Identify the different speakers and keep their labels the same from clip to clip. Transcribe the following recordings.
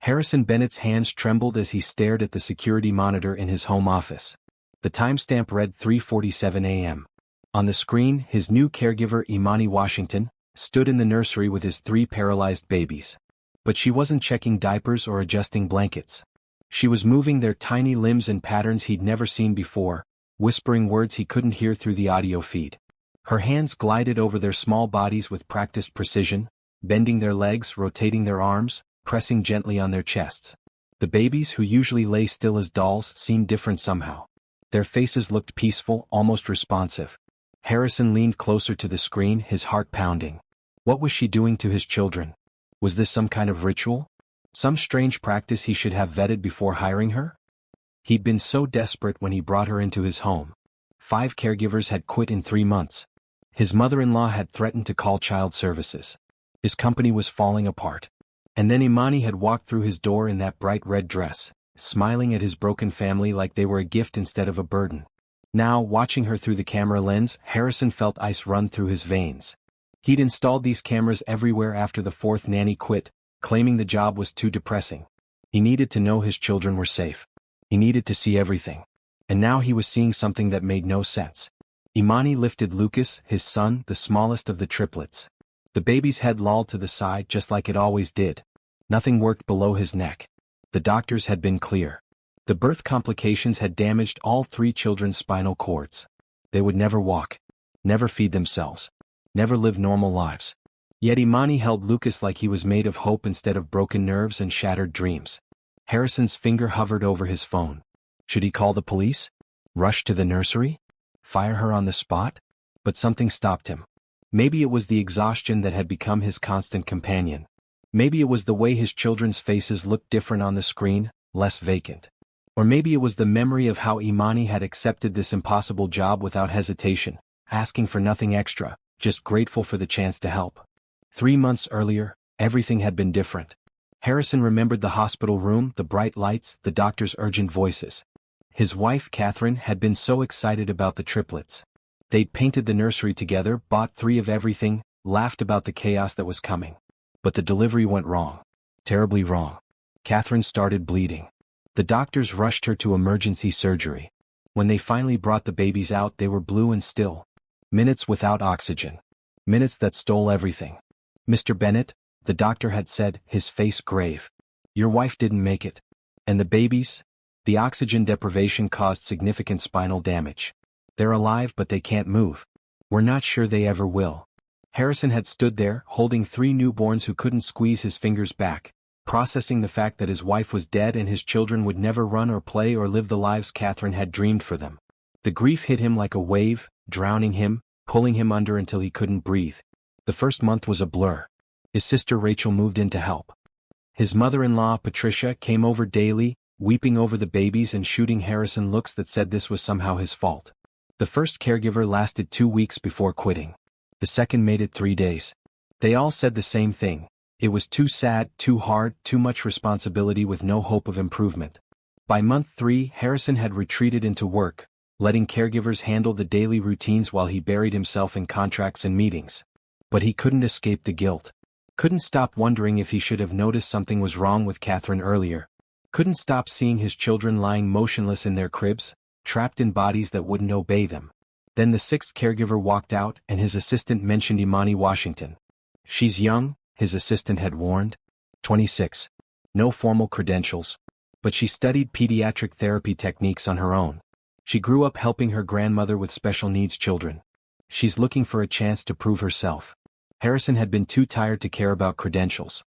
Speaker 1: Harrison Bennett's hands trembled as he stared at the security monitor in his home office. The timestamp read 3:47 a.m. On the screen, his new caregiver Imani Washington stood in the nursery with his 3 paralyzed babies. But she wasn't checking diapers or adjusting blankets. She was moving their tiny limbs in patterns he'd never seen before, whispering words he couldn't hear through the audio feed. Her hands glided over their small bodies with practiced precision, bending their legs, rotating their arms, pressing gently on their chests. The babies, who usually lay still as dolls, seemed different somehow. Their faces looked peaceful, almost responsive. Harrison leaned closer to the screen, his heart pounding. What was she doing to his children? Was this some kind of ritual? Some strange practice he should have vetted before hiring her? He'd been so desperate when he brought her into his home. 5 caregivers had quit in 3 months. His mother-in-law had threatened to call child services. His company was falling apart. And then Imani had walked through his door in that bright red dress, smiling at his broken family like they were a gift instead of a burden. Now, watching her through the camera lens, Harrison felt ice run through his veins. He'd installed these cameras everywhere after the 4th nanny quit, claiming the job was too depressing. He needed to know his children were safe. He needed to see everything. And now he was seeing something that made no sense. Imani lifted Lucas, his son, the smallest of the triplets. The baby's head lolled to the side just like it always did. Nothing worked below his neck. The doctors had been clear. The birth complications had damaged all 3 children's spinal cords. They would never walk, never feed themselves, never live normal lives. Yet Imani held Lucas like he was made of hope instead of broken nerves and shattered dreams. Harrison's finger hovered over his phone. Should he call the police? Rush to the nursery? Fire her on the spot? But something stopped him. Maybe it was the exhaustion that had become his constant companion. Maybe it was the way his children's faces looked different on the screen, less vacant. Or maybe it was the memory of how Imani had accepted this impossible job without hesitation, asking for nothing extra, just grateful for the chance to help. 3 months earlier, everything had been different. Harrison remembered the hospital room, the bright lights, the doctor's urgent voices. His wife, Catherine, had been so excited about the triplets. They'd painted the nursery together, bought 3 of everything, laughed about the chaos that was coming. But the delivery went wrong. Terribly wrong. Catherine started bleeding. The doctors rushed her to emergency surgery. When they finally brought the babies out, they were blue and still. Minutes without oxygen. Minutes that stole everything. "Mr. Bennett," the doctor had said, his face grave. "Your wife didn't make it. And the babies? The oxygen deprivation caused significant spinal damage. They're alive but they can't move. We're not sure they ever will." Harrison had stood there, holding 3 newborns who couldn't squeeze his fingers back, processing the fact that his wife was dead and his children would never run or play or live the lives Catherine had dreamed for them. The grief hit him like a wave, drowning him, pulling him under until he couldn't breathe. The first month was a blur. His sister Rachel moved in to help. His mother-in-law, Patricia, came over daily, weeping over the babies and shooting Harrison looks that said this was somehow his fault. The first caregiver lasted 2 weeks before quitting. The second made it 3 days. They all said the same thing. It was too sad, too hard, too much responsibility with no hope of improvement. By month 3, Harrison had retreated into work, letting caregivers handle the daily routines while he buried himself in contracts and meetings. But he couldn't escape the guilt. Couldn't stop wondering if he should have noticed something was wrong with Catherine earlier. Couldn't stop seeing his children lying motionless in their cribs, trapped in bodies that wouldn't obey them. Then the 6th caregiver walked out and his assistant mentioned Imani Washington. "She's young," his assistant had warned. 26. No formal credentials. But she studied pediatric therapy techniques on her own. She grew up helping her grandmother with special needs children. She's looking for a chance to prove herself. Harrison had been too tired to care about credentials.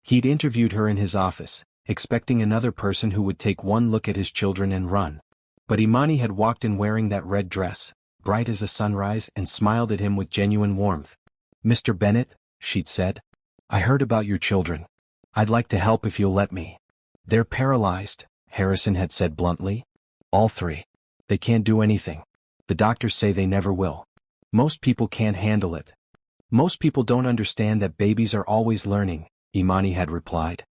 Speaker 1: He'd interviewed her in his office, expecting another person who would take one look at his children and run. But Imani had walked in wearing that red dress, bright as a sunrise, and smiled at him with genuine warmth. "Mr. Bennett," she'd said, "I heard about your children. I'd like to help if you'll let me." "They're paralyzed," Harrison had said bluntly. "All 3. They can't do anything. The doctors say they never will. Most people can't handle it." "Most people don't understand that babies are always learning," Imani had replied.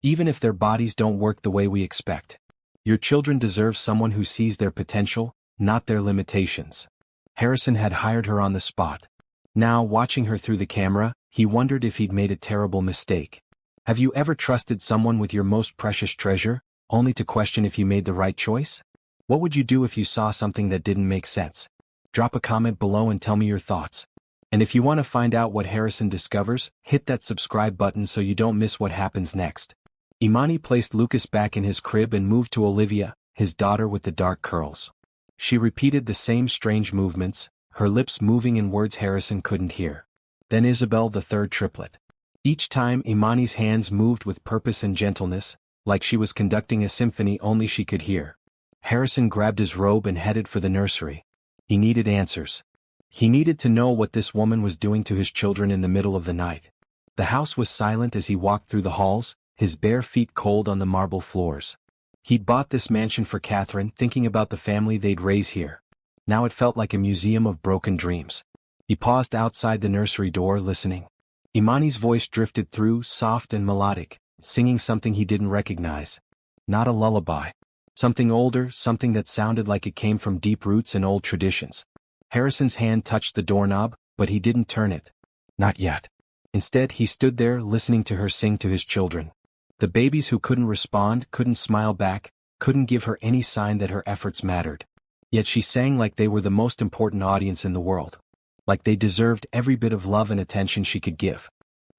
Speaker 1: "Even if their bodies don't work the way we expect. Your children deserve someone who sees their potential, not their limitations." Harrison had hired her on the spot. Now, watching her through the camera, he wondered if he'd made a terrible mistake. Have you ever trusted someone with your most precious treasure, only to question if you made the right choice? What would you do if you saw something that didn't make sense? Drop a comment below and tell me your thoughts. And if you want to find out what Harrison discovers, hit that subscribe button so you don't miss what happens next. Imani placed Lucas back in his crib and moved to Olivia, his daughter with the dark curls. She repeated the same strange movements, her lips moving in words Harrison couldn't hear. Then Isabel, the third triplet. Each time Imani's hands moved with purpose and gentleness, like she was conducting a symphony only she could hear. Harrison grabbed his robe and headed for the nursery. He needed answers. He needed to know what this woman was doing to his children in the middle of the night. The house was silent as he walked through the halls, his bare feet cold on the marble floors. He'd bought this mansion for Catherine, thinking about the family they'd raise here. Now it felt like a museum of broken dreams. He paused outside the nursery door, listening. Imani's voice drifted through, soft and melodic, singing something he didn't recognize. Not a lullaby. Something older, something that sounded like it came from deep roots and old traditions. Harrison's hand touched the doorknob, but he didn't turn it. Not yet. Instead, he stood there listening to her sing to his children. The babies who couldn't respond, couldn't smile back, couldn't give her any sign that her efforts mattered. Yet she sang like they were the most important audience in the world. Like they deserved every bit of love and attention she could give.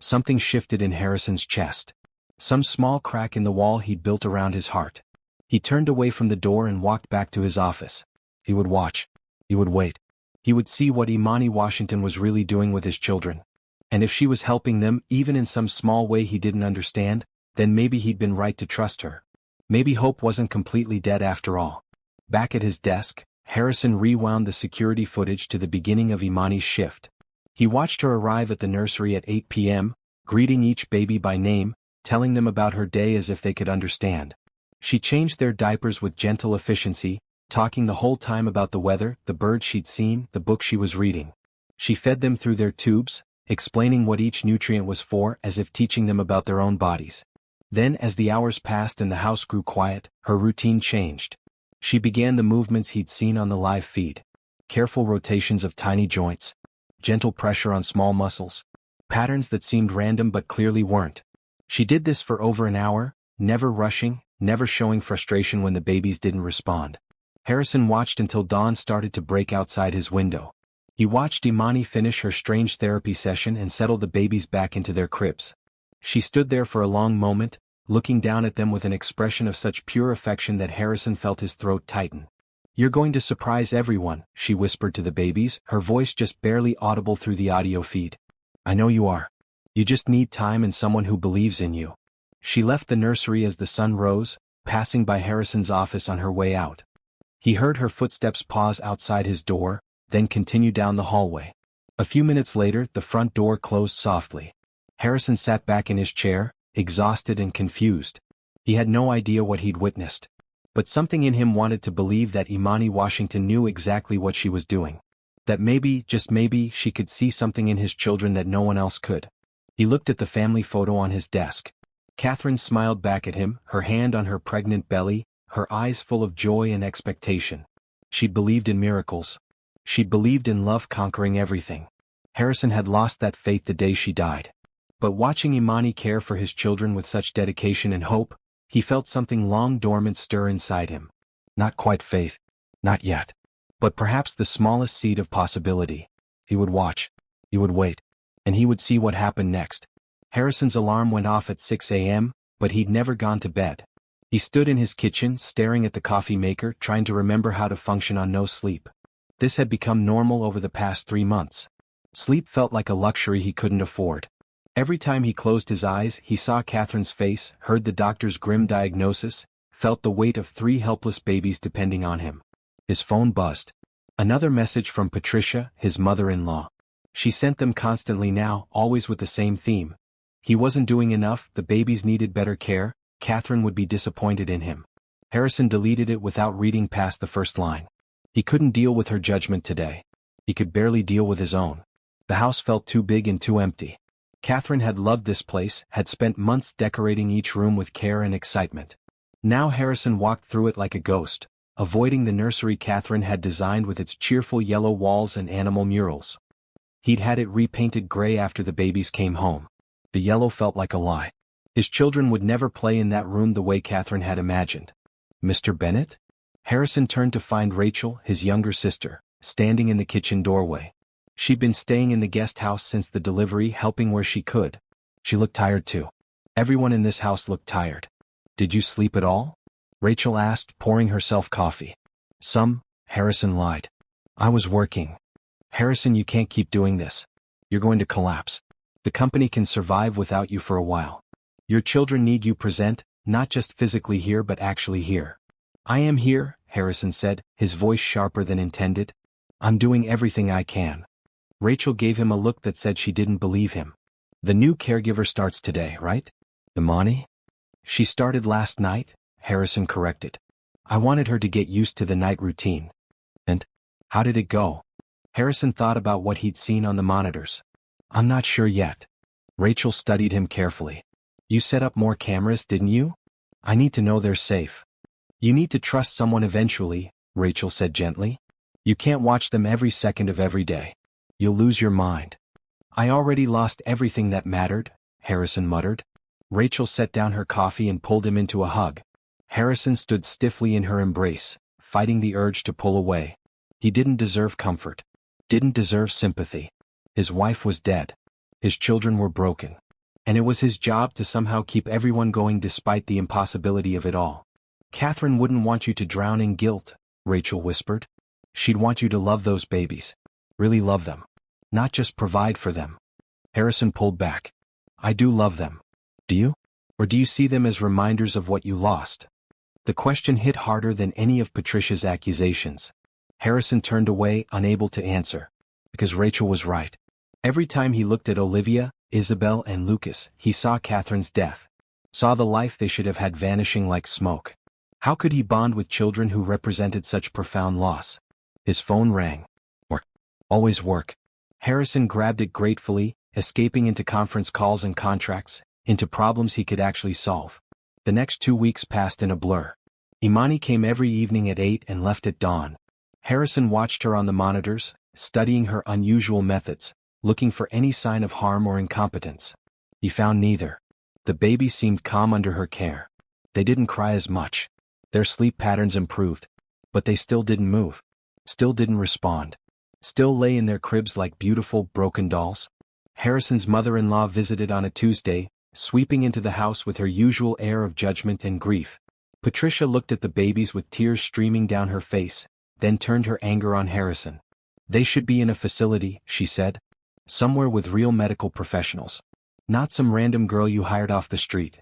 Speaker 1: Something shifted in Harrison's chest. Some small crack in the wall he'd built around his heart. He turned away from the door and walked back to his office. He would watch. He would wait. He would see what Imani Washington was really doing with his children. And if she was helping them, even in some small way he didn't understand, then maybe he'd been right to trust her. Maybe hope wasn't completely dead after all. Back at his desk, Harrison rewound the security footage to the beginning of Imani's shift. He watched her arrive at the nursery at 8 p.m., greeting each baby by name, telling them about her day as if they could understand. She changed their diapers with gentle efficiency, talking the whole time about the weather, the birds she'd seen, the book she was reading. She fed them through their tubes, explaining what each nutrient was for as if teaching them about their own bodies. Then as the hours passed and the house grew quiet, her routine changed. She began the movements he'd seen on the live feed. Careful rotations of tiny joints. Gentle pressure on small muscles. Patterns that seemed random but clearly weren't. She did this for over an hour, never rushing, never showing frustration when the babies didn't respond. Harrison watched until dawn started to break outside his window. He watched Imani finish her strange therapy session and settle the babies back into their cribs. She stood there for a long moment, looking down at them with an expression of such pure affection that Harrison felt his throat tighten. "You're going to surprise everyone," she whispered to the babies, her voice just barely audible through the audio feed. "I know you are. You just need time and someone who believes in you." She left the nursery as the sun rose, passing by Harrison's office on her way out. He heard her footsteps pause outside his door, then continue down the hallway. A few minutes later, the front door closed softly. Harrison sat back in his chair, exhausted and confused. He had no idea what he'd witnessed. But something in him wanted to believe that Imani Washington knew exactly what she was doing. That maybe, just maybe, she could see something in his children that no one else could. He looked at the family photo on his desk. Catherine smiled back at him, her hand on her pregnant belly, her eyes full of joy and expectation. She'd believed in miracles. She'd believed in love conquering everything. Harrison had lost that faith the day she died. But watching Imani care for his children with such dedication and hope, he felt something long dormant stir inside him. Not quite faith. Not yet. But perhaps the smallest seed of possibility. He would watch. He would wait. And he would see what happened next. Harrison's alarm went off at 6 a.m., but he'd never gone to bed. He stood in his kitchen, staring at the coffee maker, trying to remember how to function on no sleep. This had become normal over the past 3 months. Sleep felt like a luxury he couldn't afford. Every time he closed his eyes, he saw Catherine's face, heard the doctor's grim diagnosis, felt the weight of 3 helpless babies depending on him. His phone buzzed. Another message from Patricia, his mother-in-law. She sent them constantly now, always with the same theme. He wasn't doing enough, the babies needed better care, Catherine would be disappointed in him. Harrison deleted it without reading past the first line. He couldn't deal with her judgment today. He could barely deal with his own. The house felt too big and too empty. Catherine had loved this place, had spent months decorating each room with care and excitement. Now Harrison walked through it like a ghost, avoiding the nursery Catherine had designed with its cheerful yellow walls and animal murals. He'd had it repainted gray after the babies came home. The yellow felt like a lie. His children would never play in that room the way Catherine had imagined. Mr. Bennett? Harrison turned to find Rachel, his younger sister, standing in the kitchen doorway. She'd been staying in the guest house since the delivery, helping where she could. She looked tired too. Everyone in this house looked tired. Did you sleep at all? Rachel asked, pouring herself coffee. Some, Harrison lied. I was working. Harrison, you can't keep doing this. You're going to collapse. The company can survive without you for a while. Your children need you present, not just physically here but actually here. I am here, Harrison said, his voice sharper than intended. I'm doing everything I can. Rachel gave him a look that said she didn't believe him. The new caregiver starts today, right? Imani? She started last night, Harrison corrected. I wanted her to get used to the night routine. And how did it go? Harrison thought about what he'd seen on the monitors. I'm not sure yet. Rachel studied him carefully. You set up more cameras, didn't you? I need to know they're safe. You need to trust someone eventually, Rachel said gently. You can't watch them every second of every day. You'll lose your mind. I already lost everything that mattered, Harrison muttered. Rachel set down her coffee and pulled him into a hug. Harrison stood stiffly in her embrace, fighting the urge to pull away. He didn't deserve comfort. Didn't deserve sympathy. His wife was dead. His children were broken. And it was his job to somehow keep everyone going despite the impossibility of it all. Catherine wouldn't want you to drown in guilt, Rachel whispered. She'd want you to love those babies. Really love them. Not just provide for them. Harrison pulled back. I do love them. Do you? Or do you see them as reminders of what you lost? The question hit harder than any of Patricia's accusations. Harrison turned away, unable to answer. Because Rachel was right. Every time he looked at Olivia, Isabel and Lucas, he saw Catherine's death. Saw the life they should have had vanishing like smoke. How could he bond with children who represented such profound loss? His phone rang. Work. Always work. Harrison grabbed it gratefully, escaping into conference calls and contracts, into problems he could actually solve. The next 2 weeks passed in a blur. Imani came every evening at 8 and left at dawn. Harrison watched her on the monitors, studying her unusual methods, looking for any sign of harm or incompetence. He found neither. The babies seemed calm under her care. They didn't cry as much. Their sleep patterns improved. But they still didn't move. Still didn't respond. Still lay in their cribs like beautiful, broken dolls. Harrison's mother-in-law visited on a Tuesday, sweeping into the house with her usual air of judgment and grief. Patricia looked at the babies with tears streaming down her face, then turned her anger on Harrison. They should be in a facility, she said. Somewhere with real medical professionals. Not some random girl you hired off the street.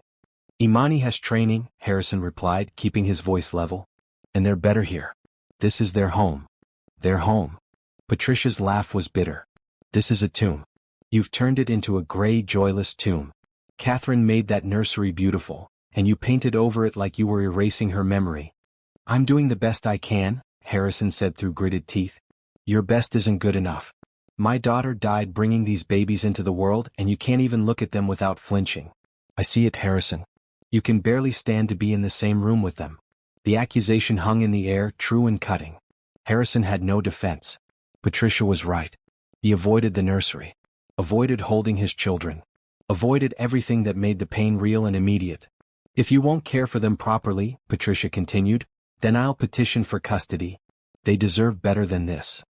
Speaker 1: Imani has training, Harrison replied, keeping his voice level. And they're better here. This is their home. Their home. Patricia's laugh was bitter. This is a tomb. You've turned it into a gray, joyless tomb. Catherine made that nursery beautiful, and you painted over it like you were erasing her memory. I'm doing the best I can, Harrison said through gritted teeth. Your best isn't good enough. My daughter died bringing these babies into the world and you can't even look at them without flinching. I see it, Harrison. You can barely stand to be in the same room with them. The accusation hung in the air, true and cutting. Harrison had no defense. Patricia was right. He avoided the nursery. Avoided holding his children. Avoided everything that made the pain real and immediate. If you won't care for them properly, Patricia continued, then I'll petition for custody. They deserve better than this.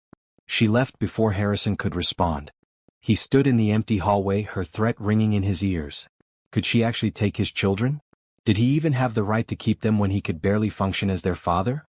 Speaker 1: She left before Harrison could respond. He stood in the empty hallway, her threat ringing in his ears. Could she actually take his children? Did he even have the right to keep them when he could barely function as their father?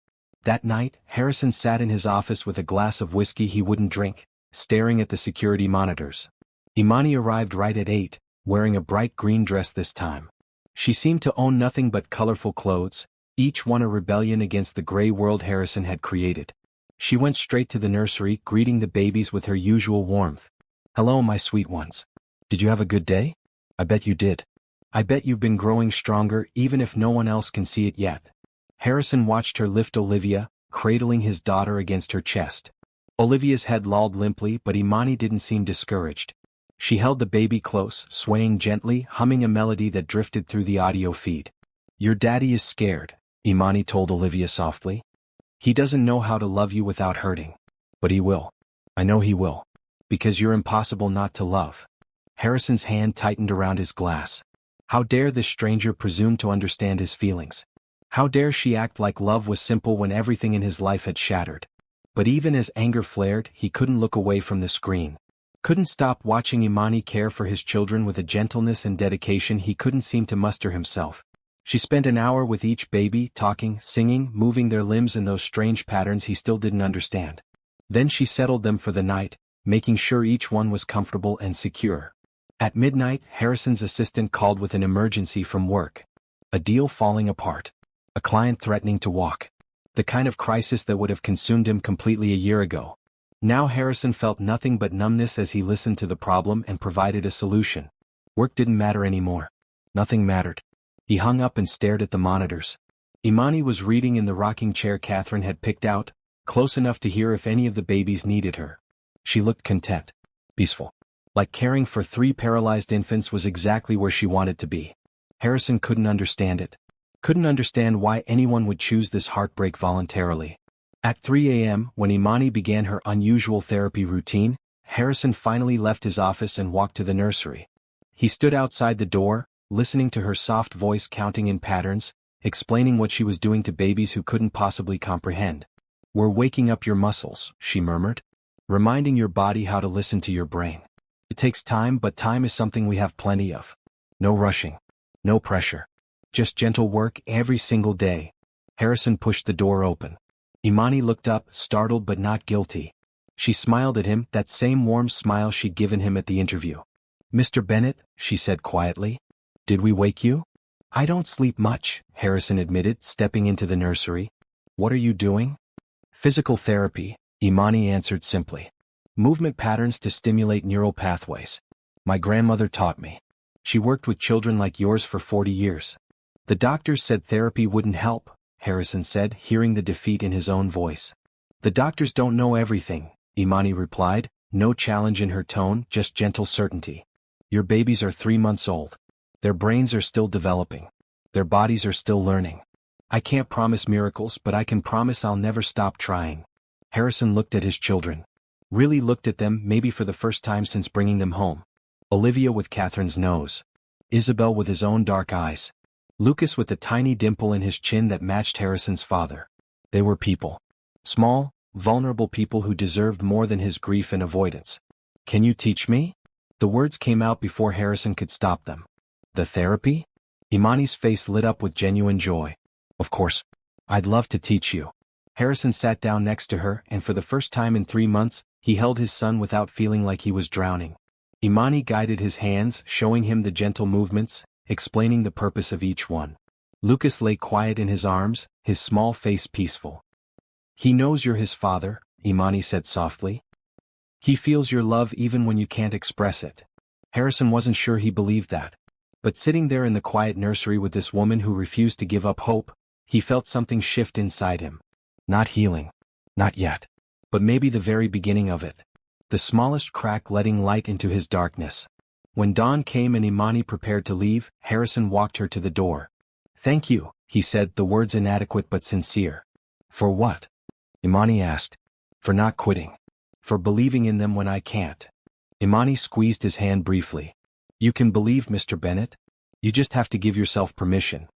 Speaker 1: That night, Harrison sat in his office with a glass of whiskey he wouldn't drink, staring at the security monitors. Imani arrived right at 8, wearing a bright green dress this time. She seemed to own nothing but colorful clothes, each one a rebellion against the gray world Harrison had created. She went straight to the nursery, greeting the babies with her usual warmth. Hello, my sweet ones. Did you have a good day? I bet you did. I bet you've been growing stronger even if no one else can see it yet. Harrison watched her lift Olivia, cradling his daughter against her chest. Olivia's head lolled limply, but Imani didn't seem discouraged. She held the baby close, swaying gently, humming a melody that drifted through the audio feed. Your daddy is scared, Imani told Olivia softly. He doesn't know how to love you without hurting. But he will. I know he will. Because you're impossible not to love. Harrison's hand tightened around his glass. How dare this stranger presume to understand his feelings? How dare she act like love was simple when everything in his life had shattered? But even as anger flared, he couldn't look away from the screen. Couldn't stop watching Imani care for his children with a gentleness and dedication he couldn't seem to muster himself. She spent an hour with each baby, talking, singing, moving their limbs in those strange patterns he still didn't understand. Then she settled them for the night, making sure each one was comfortable and secure. At midnight, Harrison's assistant called with an emergency from work. A deal falling apart. A client threatening to walk. The kind of crisis that would have consumed him completely a year ago. Now Harrison felt nothing but numbness as he listened to the problem and provided a solution. Work didn't matter anymore. Nothing mattered. He hung up and stared at the monitors. Imani was reading in the rocking chair Catherine had picked out, close enough to hear if any of the babies needed her. She looked content. Peaceful. Like caring for 3 paralyzed infants was exactly where she wanted to be. Harrison couldn't understand it. Couldn't understand why anyone would choose this heartbreak voluntarily. At 3 a.m., when Imani began her unusual therapy routine, Harrison finally left his office and walked to the nursery. He stood outside the door, listening to her soft voice counting in patterns, explaining what she was doing to babies who couldn't possibly comprehend. "We're waking up your muscles," she murmured. "Reminding your body how to listen to your brain. It takes time, but time is something we have plenty of. No rushing. No pressure. Just gentle work every single day." Harrison pushed the door open. Imani looked up, startled but not guilty. She smiled at him, that same warm smile she'd given him at the interview. "Mr. Bennett," she said quietly. "Did we wake you?" "I don't sleep much," Harrison admitted, stepping into the nursery. "What are you doing?" "Physical therapy," Imani answered simply. "Movement patterns to stimulate neural pathways. My grandmother taught me. She worked with children like yours for 40 years. The doctors said therapy wouldn't help," Harrison said, hearing the defeat in his own voice. "The doctors don't know everything," Imani replied, no challenge in her tone, just gentle certainty. "Your babies are 3 months old. Their brains are still developing. Their bodies are still learning. I can't promise miracles, but I can promise I'll never stop trying." Harrison looked at his children. Really looked at them, maybe for the first time since bringing them home. Olivia with Catherine's nose. Isabel with his own dark eyes. Lucas with the tiny dimple in his chin that matched Harrison's father. They were people. Small, vulnerable people who deserved more than his grief and avoidance. "Can you teach me?" The words came out before Harrison could stop them. "The therapy?" Imani's face lit up with genuine joy. "Of course. I'd love to teach you." Harrison sat down next to her, and for the first time in 3 months, he held his son without feeling like he was drowning. Imani guided his hands, showing him the gentle movements, explaining the purpose of each one. Lucas lay quiet in his arms, his small face peaceful. "He knows you're his father," Imani said softly. "He feels your love even when you can't express it." Harrison wasn't sure he believed that. But sitting there in the quiet nursery with this woman who refused to give up hope, he felt something shift inside him. Not healing. Not yet. But maybe the very beginning of it. The smallest crack letting light into his darkness. When dawn came and Imani prepared to leave, Harrison walked her to the door. "Thank you," he said, the words inadequate but sincere. "For what?" Imani asked. "For not quitting. For believing in them when I can't." Imani squeezed his hand briefly. "You can believe, Mr. Bennett. You just have to give yourself permission."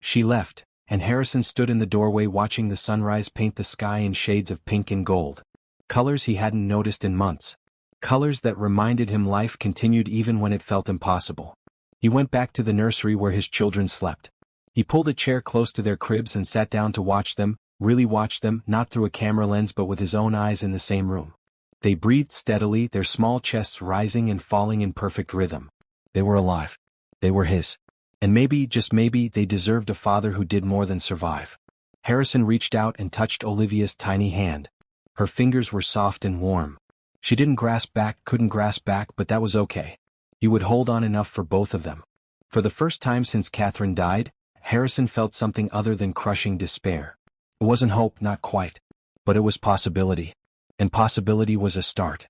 Speaker 1: She left, and Harrison stood in the doorway watching the sunrise paint the sky in shades of pink and gold. Colors he hadn't noticed in months. Colors that reminded him life continued even when it felt impossible. He went back to the nursery where his children slept. He pulled a chair close to their cribs and sat down to watch them, really watch them, not through a camera lens but with his own eyes in the same room. They breathed steadily, their small chests rising and falling in perfect rhythm. They were alive. They were his. And maybe, just maybe, they deserved a father who did more than survive. Harrison reached out and touched Olivia's tiny hand. Her fingers were soft and warm. She didn't grasp back, couldn't grasp back, but that was okay. He would hold on enough for both of them. For the first time since Catherine died, Harrison felt something other than crushing despair. It wasn't hope, not quite. But it was possibility. And possibility was a start.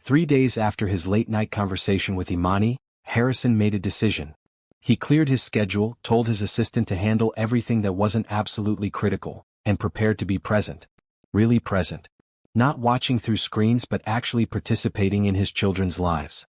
Speaker 1: 3 days after his late-night conversation with Imani, Harrison made a decision. He cleared his schedule, told his assistant to handle everything that wasn't absolutely critical, and prepared to be present. Really present. Not watching through screens but actually participating in his children's lives.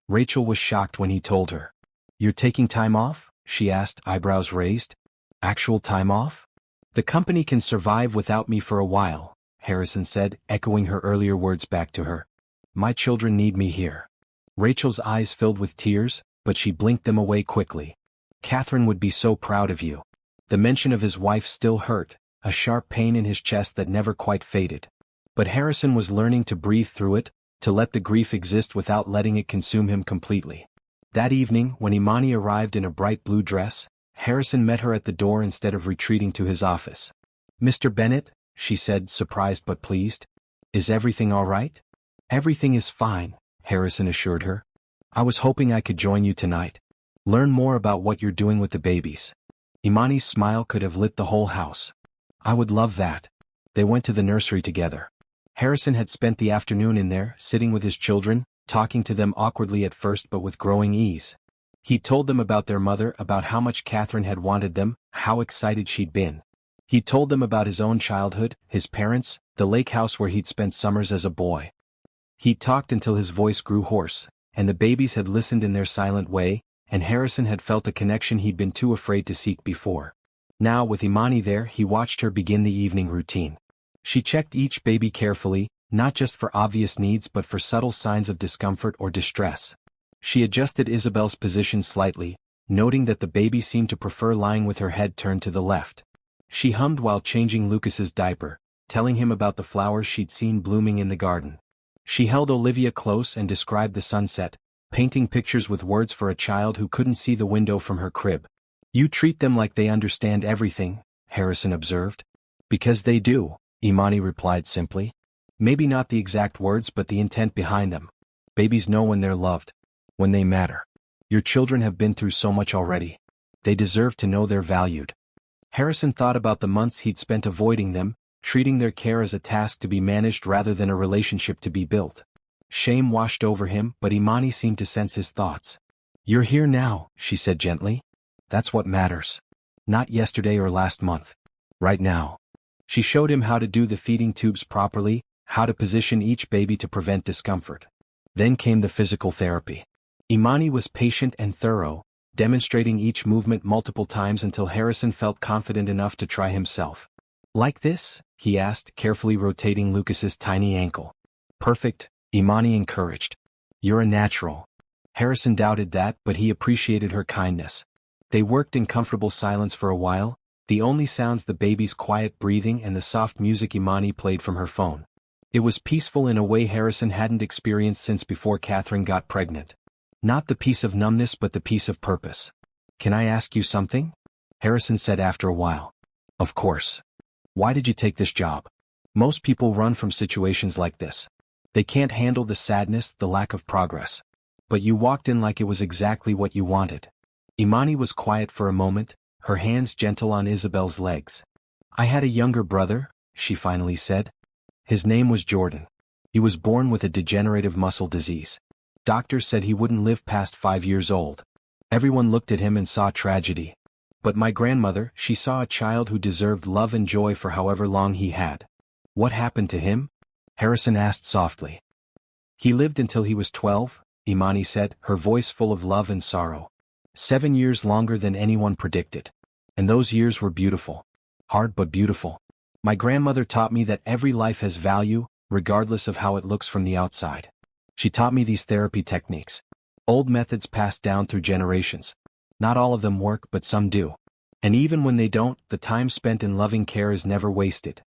Speaker 1: Rachel was shocked when he told her. "You're taking time off?" she asked, eyebrows raised. "Actual time off?" "The company can survive without me for a while," Harrison said, echoing her earlier words back to her. "My children need me here." Rachel's eyes filled with tears, but she blinked them away quickly. "Catherine would be so proud of you." The mention of his wife still hurt, a sharp pain in his chest that never quite faded. But Harrison was learning to breathe through it, to let the grief exist without letting it consume him completely. That evening, when Imani arrived in a bright blue dress, Harrison met her at the door instead of retreating to his office. "Mr. Bennett," she said, surprised but pleased. "Is everything all right?" "Everything is fine," Harrison assured her. "I was hoping I could join you tonight. Learn more about what you're doing with the babies." Imani's smile could have lit the whole house. "I would love that." They went to the nursery together. Harrison had spent the afternoon in there, sitting with his children, talking to them awkwardly at first but with growing ease. He told them about their mother, about how much Catherine had wanted them, how excited she'd been. He told them about his own childhood, his parents, the lake house where he'd spent summers as a boy. He talked until his voice grew hoarse, and the babies had listened in their silent way, and Harrison had felt a connection he'd been too afraid to seek before. Now, with Imani there, he watched her begin the evening routine. She checked each baby carefully, not just for obvious needs but for subtle signs of discomfort or distress. She adjusted Isabel's position slightly, noting that the baby seemed to prefer lying with her head turned to the left. She hummed while changing Lucas's diaper, telling him about the flowers she'd seen blooming in the garden. She held Olivia close and described the sunset, painting pictures with words for a child who couldn't see the window from her crib. "You treat them like they understand everything," Harrison observed. "Because they do," Imani replied simply. "Maybe not the exact words but the intent behind them. Babies know when they're loved, when they matter. Your children have been through so much already. They deserve to know they're valued." Harrison thought about the months he'd spent avoiding them, treating their care as a task to be managed rather than a relationship to be built. Shame washed over him, but Imani seemed to sense his thoughts. "You're here now," she said gently. "That's what matters. Not yesterday or last month. Right now." She showed him how to do the feeding tubes properly, how to position each baby to prevent discomfort. Then came the physical therapy. Imani was patient and thorough, demonstrating each movement multiple times until Harrison felt confident enough to try himself. "Like this?" he asked, carefully rotating Lucas's tiny ankle. "Perfect," Imani encouraged. "You're a natural." Harrison doubted that, but he appreciated her kindness. They worked in comfortable silence for a while, the only sounds the baby's quiet breathing and the soft music Imani played from her phone. It was peaceful in a way Harrison hadn't experienced since before Catherine got pregnant. Not the peace of numbness but the peace of purpose. "Can I ask you something?" Harrison said after a while. "Of course. Why did you take this job?" "Most people run from situations like this. They can't handle the sadness, the lack of progress. But you walked in like it was exactly what you wanted." Imani was quiet for a moment, her hands gentle on Isabel's legs. "I had a younger brother," she finally said. "His name was Jordan. He was born with a degenerative muscle disease. Doctors said he wouldn't live past 5 years old. Everyone looked at him and saw tragedy. But my grandmother, she saw a child who deserved love and joy for however long he had." "What happened to him?" Harrison asked softly. "He lived until he was 12, Imani said, her voice full of love and sorrow. 7 years longer than anyone predicted. And those years were beautiful. Hard but beautiful. My grandmother taught me that every life has value, regardless of how it looks from the outside. She taught me these therapy techniques. Old methods passed down through generations. Not all of them work, but some do. And even when they don't, the time spent in loving care is never wasted."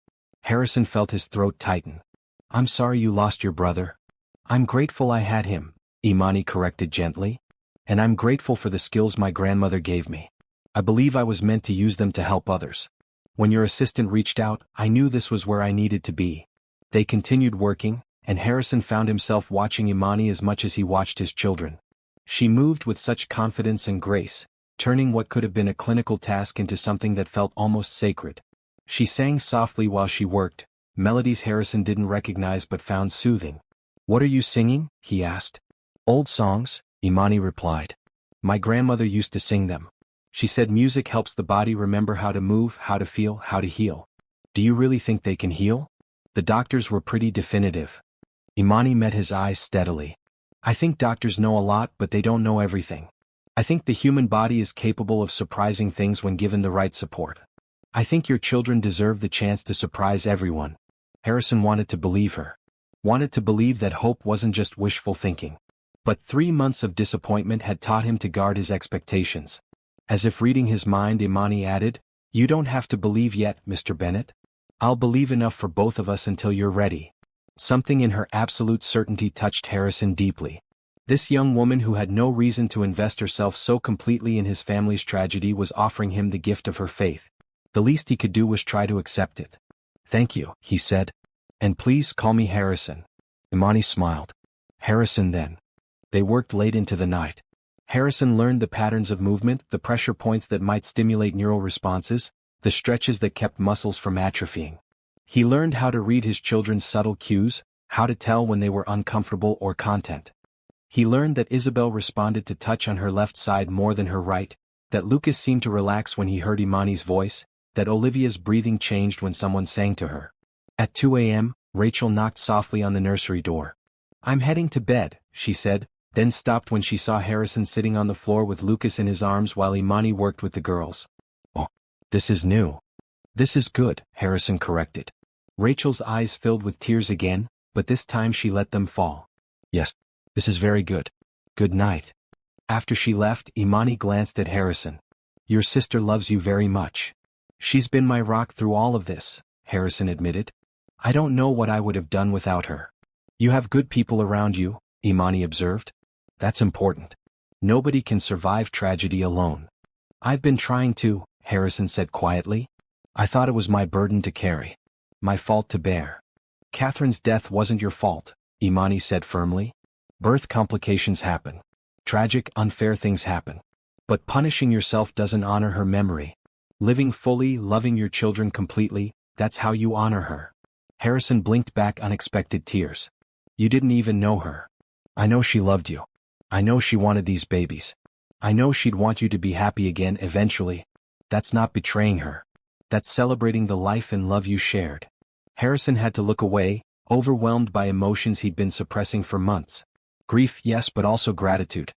Speaker 1: Harrison felt his throat tighten. "I'm sorry you lost your brother." "I'm grateful I had him," Imani corrected gently. "And I'm grateful for the skills my grandmother gave me. I believe I was meant to use them to help others. When your assistant reached out, I knew this was where I needed to be." They continued working, and Harrison found himself watching Imani as much as he watched his children. She moved with such confidence and grace, turning what could have been a clinical task into something that felt almost sacred. She sang softly while she worked, melodies Harrison didn't recognize but found soothing. "What are you singing?" he asked. "Old songs," Imani replied. "My grandmother used to sing them. She said music helps the body remember how to move, how to feel, how to heal." "Do you really think they can heal?" The doctors were pretty definitive. Imani met his eyes steadily. "I think doctors know a lot but they don't know everything. I think the human body is capable of surprising things when given the right support. I think your children deserve the chance to surprise everyone. Harrison wanted to believe her. Wanted to believe that hope wasn't just wishful thinking. But 3 months of disappointment had taught him to guard his expectations. As if reading his mind, Imani added, "You don't have to believe yet, Mr. Bennett. I'll believe enough for both of us until you're ready." Something in her absolute certainty touched Harrison deeply. This young woman who had no reason to invest herself so completely in his family's tragedy was offering him the gift of her faith. The least he could do was try to accept it. "Thank you," he said. "And please call me Harrison." Imani smiled. Harrison then. They worked late into the night. Harrison learned the patterns of movement, the pressure points that might stimulate neural responses, the stretches that kept muscles from atrophying. He learned how to read his children's subtle cues, how to tell when they were uncomfortable or content. He learned that Isabel responded to touch on her left side more than her right, that Lucas seemed to relax when he heard Imani's voice, that Olivia's breathing changed when someone sang to her. At 2 a.m., Rachel knocked softly on the nursery door. "I'm heading to bed," she said, then stopped when she saw Harrison sitting on the floor with Lucas in his arms while Imani worked with the girls. "Oh, this is new." "This is good," Harrison corrected. Rachel's eyes filled with tears again, but this time she let them fall. "Yes, this is very good. Good night." After she left, Imani glanced at Harrison. "Your sister loves you very much." "She's been my rock through all of this," Harrison admitted. "I don't know what I would have done without her." "You have good people around you," Imani observed. "That's important. Nobody can survive tragedy alone." "I've been trying to," Harrison said quietly. "I thought it was my burden to carry. My fault to bear." "Catherine's death wasn't your fault," Imani said firmly. "Birth complications happen. Tragic, unfair things happen. But punishing yourself doesn't honor her memory. Living fully, loving your children completely, that's how you honor her." Harrison blinked back unexpected tears. "You didn't even know her. I know she loved you. I know she wanted these babies. I know she'd want you to be happy again eventually. That's not betraying her. That's celebrating the life and love you shared." Harrison had to look away, overwhelmed by emotions he'd been suppressing for months. Grief, yes, but also gratitude.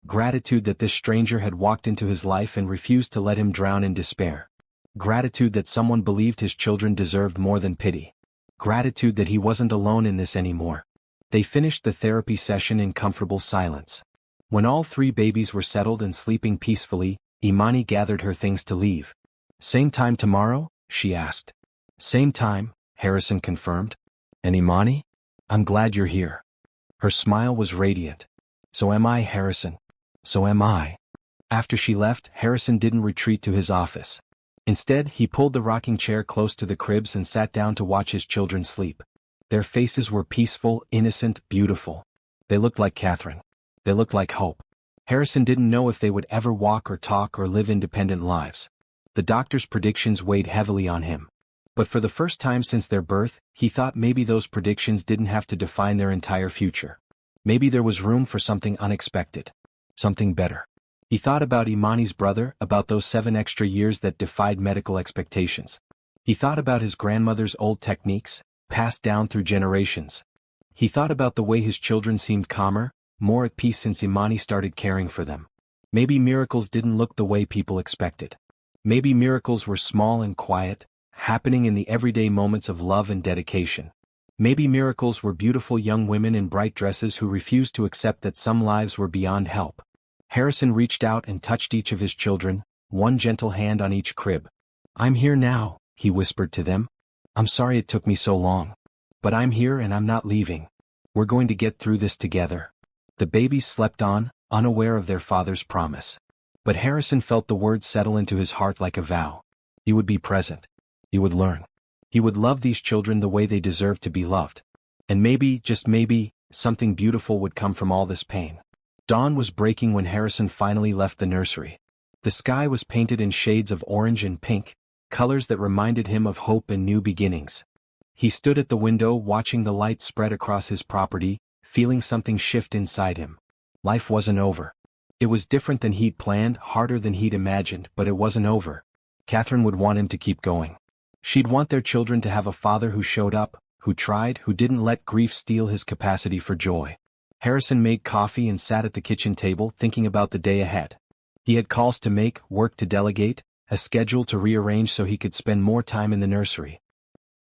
Speaker 1: Gratitude that this stranger had walked into his life and refused to let him drown in despair. Gratitude that someone believed his children deserved more than pity. Gratitude that he wasn't alone in this anymore. They finished the therapy session in comfortable silence. When all 3 babies were settled and sleeping peacefully, Imani gathered her things to leave. "Same time tomorrow?" she asked. "Same time," Harrison confirmed. "And Imani? I'm glad you're here." Her smile was radiant. "So am I, Harrison. So am I." After she left, Harrison didn't retreat to his office. Instead, he pulled the rocking chair close to the cribs and sat down to watch his children sleep. Their faces were peaceful, innocent, beautiful. They looked like Catherine. They looked like hope. Harrison didn't know if they would ever walk or talk or live independent lives. The doctor's predictions weighed heavily on him. But for the first time since their birth, he thought maybe those predictions didn't have to define their entire future. Maybe there was room for something unexpected. Something better. He thought about Imani's brother, about those 7 extra years that defied medical expectations. He thought about his grandmother's old techniques, passed down through generations. He thought about the way his children seemed calmer, more at peace since Imani started caring for them. Maybe miracles didn't look the way people expected. Maybe miracles were small and quiet, happening in the everyday moments of love and dedication. Maybe miracles were beautiful young women in bright dresses who refused to accept that some lives were beyond help. Harrison reached out and touched each of his children, one gentle hand on each crib. "I'm here now," he whispered to them. "I'm sorry it took me so long. But I'm here and I'm not leaving. We're going to get through this together." The babies slept on, unaware of their father's promise. But Harrison felt the words settle into his heart like a vow. He would be present. He would learn. He would love these children the way they deserved to be loved. And maybe, just maybe, something beautiful would come from all this pain. Dawn was breaking when Harrison finally left the nursery. The sky was painted in shades of orange and pink, colors that reminded him of hope and new beginnings. He stood at the window watching the light spread across his property, feeling something shift inside him. Life wasn't over. It was different than he'd planned, harder than he'd imagined, but it wasn't over. Catherine would want him to keep going. She'd want their children to have a father who showed up, who tried, who didn't let grief steal his capacity for joy. Harrison made coffee and sat at the kitchen table thinking about the day ahead. He had calls to make, work to delegate, a schedule to rearrange so he could spend more time in the nursery.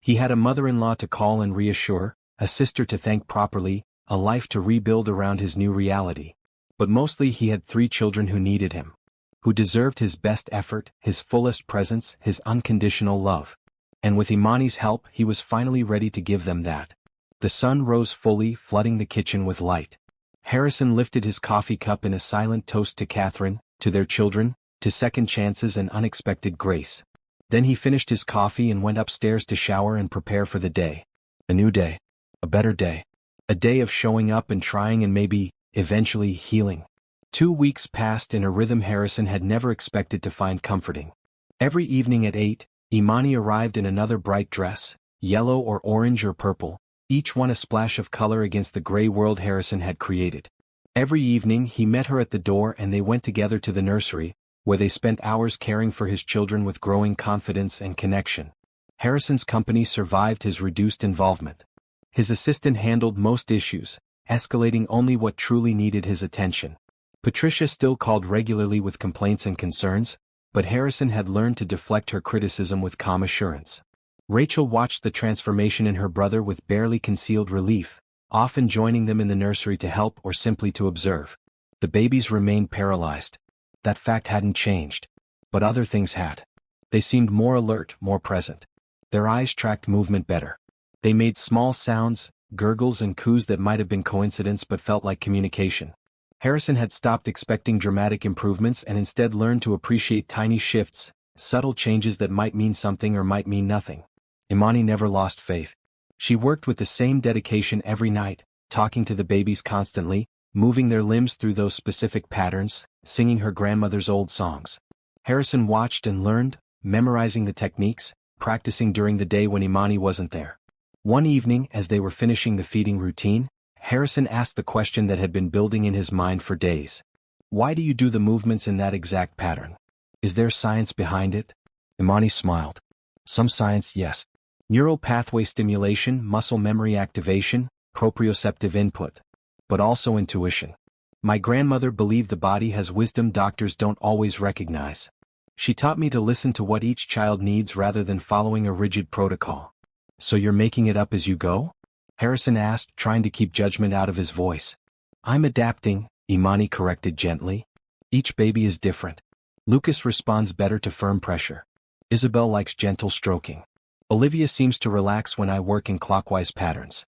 Speaker 1: He had a mother-in-law to call and reassure, a sister to thank properly, a life to rebuild around his new reality. But mostly he had 3 children who needed him, who deserved his best effort, his fullest presence, his unconditional love. And with Imani's help, he was finally ready to give them that. The sun rose fully, flooding the kitchen with light. Harrison lifted his coffee cup in a silent toast to Catherine, to their children, to second chances and unexpected grace. Then he finished his coffee and went upstairs to shower and prepare for the day. A new day. A better day. A day of showing up and trying and maybe, eventually, healing. 2 weeks passed in a rhythm Harrison had never expected to find comforting. Every evening at 8, Imani arrived in another bright dress, yellow or orange or purple, each one a splash of color against the gray world Harrison had created. Every evening he met her at the door and they went together to the nursery, where they spent hours caring for his children with growing confidence and connection. Harrison's company survived his reduced involvement. His assistant handled most issues, escalating only what truly needed his attention. Patricia still called regularly with complaints and concerns, but Harrison had learned to deflect her criticism with calm assurance. Rachel watched the transformation in her brother with barely concealed relief, often joining them in the nursery to help or simply to observe. The babies remained paralyzed. That fact hadn't changed. But other things had. They seemed more alert, more present. Their eyes tracked movement better. They made small sounds, gurgles and coos that might have been coincidence but felt like communication. Harrison had stopped expecting dramatic improvements and instead learned to appreciate tiny shifts, subtle changes that might mean something or might mean nothing. Imani never lost faith. She worked with the same dedication every night, talking to the babies constantly, moving their limbs through those specific patterns, singing her grandmother's old songs. Harrison watched and learned, memorizing the techniques, practicing during the day when Imani wasn't there. One evening, as they were finishing the feeding routine, Harrison asked the question that had been building in his mind for days. Why do you do the movements in that exact pattern? Is there science behind it? Imani smiled. Some science, yes. Neural pathway stimulation, muscle memory activation, proprioceptive input. But also intuition. My grandmother believed the body has wisdom doctors don't always recognize. She taught me to listen to what each child needs rather than following a rigid protocol. So you're making it up as you go? Harrison asked, trying to keep judgment out of his voice. I'm adapting, Imani corrected gently. Each baby is different. Lucas responds better to firm pressure. Isabel likes gentle stroking. Olivia seems to relax when I work in clockwise patterns.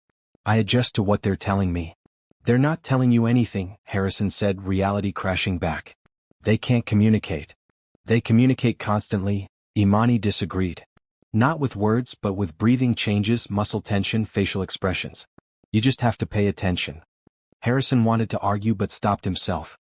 Speaker 1: I adjust to what they're telling me. They're not telling you anything, Harrison said, reality crashing back. They can't communicate. They communicate constantly, Imani disagreed. Not with words but with breathing changes, muscle tension, facial expressions. You just have to pay attention. Harrison wanted to argue but stopped himself.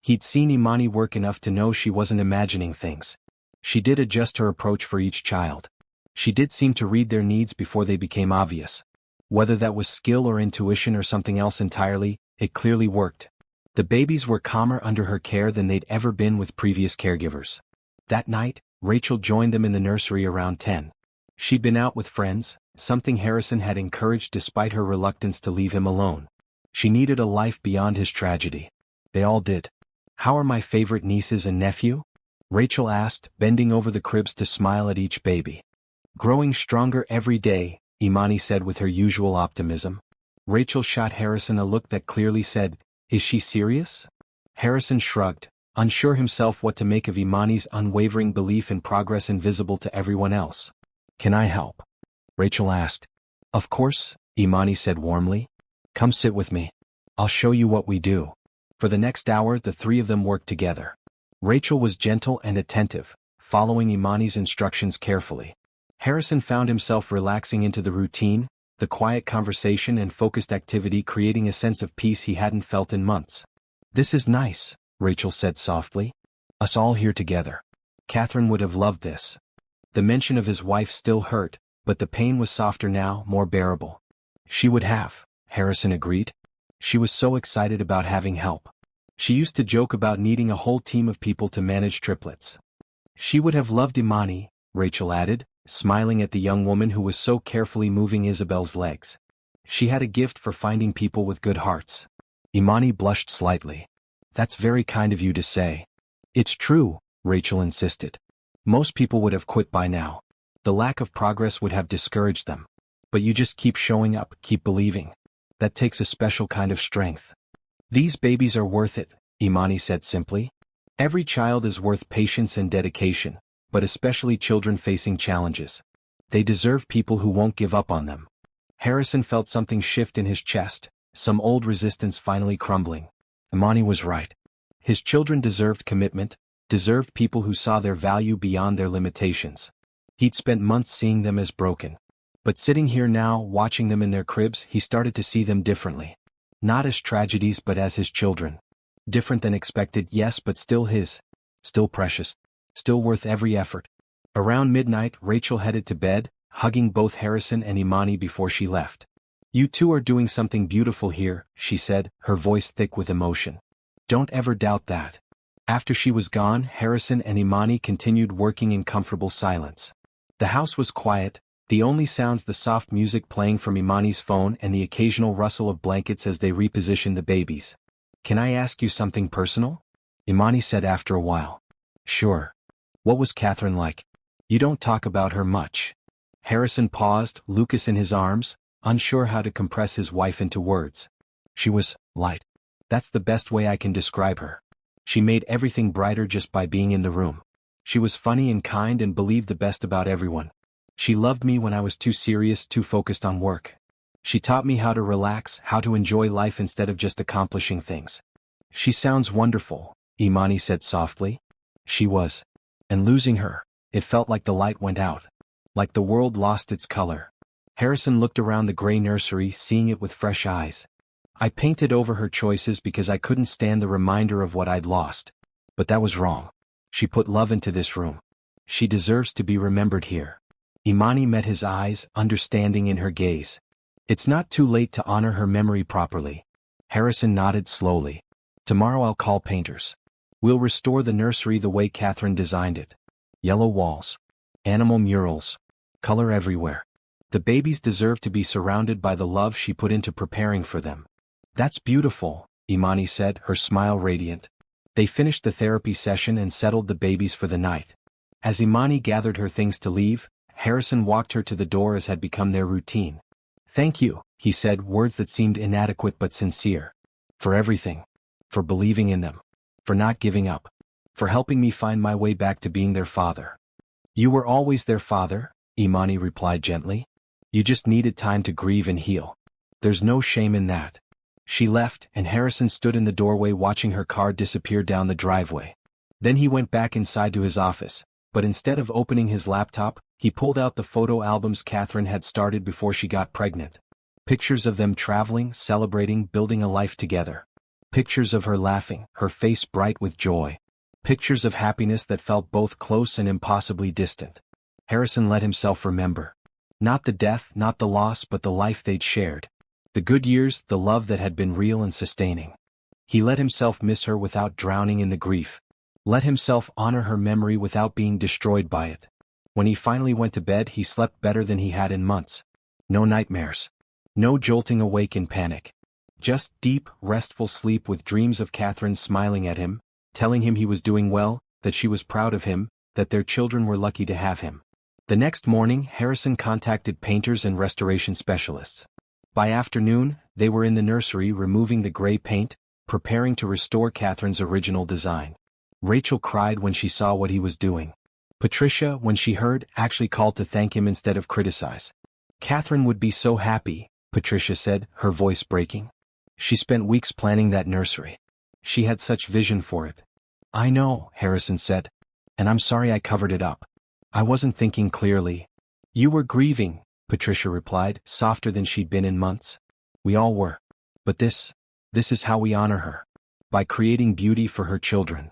Speaker 1: He'd seen Imani work enough to know she wasn't imagining things. She did adjust her approach for each child. She did seem to read their needs before they became obvious. Whether that was skill or intuition or something else entirely, it clearly worked. The babies were calmer under her care than they'd ever been with previous caregivers. That night, Rachel joined them in the nursery around 10. She'd been out with friends, something Harrison had encouraged despite her reluctance to leave him alone. She needed a life beyond his tragedy. They all did. How are my favorite nieces and nephew? Rachel asked, bending over the cribs to smile at each baby. Growing stronger every day, Imani said with her usual optimism. Rachel shot Harrison a look that clearly said, Is she serious? Harrison shrugged, unsure himself what to make of Imani's unwavering belief in progress invisible to everyone else. Can I help? Rachel asked. Of course, Imani said warmly. Come sit with me. I'll show you what we do. For the next hour, the 3 of them worked together. Rachel was gentle and attentive, following Imani's instructions carefully. Harrison found himself relaxing into the routine, the quiet conversation and focused activity creating a sense of peace he hadn't felt in months. This is nice, Rachel said softly. Us all here together. Catherine would have loved this. The mention of his wife still hurt, but the pain was softer now, more bearable. She would have, Harrison agreed. She was so excited about having help. She used to joke about needing a whole team of people to manage triplets. She would have loved Imani, Rachel added, smiling at the young woman who was so carefully moving Isabel's legs. She had a gift for finding people with good hearts. Imani blushed slightly. That's very kind of you to say. It's true, Rachel insisted. Most people would have quit by now. The lack of progress would have discouraged them. But you just keep showing up, keep believing. That takes a special kind of strength. These babies are worth it, Imani said simply. Every child is worth patience and dedication, but especially children facing challenges. They deserve people who won't give up on them. Harrison felt something shift in his chest, some old resistance finally crumbling. Imani was right. His children deserved commitment, deserved people who saw their value beyond their limitations. He'd spent months seeing them as broken. But sitting here now, watching them in their cribs, he started to see them differently. Not as tragedies but as his children. Different than expected, yes, but still his. Still precious. Still worth every effort. Around midnight, Rachel headed to bed, hugging both Harrison and Imani before she left. You two are doing something beautiful here, she said, her voice thick with emotion. Don't ever doubt that. After she was gone, Harrison and Imani continued working in comfortable silence. The house was quiet, the only sounds the soft music playing from Imani's phone and the occasional rustle of blankets as they repositioned the babies. Can I ask you something personal? Imani said after a while. Sure. What was Catherine like? You don't talk about her much. Harrison paused, Lucas in his arms, unsure how to compress his wife into words. She was light. That's the best way I can describe her. She made everything brighter just by being in the room. She was funny and kind and believed the best about everyone. She loved me when I was too serious, too focused on work. She taught me how to relax, how to enjoy life instead of just accomplishing things. She sounds wonderful, Imani said softly. She was. And losing her, it felt like the light went out. Like the world lost its color. Harrison looked around the gray nursery, seeing it with fresh eyes. I painted over her choices because I couldn't stand the reminder of what I'd lost. But that was wrong. She put love into this room. She deserves to be remembered here. Imani met his eyes, understanding in her gaze. It's not too late to honor her memory properly. Harrison nodded slowly. Tomorrow I'll call painters. We'll restore the nursery the way Catherine designed it. Yellow walls. Animal murals. Color everywhere. The babies deserve to be surrounded by the love she put into preparing for them. That's beautiful, Imani said, her smile radiant. They finished the therapy session and settled the babies for the night. As Imani gathered her things to leave, Harrison walked her to the door as had become their routine. Thank you, he said, words that seemed inadequate but sincere. For everything. For believing in them. For not giving up. For helping me find my way back to being their father. You were always their father, Imani replied gently. You just needed time to grieve and heal. There's no shame in that. She left, and Harrison stood in the doorway watching her car disappear down the driveway. Then he went back inside to his office, but instead of opening his laptop, he pulled out the photo albums Catherine had started before she got pregnant. Pictures of them traveling, celebrating, building a life together. Pictures of her laughing, her face bright with joy. Pictures of happiness that felt both close and impossibly distant. Harrison let himself remember. Not the death, not the loss, but the life they'd shared. The good years, the love that had been real and sustaining. He let himself miss her without drowning in the grief. Let himself honor her memory without being destroyed by it. When he finally went to bed, he slept better than he had in months. No nightmares. No jolting awake in panic. Just deep, restful sleep with dreams of Catherine smiling at him, telling him he was doing well, that she was proud of him, that their children were lucky to have him. The next morning, Harrison contacted painters and restoration specialists. By afternoon, they were in the nursery removing the gray paint, preparing to restore Catherine's original design. Rachel cried when she saw what he was doing. Patricia, when she heard, actually called to thank him instead of criticize. Catherine would be so happy, Patricia said, her voice breaking. She spent weeks planning that nursery. She had such vision for it. I know, Harrison said. And I'm sorry I covered it up. I wasn't thinking clearly. You were grieving, Patricia replied, softer than she'd been in months. We all were. But this is how we honor her. By creating beauty for her children.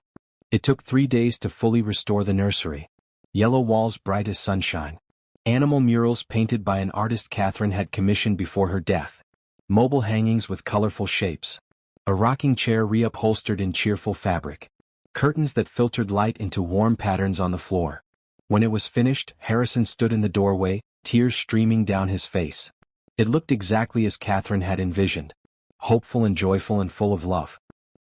Speaker 1: It took 3 days to fully restore the nursery. Yellow walls bright as sunshine. Animal murals painted by an artist Catherine had commissioned before her death. Mobile hangings with colorful shapes. A rocking chair reupholstered in cheerful fabric. Curtains that filtered light into warm patterns on the floor. When it was finished, Harrison stood in the doorway, tears streaming down his face. It looked exactly as Catherine had envisioned. Hopeful and joyful and full of love.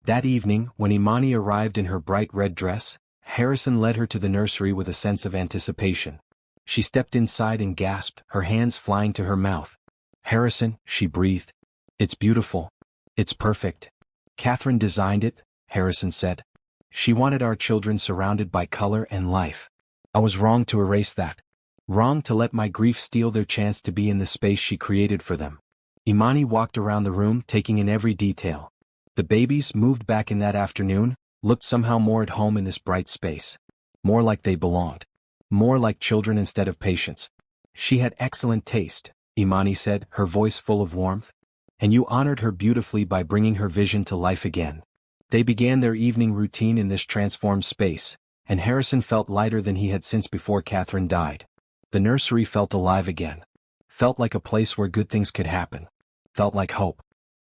Speaker 1: That evening, when Imani arrived in her bright red dress, Harrison led her to the nursery with a sense of anticipation. She stepped inside and gasped, her hands flying to her mouth. "Harrison," she breathed. "It's beautiful. It's perfect. Catherine designed it," Harrison said. "She wanted our children surrounded by color and life. I was wrong to erase that. Wrong to let my grief steal their chance to be in the space she created for them." Imani walked around the room, taking in every detail. The babies, moved back in that afternoon, looked somehow more at home in this bright space. More like they belonged. More like children instead of patients. "She had excellent taste," Imani said, her voice full of warmth. "And you honored her beautifully by bringing her vision to life again." They began their evening routine in this transformed space, and Harrison felt lighter than he had since before Catherine died. The nursery felt alive again. Felt like a place where good things could happen. Felt like hope.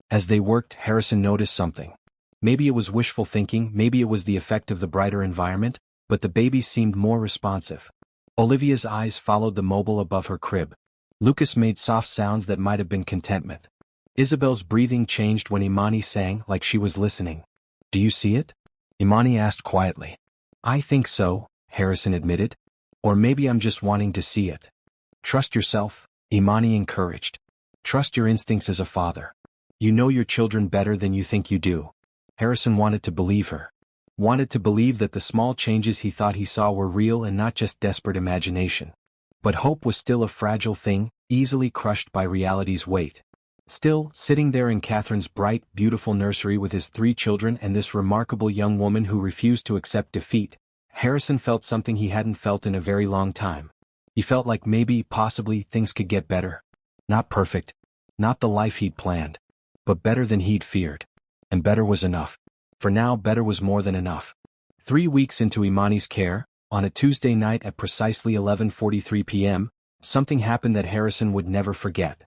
Speaker 1: As they worked, Harrison noticed something. Maybe it was wishful thinking, maybe it was the effect of the brighter environment, but the babies seemed more responsive. Olivia's eyes followed the mobile above her crib. Lucas made soft sounds that might have been contentment. Isabel's breathing changed when Imani sang, like she was listening. "Do you see it?" Imani asked quietly. "I think so," Harrison admitted. "Or maybe I'm just wanting to see it." "Trust yourself," Imani encouraged. "Trust your instincts as a father. You know your children better than you think you do." Harrison wanted to believe her. Wanted to believe that the small changes he thought he saw were real and not just desperate imagination. But hope was still a fragile thing, easily crushed by reality's weight. Still, sitting there in Catherine's bright, beautiful nursery with his 3 children and this remarkable young woman who refused to accept defeat, Harrison felt something he hadn't felt in a very long time. He felt like maybe, possibly, things could get better. Not perfect. Not the life he'd planned. But better than he'd feared. And better was enough. For now, better was more than enough. 3 weeks into Imani's care, on a Tuesday night at precisely 11:43 p.m., something happened that Harrison would never forget.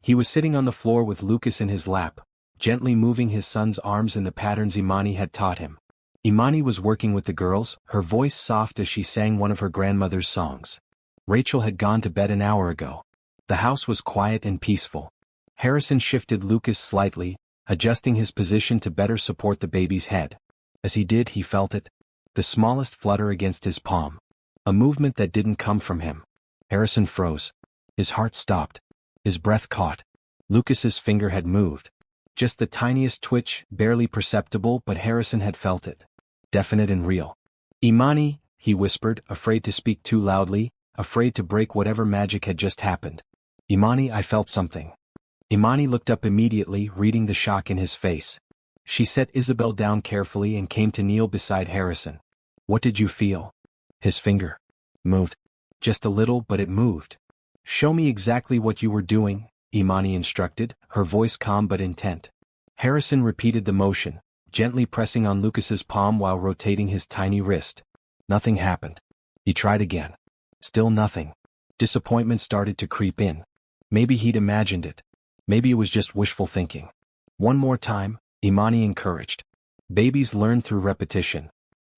Speaker 1: He was sitting on the floor with Lucas in his lap, gently moving his son's arms in the patterns Imani had taught him. Imani was working with the girls, her voice soft as she sang one of her grandmother's songs. Rachel had gone to bed an hour ago. The house was quiet and peaceful. Harrison shifted Lucas slightly, adjusting his position to better support the baby's head. As he did, he felt it. The smallest flutter against his palm. A movement that didn't come from him. Harrison froze. His heart stopped. His breath caught. Lucas's finger had moved. Just the tiniest twitch, barely perceptible, but Harrison had felt it. Definite and real. "Imani," he whispered, afraid to speak too loudly, afraid to break whatever magic had just happened. "Imani, I felt something." Imani looked up immediately, reading the shock in his face. She set Isabel down carefully and came to kneel beside Harrison. "What did you feel?" His finger moved. Just a little, but it moved. "Show me exactly what you were doing," Imani instructed, her voice calm but intent. Harrison repeated the motion, gently pressing on Lucas's palm while rotating his tiny wrist. Nothing happened. He tried again. Still nothing. Disappointment started to creep in. Maybe he'd imagined it. Maybe it was just wishful thinking. "One more time," Imani encouraged. "Babies learn through repetition."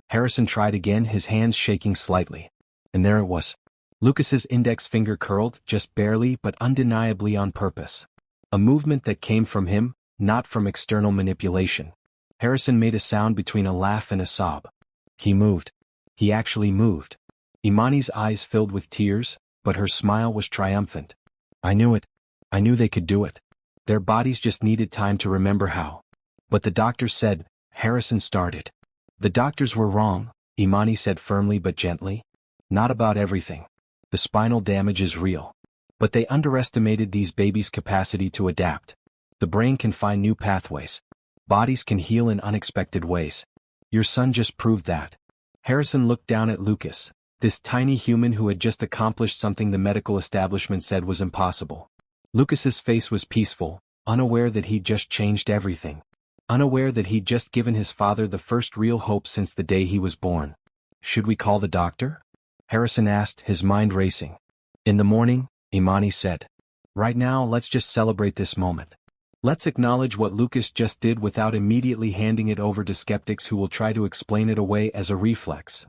Speaker 1: Harrison tried again, his hands shaking slightly. And there it was. Lucas's index finger curled, just barely but undeniably on purpose. A movement that came from him, not from external manipulation. Harrison made a sound between a laugh and a sob. He moved. He actually moved. Imani's eyes filled with tears, but her smile was triumphant. "I knew it. I knew they could do it. Their bodies just needed time to remember how." "But the doctors said," Harrison started. "The doctors were wrong," Imani said firmly but gently. "Not about everything. The spinal damage is real. But they underestimated these babies' capacity to adapt. The brain can find new pathways. Bodies can heal in unexpected ways. Your son just proved that." Harrison looked down at Lucas, this tiny human who had just accomplished something the medical establishment said was impossible. Lucas's face was peaceful, unaware that he'd just changed everything. Unaware that he'd just given his father the first real hope since the day he was born. "Should we call the doctor?" Harrison asked, his mind racing. "In the morning," Imani said. "Right now, let's just celebrate this moment. Let's acknowledge what Lucas just did without immediately handing it over to skeptics who will try to explain it away as a reflex."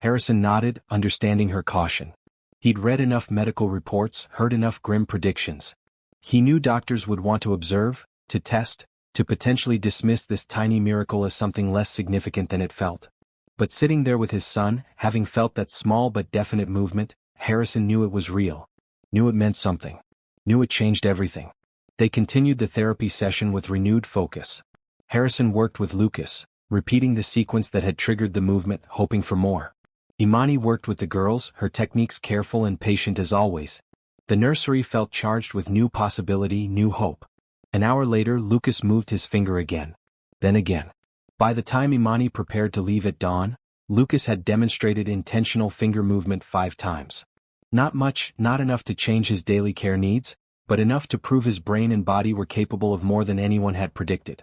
Speaker 1: Harrison nodded, understanding her caution. He'd read enough medical reports, heard enough grim predictions. He knew doctors would want to observe, to test, to potentially dismiss this tiny miracle as something less significant than it felt. But sitting there with his son, having felt that small but definite movement, Harrison knew it was real. Knew it meant something. Knew it changed everything. They continued the therapy session with renewed focus. Harrison worked with Lucas, repeating the sequence that had triggered the movement, hoping for more. Imani worked with the girls, her techniques careful and patient as always. The nursery felt charged with new possibility, new hope. An hour later, Lucas moved his finger again. Then again. By the time Imani prepared to leave at dawn, Lucas had demonstrated intentional finger movement 5 times. Not much, not enough to change his daily care needs, but enough to prove his brain and body were capable of more than anyone had predicted.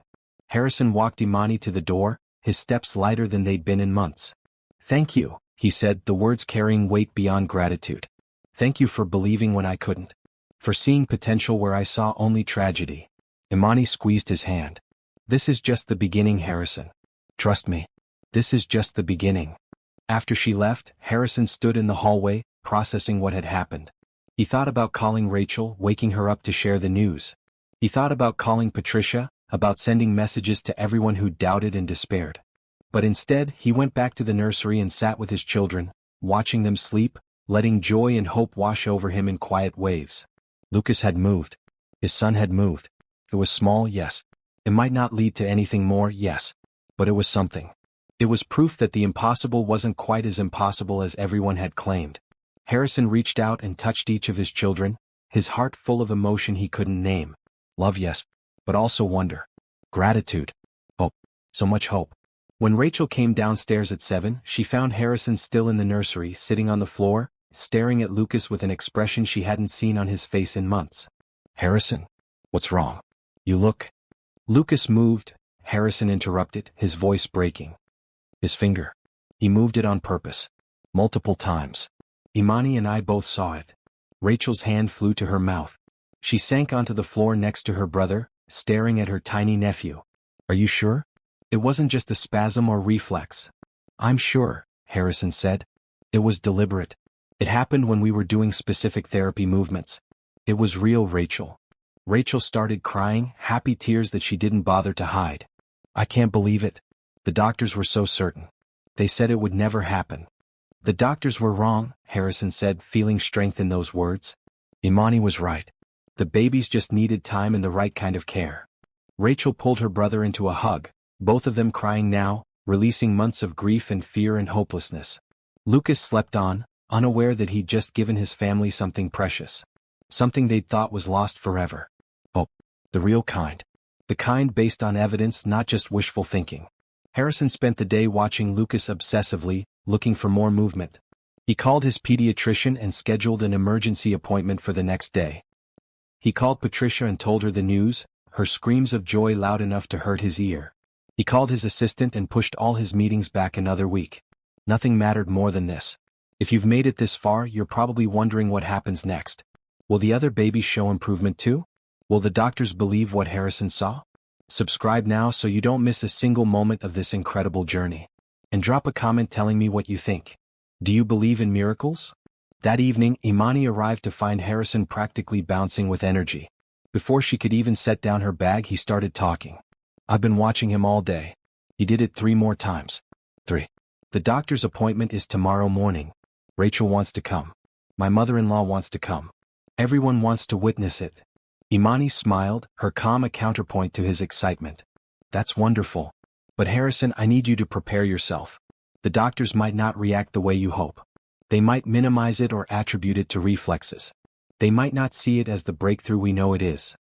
Speaker 1: Harrison walked Imani to the door, his steps lighter than they'd been in months. "Thank you," he said, the words carrying weight beyond gratitude. "Thank you for believing when I couldn't. For seeing potential where I saw only tragedy." Imani squeezed his hand. "This is just the beginning, Harrison. Trust me. This is just the beginning." After she left, Harrison stood in the hallway, processing what had happened. He thought about calling Rachel, waking her up to share the news. He thought about calling Patricia, about sending messages to everyone who doubted and despaired. But instead, he went back to the nursery and sat with his children, watching them sleep, letting joy and hope wash over him in quiet waves. Lucas had moved. His son had moved. It was small, yes. It might not lead to anything more, yes. But it was something. It was proof that the impossible wasn't quite as impossible as everyone had claimed. Harrison reached out and touched each of his children, his heart full of emotion he couldn't name. Love, yes. But also wonder. Gratitude. Hope. So much hope. When Rachel came downstairs at 7, she found Harrison still in the nursery, sitting on the floor, staring at Lucas with an expression she hadn't seen on his face in months. "Harrison? What's wrong? You look..." Lucas moved, Harrison interrupted, his voice breaking. "His finger. He moved it on purpose. Multiple times. Imani and I both saw it." Rachel's hand flew to her mouth. She sank onto the floor next to her brother, staring at her tiny nephew. "Are you sure? It wasn't just a spasm or reflex." "I'm sure," Harrison said. "It was deliberate. It happened when we were doing specific therapy movements. It was real, Rachel." Rachel started crying, happy tears that she didn't bother to hide. "I can't believe it. The doctors were so certain. They said it would never happen." "The doctors were wrong," Harrison said, feeling strength in those words. "Imani was right. The babies just needed time and the right kind of care." Rachel pulled her brother into a hug, both of them crying now, releasing months of grief and fear and hopelessness. Lucas slept on, unaware that he'd just given his family something precious. Something they'd thought was lost forever. Hope. The real kind. The kind based on evidence, not just wishful thinking. Harrison spent the day watching Lucas obsessively, looking for more movement. He called his pediatrician and scheduled an emergency appointment for the next day. He called Patricia and told her the news, her screams of joy loud enough to hurt his ear. He called his assistant and pushed all his meetings back another week. Nothing mattered more than this. If you've made it this far, you're probably wondering what happens next. Will the other babies show improvement too? Will the doctors believe what Harrison saw? Subscribe now so you don't miss a single moment of this incredible journey. And drop a comment telling me what you think. Do you believe in miracles? That evening, Imani arrived to find Harrison practically bouncing with energy. Before she could even set down her bag, he started talking. "I've been watching him all day. He did it 3 more times. 3. The doctor's appointment is tomorrow morning. Rachel wants to come. My mother-in-law wants to come. Everyone wants to witness it." Imani smiled, her calm a counterpoint to his excitement. "That's wonderful. But Harrison, I need you to prepare yourself. The doctors might not react the way you hope. They might minimize it or attribute it to reflexes. They might not see it as the breakthrough we know it is.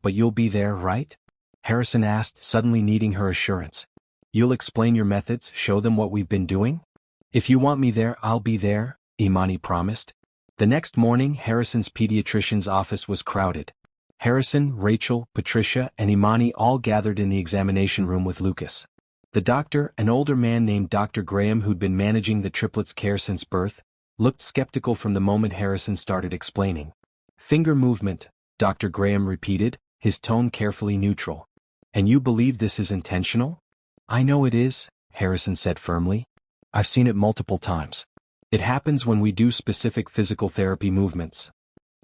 Speaker 1: But you'll be there, right?" Harrison asked, suddenly needing her assurance. "You'll explain your methods, show them what we've been doing?" "If you want me there, I'll be there," Imani promised. The next morning, Harrison's pediatrician's office was crowded. Harrison, Rachel, Patricia, and Imani all gathered in the examination room with Lucas. The doctor, an older man named Dr. Graham who'd been managing the triplets' care since birth, looked skeptical from the moment Harrison started explaining. "Finger movement," Dr. Graham repeated, his tone carefully neutral. "And you believe this is intentional?" "I know it is," Harrison said firmly. "I've seen it multiple times. It happens when we do specific physical therapy movements."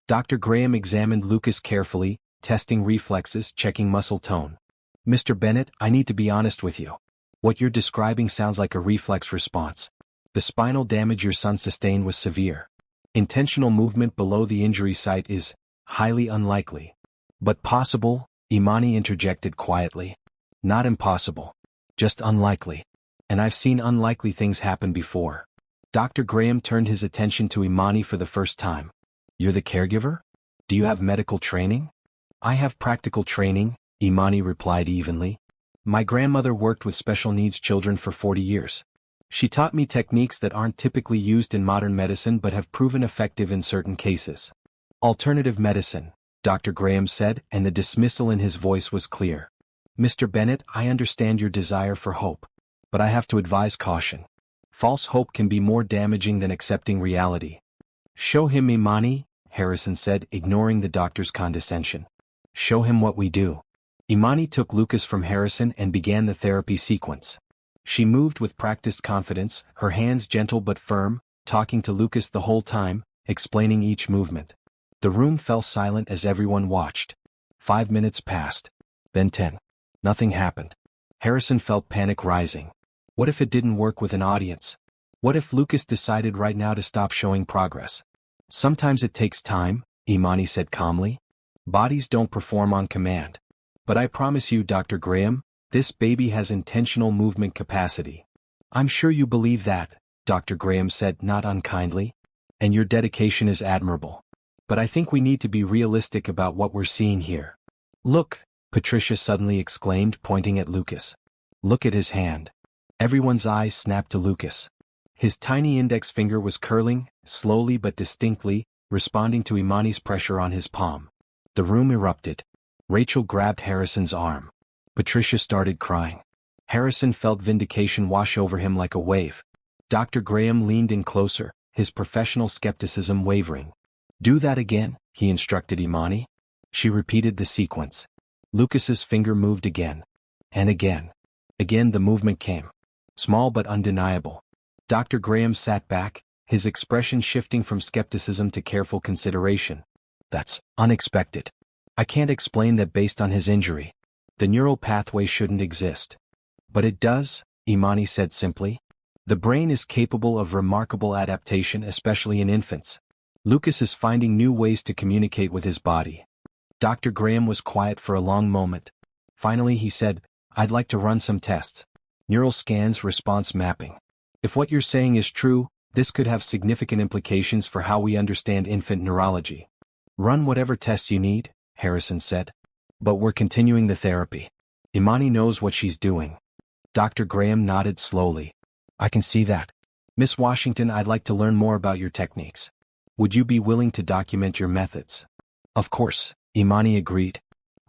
Speaker 1: Dr. Graham examined Lucas carefully, testing reflexes, checking muscle tone. Mr. Bennett, I need to be honest with you. What you're describing sounds like a reflex response. The spinal damage your son sustained was severe. Intentional movement below the injury site is highly unlikely. But possible, Imani interjected quietly. Not impossible. Just unlikely. And I've seen unlikely things happen before. Dr. Graham turned his attention to Imani for the first time. You're the caregiver? Do you have medical training? I have practical training, Imani replied evenly. My grandmother worked with special needs children for 40 years. She taught me techniques that aren't typically used in modern medicine but have proven effective in certain cases. Alternative medicine, Dr. Graham said, and the dismissal in his voice was clear. Mr. Bennett, I understand your desire for hope. But I have to advise caution. False hope can be more damaging than accepting reality. Show him Imani, Harrison said, ignoring the doctor's condescension. Show him what we do. Imani took Lucas from Harrison and began the therapy sequence. She moved with practiced confidence, her hands gentle but firm, talking to Lucas the whole time, explaining each movement. The room fell silent as everyone watched. 5 minutes passed. Then 10. Nothing happened. Harrison felt panic rising. What if it didn't work with an audience? What if Lucas decided right now to stop showing progress? Sometimes it takes time, Imani said calmly. Bodies don't perform on command. But I promise you, Dr. Graham, this baby has intentional movement capacity. I'm sure you believe that, Dr. Graham said not unkindly. And your dedication is admirable. But I think we need to be realistic about what we're seeing here. Look, Patricia suddenly exclaimed, pointing at Lucas. Look at his hand. Everyone's eyes snapped to Lucas. His tiny index finger was curling, slowly but distinctly, responding to Imani's pressure on his palm. The room erupted. Rachel grabbed Harrison's arm. Patricia started crying. Harrison felt vindication wash over him like a wave. Dr. Graham leaned in closer, his professional skepticism wavering. Do that again, he instructed Imani. She repeated the sequence. Lucas's finger moved again. And again. Again the movement came. Small but undeniable. Dr. Graham sat back, his expression shifting from skepticism to careful consideration. That's unexpected. I can't explain that based on his injury. The neural pathway shouldn't exist. But it does, Imani said simply. The brain is capable of remarkable adaptation, especially in infants. Lucas is finding new ways to communicate with his body. Dr. Graham was quiet for a long moment. Finally he said, I'd like to run some tests. Neural scans, response mapping. If what you're saying is true, this could have significant implications for how we understand infant neurology. Run whatever tests you need, Harrison said. But we're continuing the therapy. Imani knows what she's doing. Dr. Graham nodded slowly. I can see that. Miss Washington, I'd like to learn more about your techniques. Would you be willing to document your methods? Of course, Imani agreed.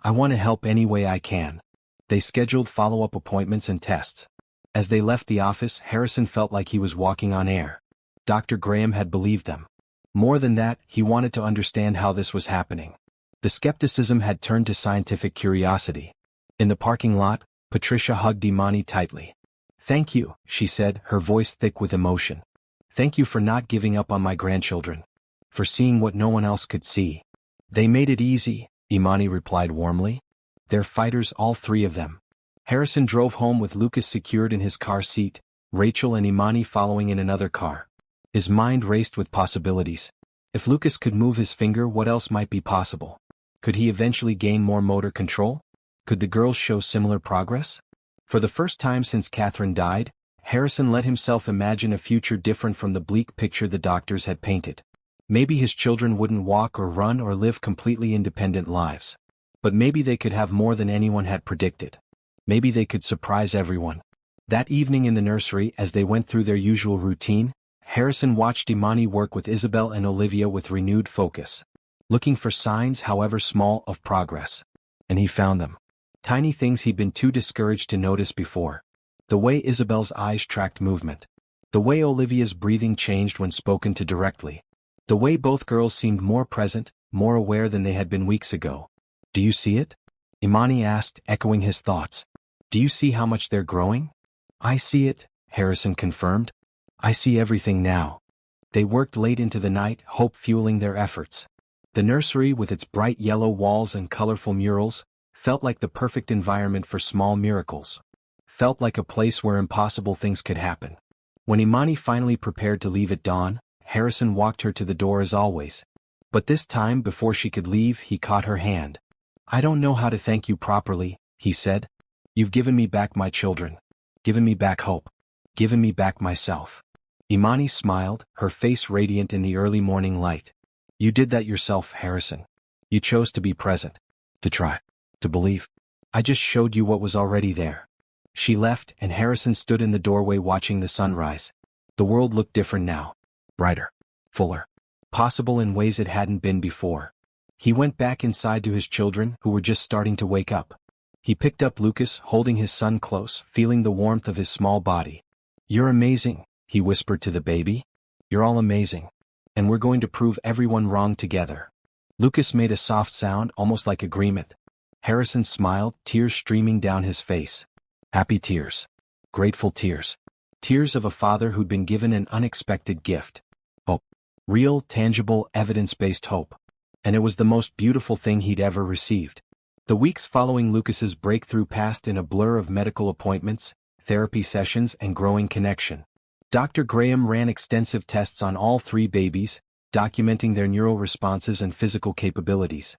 Speaker 1: I want to help any way I can. They scheduled follow-up appointments and tests. As they left the office, Harrison felt like he was walking on air. Dr. Graham had believed them. More than that, he wanted to understand how this was happening. The skepticism had turned to scientific curiosity. In the parking lot, Patricia hugged Imani tightly. Thank you, she said, her voice thick with emotion. Thank you for not giving up on my grandchildren. For seeing what no one else could see. They made it easy, Imani replied warmly. They're fighters, all three of them. Harrison drove home with Lucas secured in his car seat, Rachel and Imani following in another car. His mind raced with possibilities. If Lucas could move his finger, what else might be possible? Could he eventually gain more motor control? Could the girls show similar progress? For the first time since Catherine died, Harrison let himself imagine a future different from the bleak picture the doctors had painted. Maybe his children wouldn't walk or run or live completely independent lives. But maybe they could have more than anyone had predicted. Maybe they could surprise everyone. That evening in the nursery, as they went through their usual routine, Harrison watched Imani work with Isabel and Olivia with renewed focus. Looking for signs, however small, of progress. And he found them. Tiny things he'd been too discouraged to notice before. The way Isabel's eyes tracked movement. The way Olivia's breathing changed when spoken to directly. The way both girls seemed more present, more aware than they had been weeks ago. Do you see it? Imani asked, echoing his thoughts. Do you see how much they're growing? I see it, Harrison confirmed. I see everything now. They worked late into the night, hope fueling their efforts. The nursery, with its bright yellow walls and colorful murals, Felt like the perfect environment for small miracles. Felt like a place where impossible things could happen. When Imani finally prepared to leave at dawn, Harrison walked her to the door as always. But this time, before she could leave, he caught her hand. "I don't know how to thank you properly," he said. "You've given me back my children. Given me back hope. Given me back myself." Imani smiled, her face radiant in the early morning light. "You did that yourself, Harrison. You chose to be present. To try. To believe. I just showed you what was already there." She left, and Harrison stood in the doorway watching the sunrise. The world looked different now. Brighter. Fuller. Possible in ways it hadn't been before. He went back inside to his children, who were just starting to wake up. He picked up Lucas, holding his son close, feeling the warmth of his small body. "You're amazing," he whispered to the baby. "You're all amazing. And we're going to prove everyone wrong together." Lucas made a soft sound, almost like agreement. Harrison smiled, tears streaming down his face. Happy tears. Grateful tears. Tears of a father who'd been given an unexpected gift. Hope. Real, tangible, evidence-based hope. And it was the most beautiful thing he'd ever received. The weeks following Lucas's breakthrough passed in a blur of medical appointments, therapy sessions, and growing connection. Dr. Graham ran extensive tests on all three babies, documenting their neural responses and physical capabilities.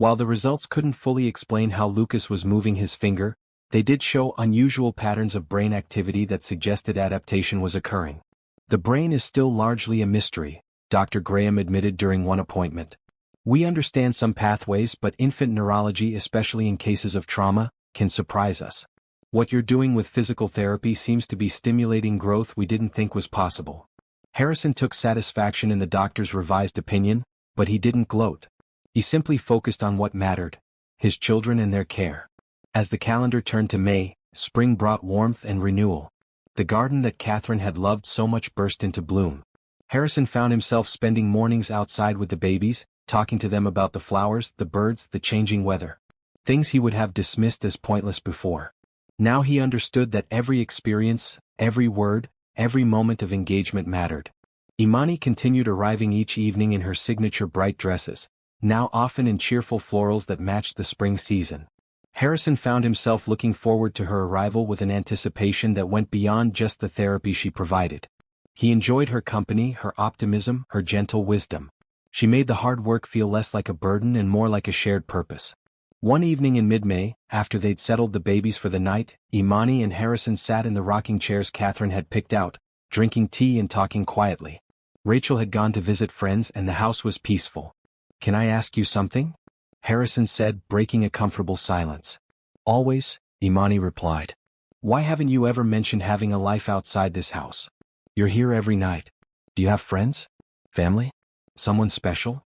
Speaker 1: While the results couldn't fully explain how Lucas was moving his finger, they did show unusual patterns of brain activity that suggested adaptation was occurring. "The brain is still largely a mystery," Dr. Graham admitted during one appointment. "We understand some pathways, but infant neurology, especially in cases of trauma, can surprise us. What you're doing with physical therapy seems to be stimulating growth we didn't think was possible." Harrison took satisfaction in the doctor's revised opinion, but he didn't gloat. He simply focused on what mattered: his children and their care. As the calendar turned to May, spring brought warmth and renewal. The garden that Catherine had loved so much burst into bloom. Harrison found himself spending mornings outside with the babies, talking to them about the flowers, the birds, the changing weather. Things he would have dismissed as pointless before. Now he understood that every experience, every word, every moment of engagement mattered. Imani continued arriving each evening in her signature bright dresses, now often in cheerful florals that matched the spring season. Harrison found himself looking forward to her arrival with an anticipation that went beyond just the therapy she provided. He enjoyed her company, her optimism, her gentle wisdom. She made the hard work feel less like a burden and more like a shared purpose. One evening in mid-May, after they'd settled the babies for the night, Imani and Harrison sat in the rocking chairs Catherine had picked out, drinking tea and talking quietly. Rachel had gone to visit friends and the house was peaceful. "Can I ask you something?" Harrison said, breaking a comfortable silence. "Always," Imani replied. "Why haven't you ever mentioned having a life outside this house? You're here every night. Do you have friends? Family? Someone special?"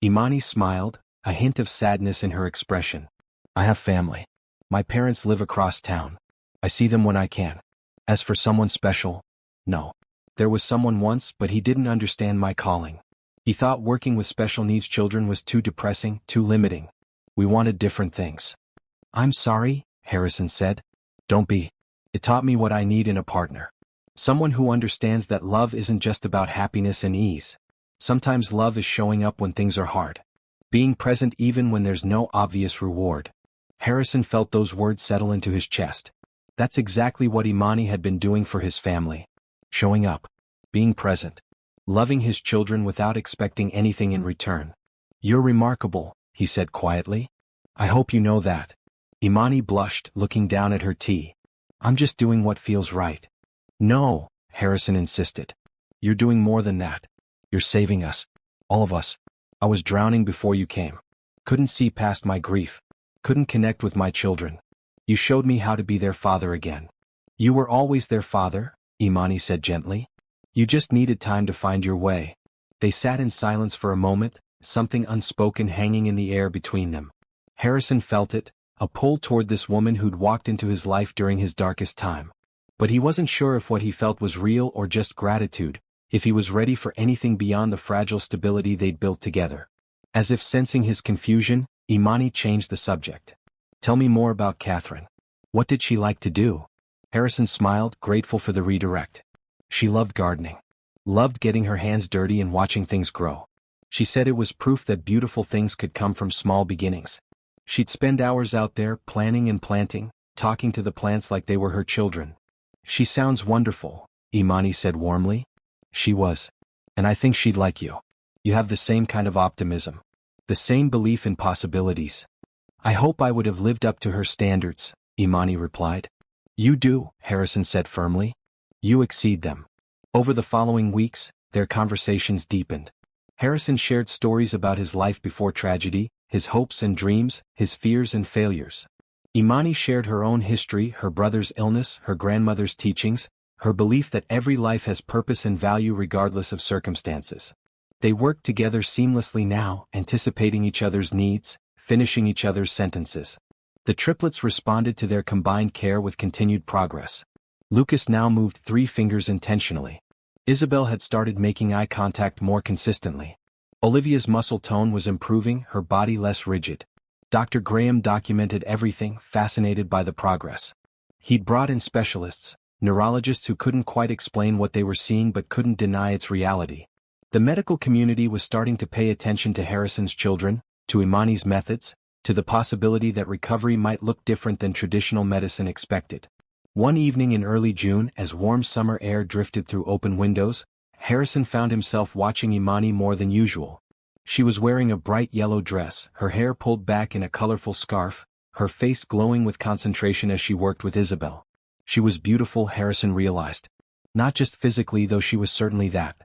Speaker 1: Imani smiled, a hint of sadness in her expression. "I have family. My parents live across town. I see them when I can. As for someone special, no. There was someone once, but he didn't understand my calling. He thought working with special needs children was too depressing, too limiting. We wanted different things." "I'm sorry," Harrison said. "Don't be. It taught me what I need in a partner. Someone who understands that love isn't just about happiness and ease. Sometimes love is showing up when things are hard. Being present even when there's no obvious reward." Harrison felt those words settle into his chest. That's exactly what Imani had been doing for his family. Showing up. Being present. Loving his children without expecting anything in return. "You're remarkable," he said quietly. "I hope you know that." Imani blushed, looking down at her tea. "I'm just doing what feels right." "No," Harrison insisted. "You're doing more than that. You're saving us. All of us. I was drowning before you came. Couldn't see past my grief. Couldn't connect with my children. You showed me how to be their father again." "You were always their father," Imani said gently. "You just needed time to find your way." They sat in silence for a moment, something unspoken hanging in the air between them. Harrison felt it, a pull toward this woman who'd walked into his life during his darkest time. But he wasn't sure if what he felt was real or just gratitude, if he was ready for anything beyond the fragile stability they'd built together. As if sensing his confusion, Imani changed the subject. "Tell me more about Catherine. What did she like to do?" Harrison smiled, grateful for the redirect. "She loved gardening. Loved getting her hands dirty and watching things grow. She said it was proof that beautiful things could come from small beginnings. She'd spend hours out there planning and planting, talking to the plants like they were her children. She sounds wonderful, Imani said warmly. She was. And I think she'd like you. You have the same kind of optimism. The same belief in possibilities. I hope I would have lived up to her standards, Imani replied. You do, Harrison said firmly. You exceed them. Over the following weeks, their conversations deepened. Harrison shared stories about his life before tragedy, his hopes and dreams, his fears and failures. Imani shared her own history, her brother's illness, her grandmother's teachings, her belief that every life has purpose and value regardless of circumstances. They worked together seamlessly now, anticipating each other's needs, finishing each other's sentences. The triplets responded to their combined care with continued progress. Lucas now moved 3 fingers intentionally. Isabel had started making eye contact more consistently. Olivia's muscle tone was improving, her body less rigid. Dr. Graham documented everything, fascinated by the progress. He'd brought in specialists, neurologists who couldn't quite explain what they were seeing but couldn't deny its reality. The medical community was starting to pay attention to Harrison's children, to Imani's methods, to the possibility that recovery might look different than traditional medicine expected. One evening in early June, as warm summer air drifted through open windows, Harrison found himself watching Imani more than usual. She was wearing a bright yellow dress, her hair pulled back in a colorful scarf, her face glowing with concentration as she worked with Isabel. She was beautiful, Harrison realized. Not just physically, though she was certainly that.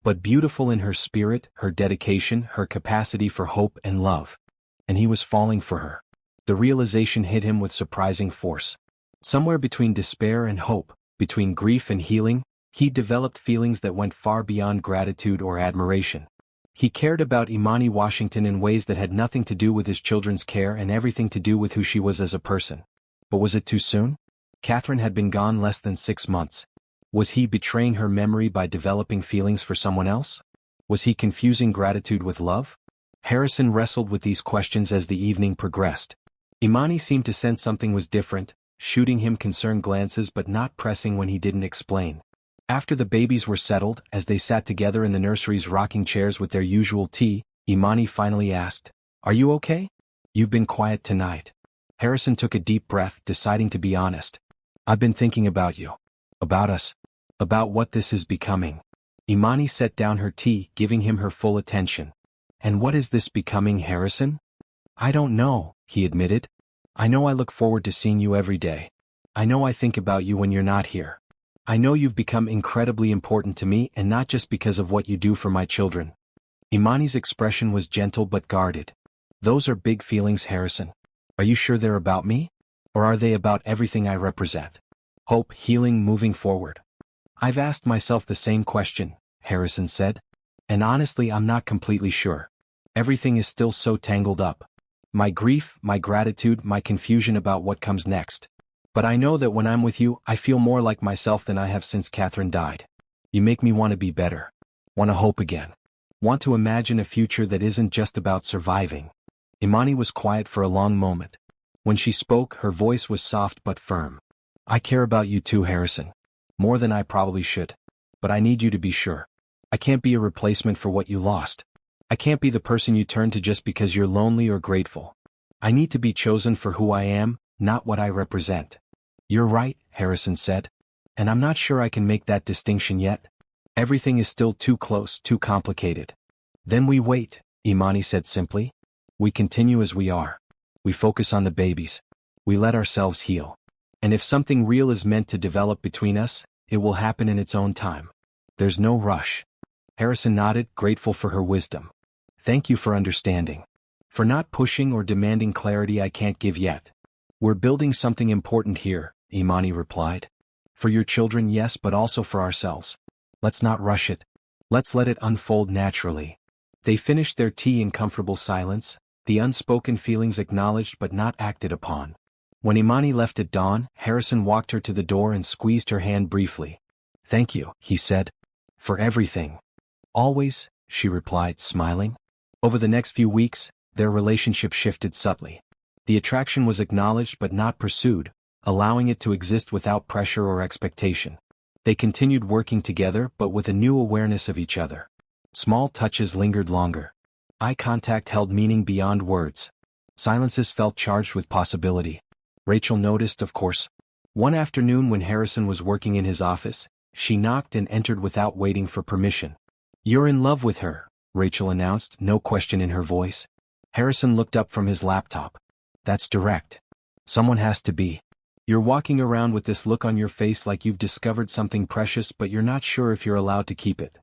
Speaker 1: But beautiful in her spirit, her dedication, her capacity for hope and love. And he was falling for her. The realization hit him with surprising force. Somewhere between despair and hope, between grief and healing, he developed feelings that went far beyond gratitude or admiration. He cared about Imani Washington in ways that had nothing to do with his children's care and everything to do with who she was as a person. But was it too soon? Catherine had been gone less than 6 months. Was he betraying her memory by developing feelings for someone else? Was he confusing gratitude with love? Harrison wrestled with these questions as the evening progressed. Imani seemed to sense something was different, shooting him concerned glances but not pressing when he didn't explain. After the babies were settled, as they sat together in the nursery's rocking chairs with their usual tea, Imani finally asked, "Are you okay? You've been quiet tonight." Harrison took a deep breath, deciding to be honest. "I've been thinking about you. About us. About what this is becoming." Imani set down her tea, giving him her full attention. "And what is this becoming, Harrison?" "I don't know," he admitted. "I know I look forward to seeing you every day. I know I think about you when you're not here. I know you've become incredibly important to me, and not just because of what you do for my children." Imani's expression was gentle but guarded. "Those are big feelings, Harrison. Are you sure they're about me? Or are they about everything I represent? Hope, healing, moving forward." "I've asked myself the same question," Harrison said. "And honestly, I'm not completely sure. Everything is still so tangled up. My grief, my gratitude, my confusion about what comes next. But I know that when I'm with you, I feel more like myself than I have since Catherine died. You make me want to be better. Want to hope again. Want to imagine a future that isn't just about surviving." Imani was quiet for a long moment. When she spoke, her voice was soft but firm. "I care about you too, Harrison. More than I probably should. But I need you to be sure. I can't be a replacement for what you lost. I can't be the person you turn to just because you're lonely or grateful. I need to be chosen for who I am, not what I represent." "You're right," Harrison said. "And I'm not sure I can make that distinction yet. Everything is still too close, too complicated." "Then we wait," Imani said simply. "We continue as we are. We focus on the babies. We let ourselves heal. And if something real is meant to develop between us, it will happen in its own time. There's no rush." Harrison nodded, grateful for her wisdom. "Thank you for understanding. For not pushing or demanding clarity I can't give yet. We're building something important here," Imani replied. "For your children, yes, but also for ourselves. Let's not rush it. Let's let it unfold naturally." They finished their tea in comfortable silence, the unspoken feelings acknowledged but not acted upon. When Imani left at dawn, Harrison walked her to the door and squeezed her hand briefly. "Thank you," he said. "For everything." "Always," she replied, smiling. Over the next few weeks, their relationship shifted subtly. The attraction was acknowledged but not pursued, allowing it to exist without pressure or expectation. They continued working together but with a new awareness of each other. Small touches lingered longer. Eye contact held meaning beyond words. Silences felt charged with possibility. Rachel noticed, of course. One afternoon when Harrison was working in his office, she knocked and entered without waiting for permission. "You're in love with her," Rachel announced, no question in her voice. Harrison looked up from his laptop. "That's direct. Someone has to be. You're walking around with this look on your face like you've discovered something precious but you're not sure if you're allowed to keep it."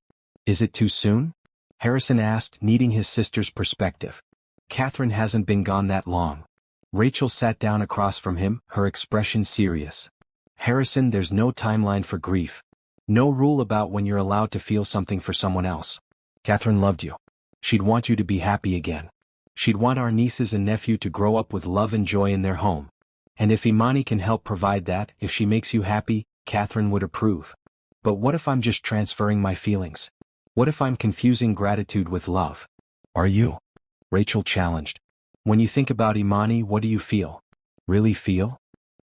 Speaker 1: "Is it too soon?" Harrison asked, needing his sister's perspective. "Catherine hasn't been gone that long." Rachel sat down across from him, her expression serious. "Harrison, there's no timeline for grief. No rule about when you're allowed to feel something for someone else. Catherine loved you. She'd want you to be happy again. She'd want our nieces and nephew to grow up with love and joy in their home. And if Imani can help provide that, if she makes you happy, Catherine would approve. But what if I'm just transferring my feelings? What if I'm confusing gratitude with love?" "Are you?" Rachel challenged. "When you think about Imani, what do you feel?" "Really feel?"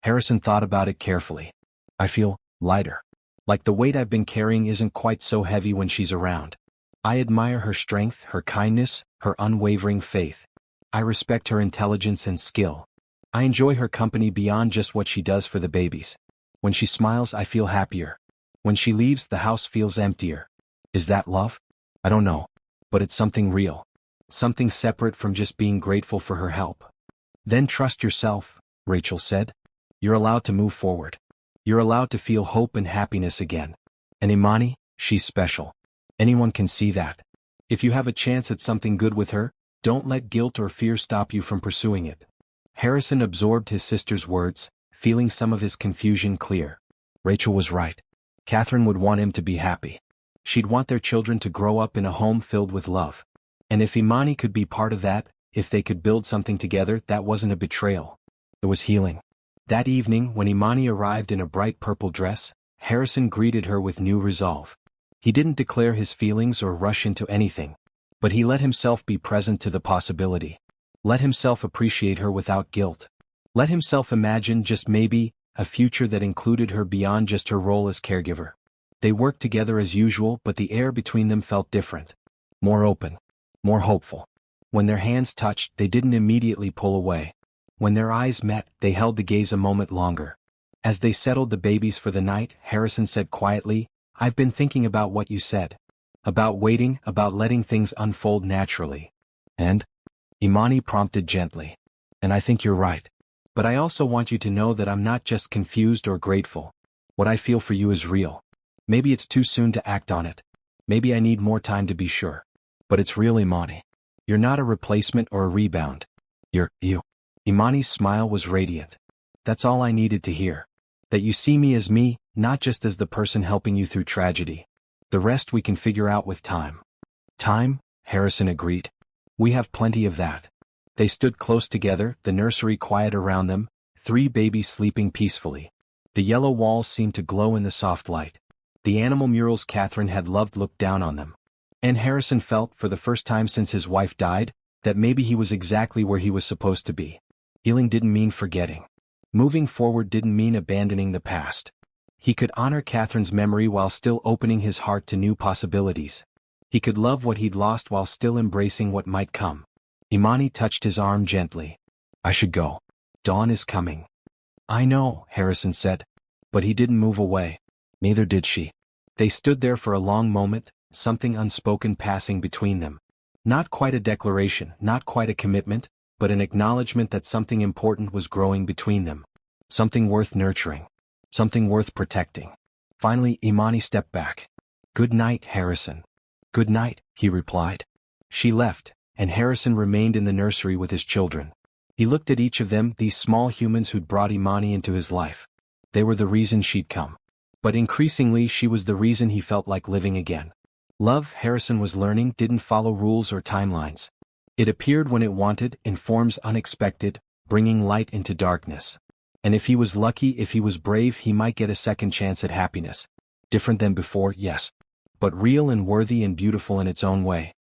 Speaker 1: Harrison thought about it carefully. "I feel lighter. Like the weight I've been carrying isn't quite so heavy when she's around. I admire her strength, her kindness, her unwavering faith. I respect her intelligence and skill. I enjoy her company beyond just what she does for the babies. When she smiles, I feel happier. When she leaves, the house feels emptier. Is that love? I don't know. But it's something real. Something separate from just being grateful for her help." "Then trust yourself," Rachel said. "You're allowed to move forward. You're allowed to feel hope and happiness again. And Imani, she's special. Anyone can see that. If you have a chance at something good with her, don't let guilt or fear stop you from pursuing it." Harrison absorbed his sister's words, feeling some of his confusion clear. Rachel was right. Catherine would want him to be happy. She'd want their children to grow up in a home filled with love. And if Imani could be part of that, if they could build something together, that wasn't a betrayal. It was healing. That evening, when Imani arrived in a bright purple dress, Harrison greeted her with new resolve. He didn't declare his feelings or rush into anything. But he let himself be present to the possibility. Let himself appreciate her without guilt. Let himself imagine, just maybe, a future that included her beyond just her role as caregiver. They worked together as usual, but the air between them felt different. More open. More hopeful. When their hands touched, they didn't immediately pull away. When their eyes met, they held the gaze a moment longer. As they settled the babies for the night, Harrison said quietly, "I've been thinking about what you said. About waiting, about letting things unfold naturally." "And?" Imani prompted gently. "And I think you're right. But I also want you to know that I'm not just confused or grateful. What I feel for you is real. Maybe it's too soon to act on it. Maybe I need more time to be sure. But it's real, Imani. You're not a replacement or a rebound. You're you." Imani's smile was radiant. "That's all I needed to hear. That you see me as me, not just as the person helping you through tragedy. The rest we can figure out with time." "Time?" Harrison agreed. "We have plenty of that." They stood close together, the nursery quiet around them, 3 babies sleeping peacefully. The yellow walls seemed to glow in the soft light. The animal murals Catherine had loved looked down on them. And Harrison felt, for the first time since his wife died, that maybe he was exactly where he was supposed to be. Healing didn't mean forgetting. Moving forward didn't mean abandoning the past. He could honor Catherine's memory while still opening his heart to new possibilities. He could love what he'd lost while still embracing what might come. Imani touched his arm gently. "I should go. Dawn is coming." "I know," Harrison said. But he didn't move away. Neither did she. They stood there for a long moment, something unspoken passing between them. Not quite a declaration, not quite a commitment, but an acknowledgement that something important was growing between them. Something worth nurturing. Something worth protecting. Finally, Imani stepped back. "Good night, Harrison." "Good night," he replied. She left, and Harrison remained in the nursery with his children. He looked at each of them, these small humans who'd brought Imani into his life. They were the reason she'd come. But increasingly, she was the reason he felt like living again. Love, Harrison was learning, didn't follow rules or timelines. It appeared when it wanted, in forms unexpected, bringing light into darkness. And if he was lucky, if he was brave, he might get a second chance at happiness. Different than before, yes. But real and worthy and beautiful in its own way.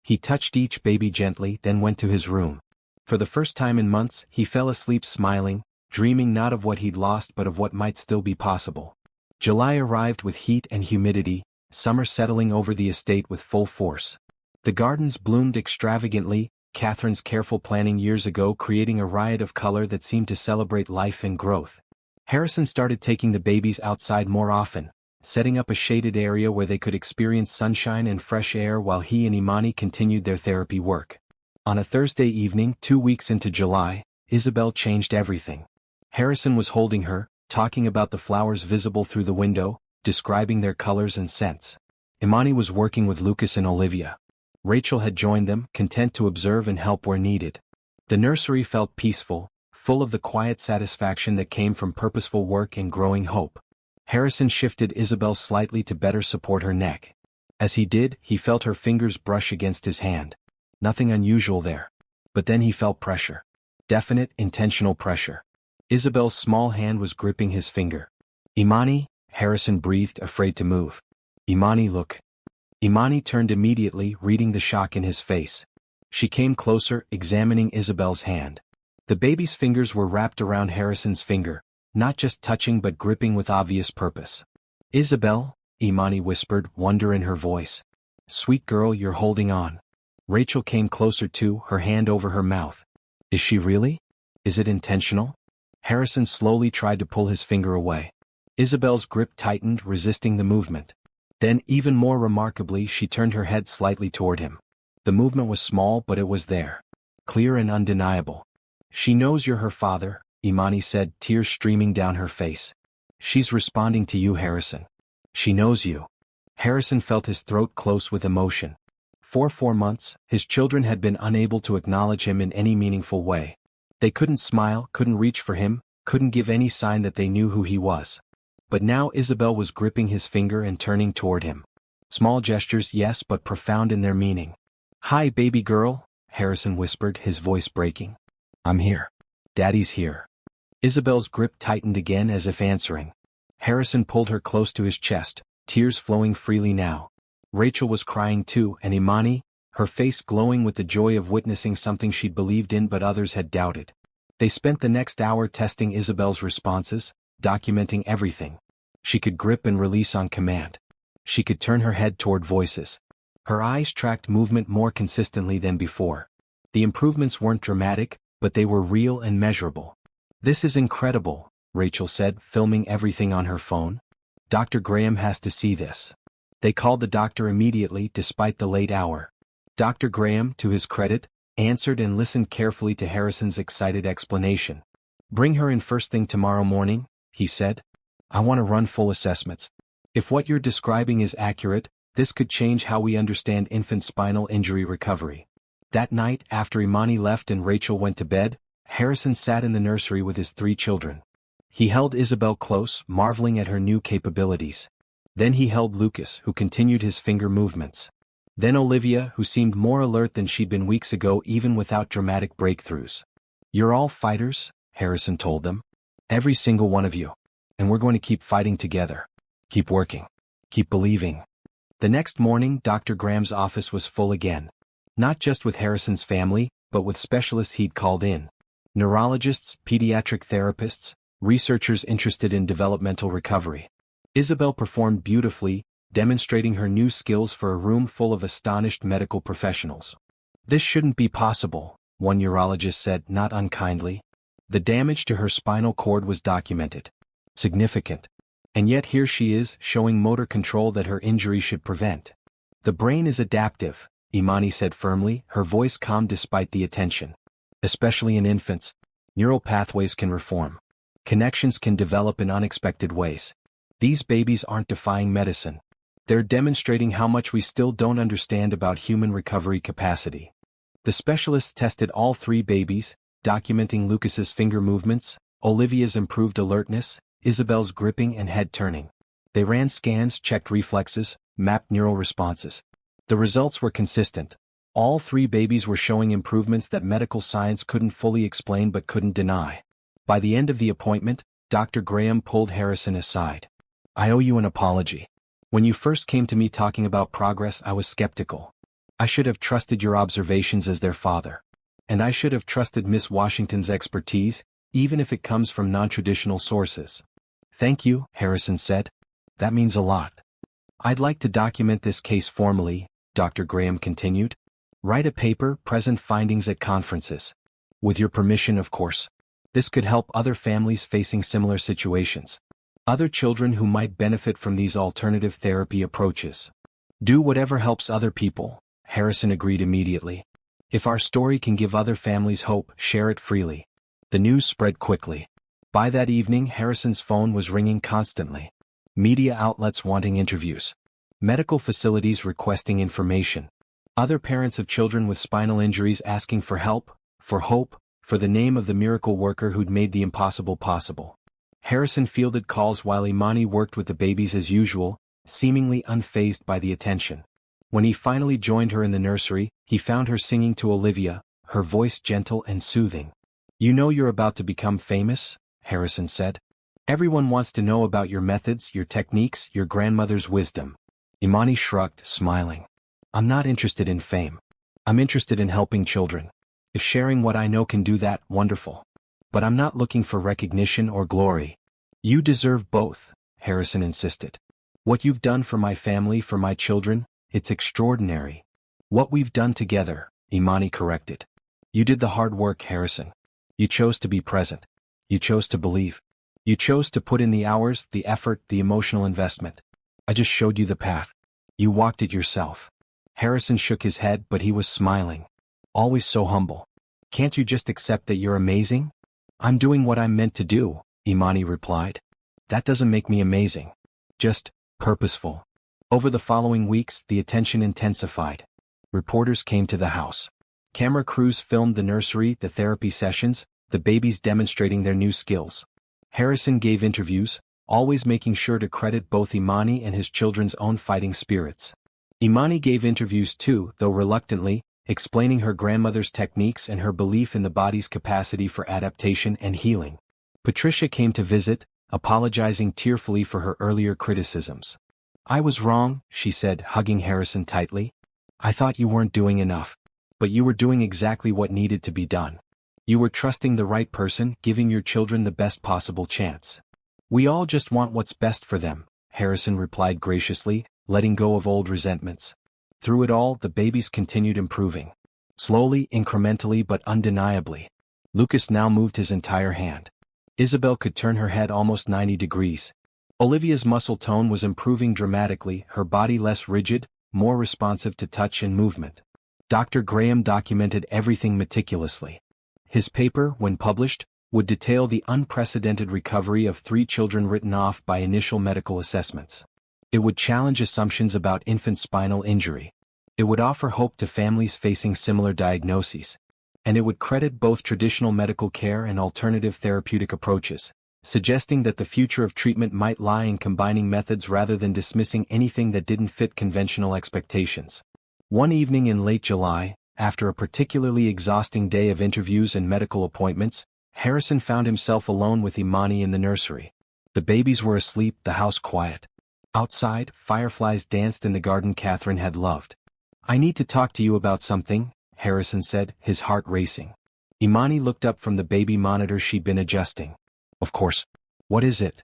Speaker 1: He touched each baby gently, then went to his room. For the first time in months, he fell asleep smiling, dreaming not of what he'd lost but of what might still be possible. July arrived with heat and humidity, summer settling over the estate with full force. The gardens bloomed extravagantly, Catherine's careful planning years ago creating a riot of color that seemed to celebrate life and growth. Harrison started taking the babies outside more often, setting up a shaded area where they could experience sunshine and fresh air while he and Imani continued their therapy work. On a Thursday evening, 2 weeks into July, Isabel changed everything. Harrison was holding her, talking about the flowers visible through the window, describing their colors and scents. Imani was working with Lucas and Olivia. Rachel had joined them, content to observe and help where needed. The nursery felt peaceful, full of the quiet satisfaction that came from purposeful work and growing hope. Harrison shifted Isabel slightly to better support her neck. As he did, he felt her fingers brush against his hand. Nothing unusual there. But then he felt pressure. Definite, intentional pressure. Isabel's small hand was gripping his finger. "Imani," Harrison breathed, afraid to move. "Imani, look." Imani turned immediately, reading the shock in his face. She came closer, examining Isabel's hand. The baby's fingers were wrapped around Harrison's finger, not just touching but gripping with obvious purpose. "Isabel," Imani whispered, wonder in her voice. "Sweet girl, you're holding on." Rachel came closer too, her hand over her mouth. "Is she really? Is it intentional?" Harrison slowly tried to pull his finger away. Isabel's grip tightened, resisting the movement. Then, even more remarkably, she turned her head slightly toward him. The movement was small, but it was there. Clear and undeniable. "She knows you're her father," Imani said, tears streaming down her face. "She's responding to you, Harrison. She knows you." Harrison felt his throat close with emotion. For 4 months, his children had been unable to acknowledge him in any meaningful way. They couldn't smile, couldn't reach for him, couldn't give any sign that they knew who he was. But now Isabel was gripping his finger and turning toward him. Small gestures, yes, but profound in their meaning. "Hi, baby girl," Harrison whispered, his voice breaking. "I'm here. Daddy's here." Isabel's grip tightened again as if answering. Harrison pulled her close to his chest, tears flowing freely now. Rachel was crying too, and Imani, her face glowing with the joy of witnessing something she'd believed in but others had doubted. They spent the next hour testing Isabel's responses, documenting everything. She could grip and release on command. She could turn her head toward voices. Her eyes tracked movement more consistently than before. The improvements weren't dramatic, but they were real and measurable. "This is incredible," Rachel said, filming everything on her phone. "Dr. Graham has to see this." They called the doctor immediately, despite the late hour. Dr. Graham, to his credit, answered and listened carefully to Harrison's excited explanation. "Bring her in first thing tomorrow morning," he said. "I want to run full assessments. If what you're describing is accurate, this could change how we understand infant spinal injury recovery." That night, after Imani left and Rachel went to bed, Harrison sat in the nursery with his 3 children. He held Isabel close, marveling at her new capabilities. Then he held Lucas, who continued his finger movements. Then Olivia, who seemed more alert than she'd been weeks ago even without dramatic breakthroughs. "You're all fighters," Harrison told them. "Every single one of you. And we're going to keep fighting together. Keep working. Keep believing." The next morning, Dr. Graham's office was full again. Not just with Harrison's family, but with specialists he'd called in. Neurologists, pediatric therapists, researchers interested in developmental recovery. Isabel performed beautifully, demonstrating her new skills for a room full of astonished medical professionals. "This shouldn't be possible," one neurologist said, not unkindly. The damage to her spinal cord was documented. Significant. And yet here she is, showing motor control that her injury should prevent. "The brain is adaptive," Imani said firmly, her voice calm despite the attention. "Especially in infants. Neural pathways can reform. Connections can develop in unexpected ways. These babies aren't defying medicine. They're demonstrating how much we still don't understand about human recovery capacity." The specialists tested all 3 babies, documenting Lucas's finger movements, Olivia's improved alertness, Isabel's gripping and head turning. They ran scans, checked reflexes, mapped neural responses. The results were consistent. All 3 babies were showing improvements that medical science couldn't fully explain but couldn't deny. By the end of the appointment, Dr. Graham pulled Harrison aside. "I owe you an apology. When you first came to me talking about progress, I was skeptical. I should have trusted your observations as their father. And I should have trusted Miss Washington's expertise, even if it comes from non-traditional sources." "Thank you," Harrison said. "That means a lot." "I'd like to document this case formally," Dr. Graham continued. Write a paper, present findings at conferences. With your permission, of course. This could help other families facing similar situations. Other children who might benefit from these alternative therapy approaches. Do whatever helps other people, Harrison agreed immediately. If our story can give other families hope, share it freely. The news spread quickly. By that evening, Harrison's phone was ringing constantly. Media outlets wanting interviews. Medical facilities requesting information. Other parents of children with spinal injuries asking for help, for hope, for the name of the miracle worker who'd made the impossible possible. Harrison fielded calls while Imani worked with the babies as usual, seemingly unfazed by the attention. When he finally joined her in the nursery, he found her singing to Olivia, her voice gentle and soothing. "You know you're about to become famous?" Harrison said. "Everyone wants to know about your methods, your techniques, your grandmother's wisdom." Imani shrugged, smiling. "I'm not interested in fame. I'm interested in helping children. If sharing what I know can do that, wonderful. But I'm not looking for recognition or glory." "You deserve both," Harrison insisted. "What you've done for my family, for my children, it's extraordinary." "What we've done together," Imani corrected. "You did the hard work, Harrison. You chose to be present. You chose to believe. You chose to put in the hours, the effort, the emotional investment. I just showed you the path. You walked it yourself." Harrison shook his head, but he was smiling. "Always so humble. Can't you just accept that you're amazing?" "I'm doing what I'm meant to do," Imani replied. "That doesn't make me amazing. Just purposeful." Over the following weeks, the attention intensified. Reporters came to the house. Camera crews filmed the nursery, the therapy sessions, the babies demonstrating their new skills. Harrison gave interviews, always making sure to credit both Imani and his children's own fighting spirits. Imani gave interviews too, though reluctantly, explaining her grandmother's techniques and her belief in the body's capacity for adaptation and healing. Patricia came to visit, apologizing tearfully for her earlier criticisms. "I was wrong," she said, hugging Harrison tightly. "I thought you weren't doing enough. But you were doing exactly what needed to be done. You were trusting the right person, giving your children the best possible chance." "We all just want what's best for them," Harrison replied graciously, letting go of old resentments. Through it all, the babies continued improving. Slowly, incrementally, but undeniably. Lucas now moved his entire hand. Isabel could turn her head almost 90 degrees. Olivia's muscle tone was improving dramatically, her body less rigid, more responsive to touch and movement. Dr. Graham documented everything meticulously. His paper, when published, would detail the unprecedented recovery of 3 children written off by initial medical assessments. It would challenge assumptions about infant spinal injury. It would offer hope to families facing similar diagnoses. And it would credit both traditional medical care and alternative therapeutic approaches, suggesting that the future of treatment might lie in combining methods rather than dismissing anything that didn't fit conventional expectations. One evening in late July, after a particularly exhausting day of interviews and medical appointments, Harrison found himself alone with Imani in the nursery. The babies were asleep, the house quiet. Outside, fireflies danced in the garden Catherine had loved. "I need to talk to you about something," Harrison said, his heart racing. Imani looked up from the baby monitor she'd been adjusting. "Of course. What is it?"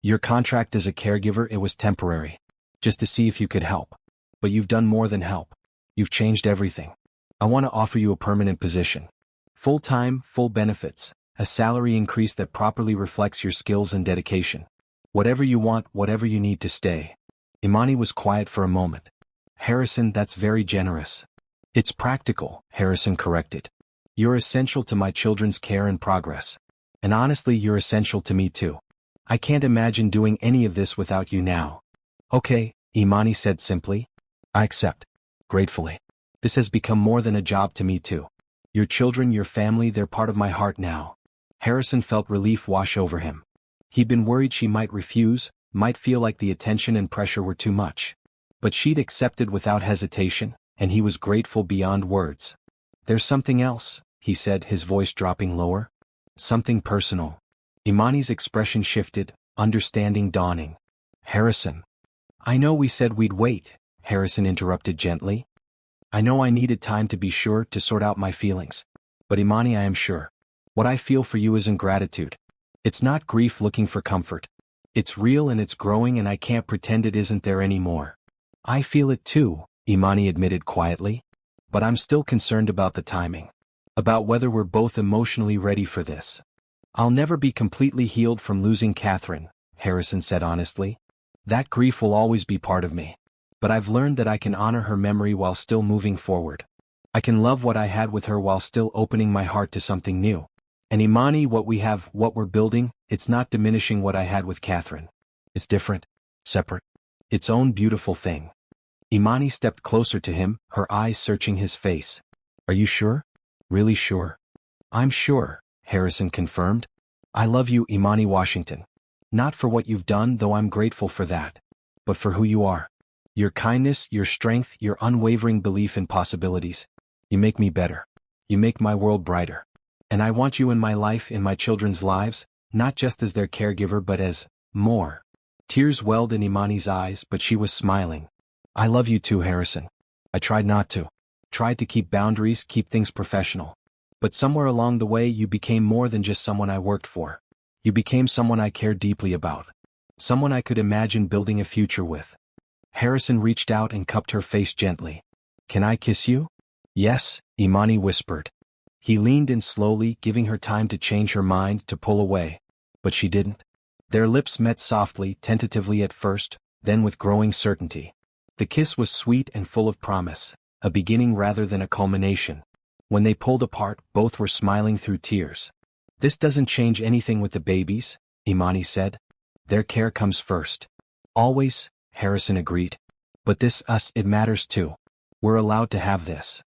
Speaker 1: "Your contract as a caregiver, it was temporary. Just to see if you could help. But you've done more than help. You've changed everything. I want to offer you a permanent position. Full-time, full benefits, a salary increase that properly reflects your skills and dedication. Whatever you want, whatever you need to stay." Imani was quiet for a moment. "Harrison, that's very generous." "It's practical," Harrison corrected. "You're essential to my children's care and progress. And honestly, you're essential to me too. I can't imagine doing any of this without you now." "Okay," Imani said simply. "I accept. Gratefully. This has become more than a job to me too. Your children, your family, they're part of my heart now." Harrison felt relief wash over him. He'd been worried she might refuse, might feel like the attention and pressure were too much. But she'd accepted without hesitation, and he was grateful beyond words. "There's something else," he said, his voice dropping lower. "Something personal." Imani's expression shifted, understanding dawning. "Harrison." "I know we said we'd wait," Harrison interrupted gently. "I know I needed time to be sure to sort out my feelings. But Imani, I am sure. What I feel for you isn't gratitude. It's not grief looking for comfort. It's real and it's growing, and I can't pretend it isn't there anymore." "I feel it too," Imani admitted quietly. But I'm still concerned about the timing. About whether we're both emotionally ready for this. I'll never be completely healed from losing Catherine, Harrison said honestly. That grief will always be part of me. But I've learned that I can honor her memory while still moving forward. I can love what I had with her while still opening my heart to something new. And Imani, what we have, what we're building, it's not diminishing what I had with Catherine. It's different, separate, its own beautiful thing. Imani stepped closer to him, her eyes searching his face. Are you sure? Really sure? I'm sure, Harrison confirmed. I love you, Imani Washington. Not for what you've done, though I'm grateful for that. But for who you are. Your kindness, your strength, your unwavering belief in possibilities. You make me better. You make my world brighter. And I want you in my life, in my children's lives, not just as their caregiver but as more. Tears welled in Imani's eyes, but she was smiling. I love you too, Harrison. I tried not to. Tried to keep boundaries, keep things professional. But somewhere along the way you became more than just someone I worked for. You became someone I cared deeply about. Someone I could imagine building a future with. Harrison reached out and cupped her face gently. Can I kiss you? Yes, Imani whispered. He leaned in slowly, giving her time to change her mind, to pull away. But she didn't. Their lips met softly, tentatively at first, then with growing certainty. The kiss was sweet and full of promise, a beginning rather than a culmination. When they pulled apart, both were smiling through tears. This doesn't change anything with the babies, Imani said. Their care comes first. Always, Harrison agreed. But it matters too. We're allowed to have this.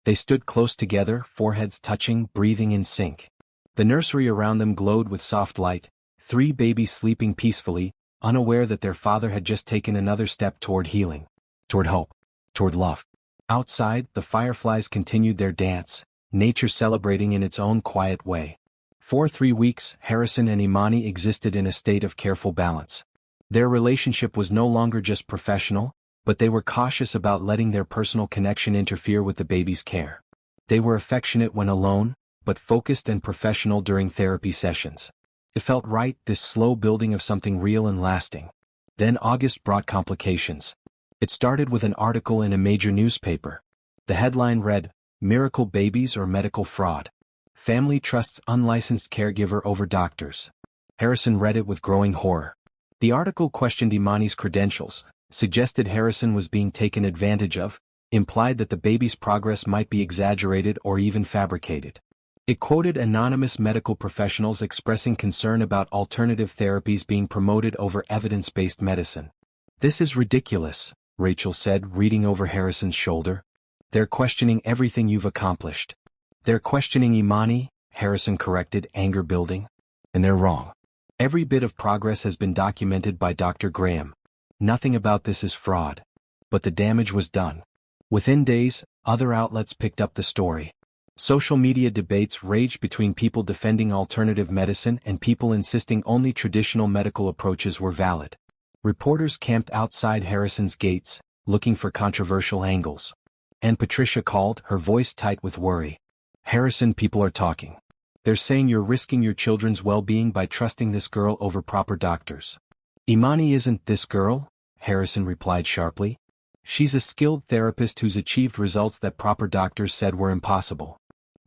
Speaker 1: They stood close together, foreheads touching, breathing in sync. The nursery around them glowed with soft light, 3 babies sleeping peacefully, unaware that their father had just taken another step toward healing, toward hope, toward love. Outside, the fireflies continued their dance, nature celebrating in its own quiet way. For 3 weeks, Harrison and Imani existed in a state of careful balance. Their relationship was no longer just professional, but they were cautious about letting their personal connection interfere with the baby's care. They were affectionate when alone, but focused and professional during therapy sessions. It felt right, this slow building of something real and lasting. Then August brought complications. It started with an article in a major newspaper. The headline read, "Miracle Babies or Medical Fraud. Family trusts unlicensed caregiver over doctors." Harrison read it with growing horror. The article questioned Imani's credentials, suggested Harrison was being taken advantage of, implied that the baby's progress might be exaggerated or even fabricated. It quoted anonymous medical professionals expressing concern about alternative therapies being promoted over evidence-based medicine. "This is ridiculous," Rachel said, reading over Harrison's shoulder. "They're questioning everything you've accomplished." "They're questioning Imani," Harrison corrected, anger building. "And they're wrong. Every bit of progress has been documented by Dr. Graham. Nothing about this is fraud." But the damage was done. Within days, other outlets picked up the story. Social media debates raged between people defending alternative medicine and people insisting only traditional medical approaches were valid. Reporters camped outside Harrison's gates, looking for controversial angles. And Patricia called, her voice tight with worry. "Harrison, people are talking. They're saying you're risking your children's well-being by trusting this girl over proper doctors." "Imani isn't this girl," Harrison replied sharply. "She's a skilled therapist who's achieved results that proper doctors said were impossible.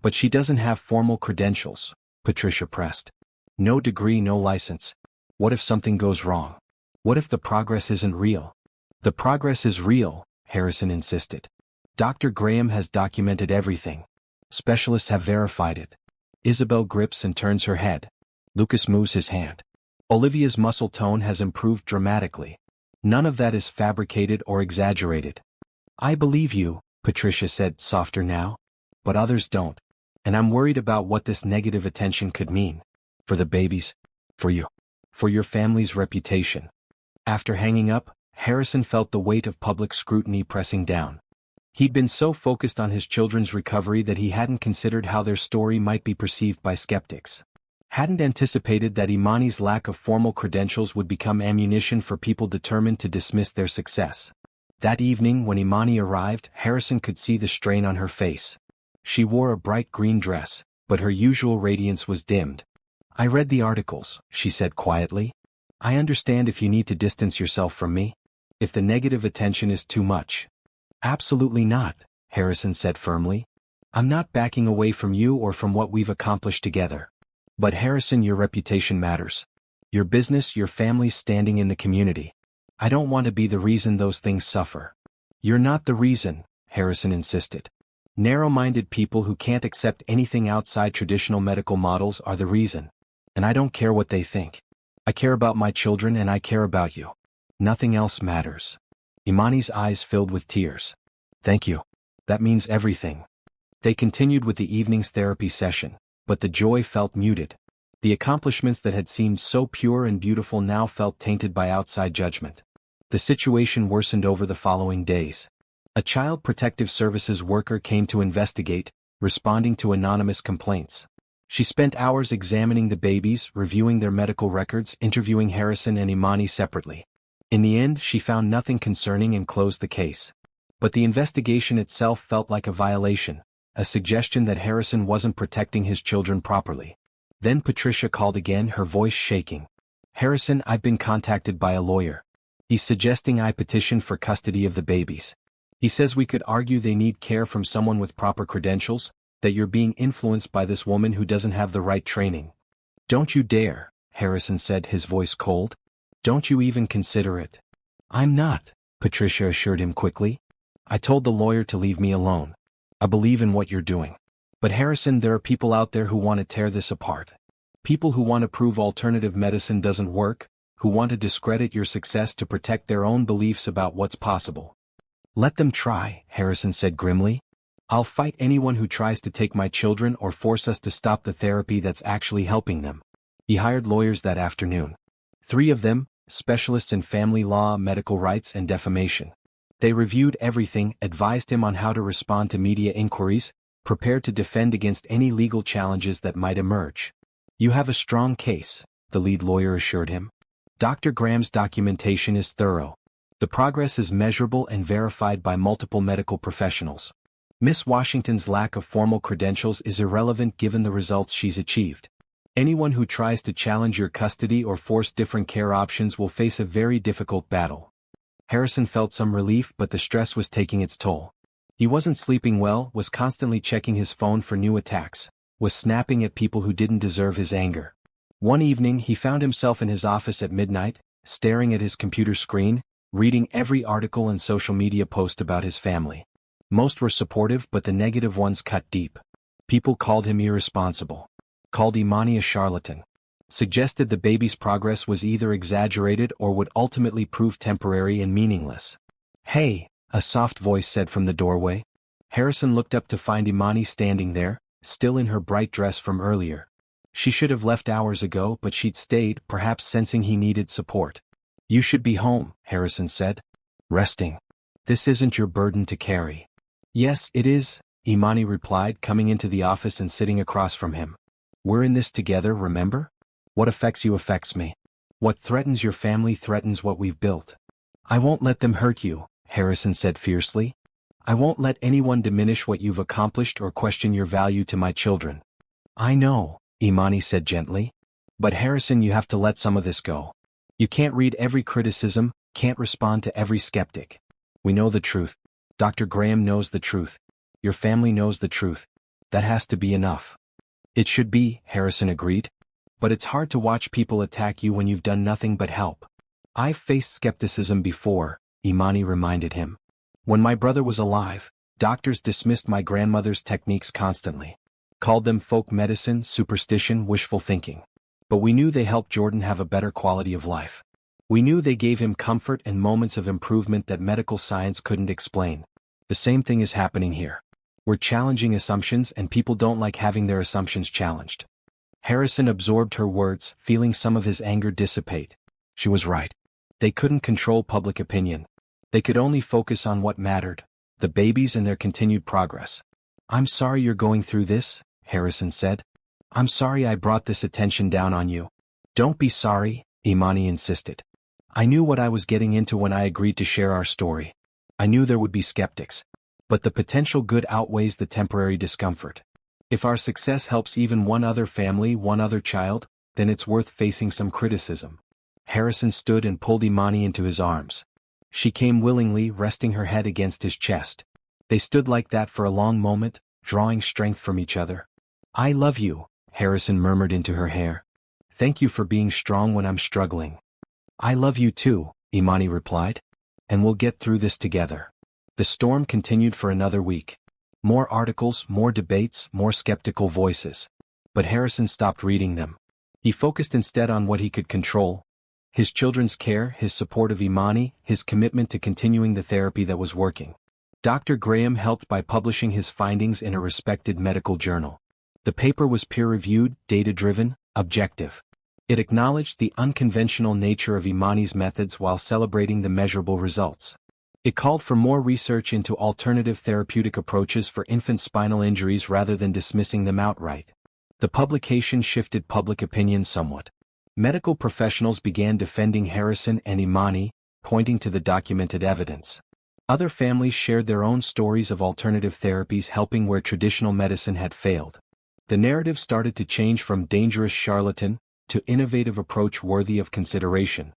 Speaker 1: But she doesn't have formal credentials," Patricia pressed. "No degree, no license. What if something goes wrong? What if the progress isn't real?" "The progress is real," Harrison insisted. "Dr. Graham has documented everything. Specialists have verified it." Isabel grips and turns her head. Lucas moves his hand. "Olivia's muscle tone has improved dramatically. None of that is fabricated or exaggerated." "I believe you," Patricia said, softer now. "But others don't. And I'm worried about what this negative attention could mean. For the babies. For you. For your family's reputation." After hanging up, Harrison felt the weight of public scrutiny pressing down. He'd been so focused on his children's recovery that he hadn't considered how their story might be perceived by skeptics. Hadn't anticipated that Imani's lack of formal credentials would become ammunition for people determined to dismiss their success. That evening when Imani arrived, Harrison could see the strain on her face. She wore a bright green dress, but her usual radiance was dimmed. "I read the articles," she said quietly. "I understand if you need to distance yourself from me. If the negative attention is too much." "Absolutely not," Harrison said firmly. I'm not backing away from you or from what we've accomplished together. But Harrison, your reputation matters. Your business, your family's standing in the community. I don't want to be the reason those things suffer. You're not the reason, Harrison insisted. Narrow-minded people who can't accept anything outside traditional medical models are the reason. And I don't care what they think. I care about my children and I care about you. Nothing else matters. Imani's eyes filled with tears. Thank you. That means everything. They continued with the evening's therapy session, but the joy felt muted. The accomplishments that had seemed so pure and beautiful now felt tainted by outside judgment. The situation worsened over the following days. A Child Protective Services worker came to investigate, responding to anonymous complaints. She spent hours examining the babies, reviewing their medical records, interviewing Harrison and Imani separately. In the end, she found nothing concerning and closed the case. But the investigation itself felt like a violation, a suggestion that Harrison wasn't protecting his children properly. Then Patricia called again, her voice shaking. Harrison, I've been contacted by a lawyer. He's suggesting I petition for custody of the babies. He says we could argue they need care from someone with proper credentials, that you're being influenced by this woman who doesn't have the right training. Don't you dare, Harrison said, his voice cold. Don't you even consider it. I'm not, Patricia assured him quickly. I told the lawyer to leave me alone. I believe in what you're doing. But Harrison, there are people out there who want to tear this apart. People who want to prove alternative medicine doesn't work, who want to discredit your success to protect their own beliefs about what's possible. Let them try, Harrison said grimly. I'll fight anyone who tries to take my children or force us to stop the therapy that's actually helping them. He hired lawyers that afternoon. 3 of them, specialists in family law, medical rights, and defamation. They reviewed everything, advised him on how to respond to media inquiries, prepared to defend against any legal challenges that might emerge. You have a strong case, the lead lawyer assured him. Dr. Graham's documentation is thorough. The progress is measurable and verified by multiple medical professionals. Miss Washington's lack of formal credentials is irrelevant given the results she's achieved. Anyone who tries to challenge your custody or force different care options will face a very difficult battle. Harrison felt some relief, but the stress was taking its toll. He wasn't sleeping well, was constantly checking his phone for new attacks, was snapping at people who didn't deserve his anger. One evening he found himself in his office at midnight, staring at his computer screen, reading every article and social media post about his family. Most were supportive, but the negative ones cut deep. People called him irresponsible, called Imani a charlatan, suggested the baby's progress was either exaggerated or would ultimately prove temporary and meaningless. Hey, a soft voice said from the doorway. Harrison looked up to find Imani standing there, still in her bright dress from earlier. She should have left hours ago, but she'd stayed, perhaps sensing he needed support. You should be home, Harrison said. Resting. This isn't your burden to carry. Yes, it is, Imani replied, coming into the office and sitting across from him. We're in this together, remember? What affects you affects me. What threatens your family threatens what we've built. I won't let them hurt you, Harrison said fiercely. I won't let anyone diminish what you've accomplished or question your value to my children. I know, Imani said gently. But Harrison, you have to let some of this go. You can't read every criticism, can't respond to every skeptic. We know the truth. Dr. Graham knows the truth. Your family knows the truth. That has to be enough. It should be, Harrison agreed. But it's hard to watch people attack you when you've done nothing but help. I've faced skepticism before, Imani reminded him. When my brother was alive, doctors dismissed my grandmother's techniques constantly. Called them folk medicine, superstition, wishful thinking. But we knew they helped Jordan have a better quality of life. We knew they gave him comfort and moments of improvement that medical science couldn't explain. The same thing is happening here. We're challenging assumptions and people don't like having their assumptions challenged. Harrison absorbed her words, feeling some of his anger dissipate. She was right. They couldn't control public opinion. They could only focus on what mattered, the babies and their continued progress. I'm sorry you're going through this, Harrison said. I'm sorry I brought this attention down on you. Don't be sorry, Imani insisted. I knew what I was getting into when I agreed to share our story. I knew there would be skeptics. But the potential good outweighs the temporary discomfort. If our success helps even one other family, one other child, then it's worth facing some criticism. Harrison stood and pulled Imani into his arms. She came willingly, resting her head against his chest. They stood like that for a long moment, drawing strength from each other. "I love you," Harrison murmured into her hair. "Thank you for being strong when I'm struggling." "I love you too," Imani replied. "And we'll get through this together." The storm continued for another week. More articles, more debates, more skeptical voices. But Harrison stopped reading them. He focused instead on what he could control: his children's care, his support of Imani, his commitment to continuing the therapy that was working. Dr. Graham helped by publishing his findings in a respected medical journal. The paper was peer-reviewed, data-driven, objective. It acknowledged the unconventional nature of Imani's methods while celebrating the measurable results. It called for more research into alternative therapeutic approaches for infant spinal injuries rather than dismissing them outright. The publication shifted public opinion somewhat. Medical professionals began defending Harrison and Imani, pointing to the documented evidence. Other families shared their own stories of alternative therapies helping where traditional medicine had failed. The narrative started to change from dangerous charlatan to innovative approach worthy of consideration.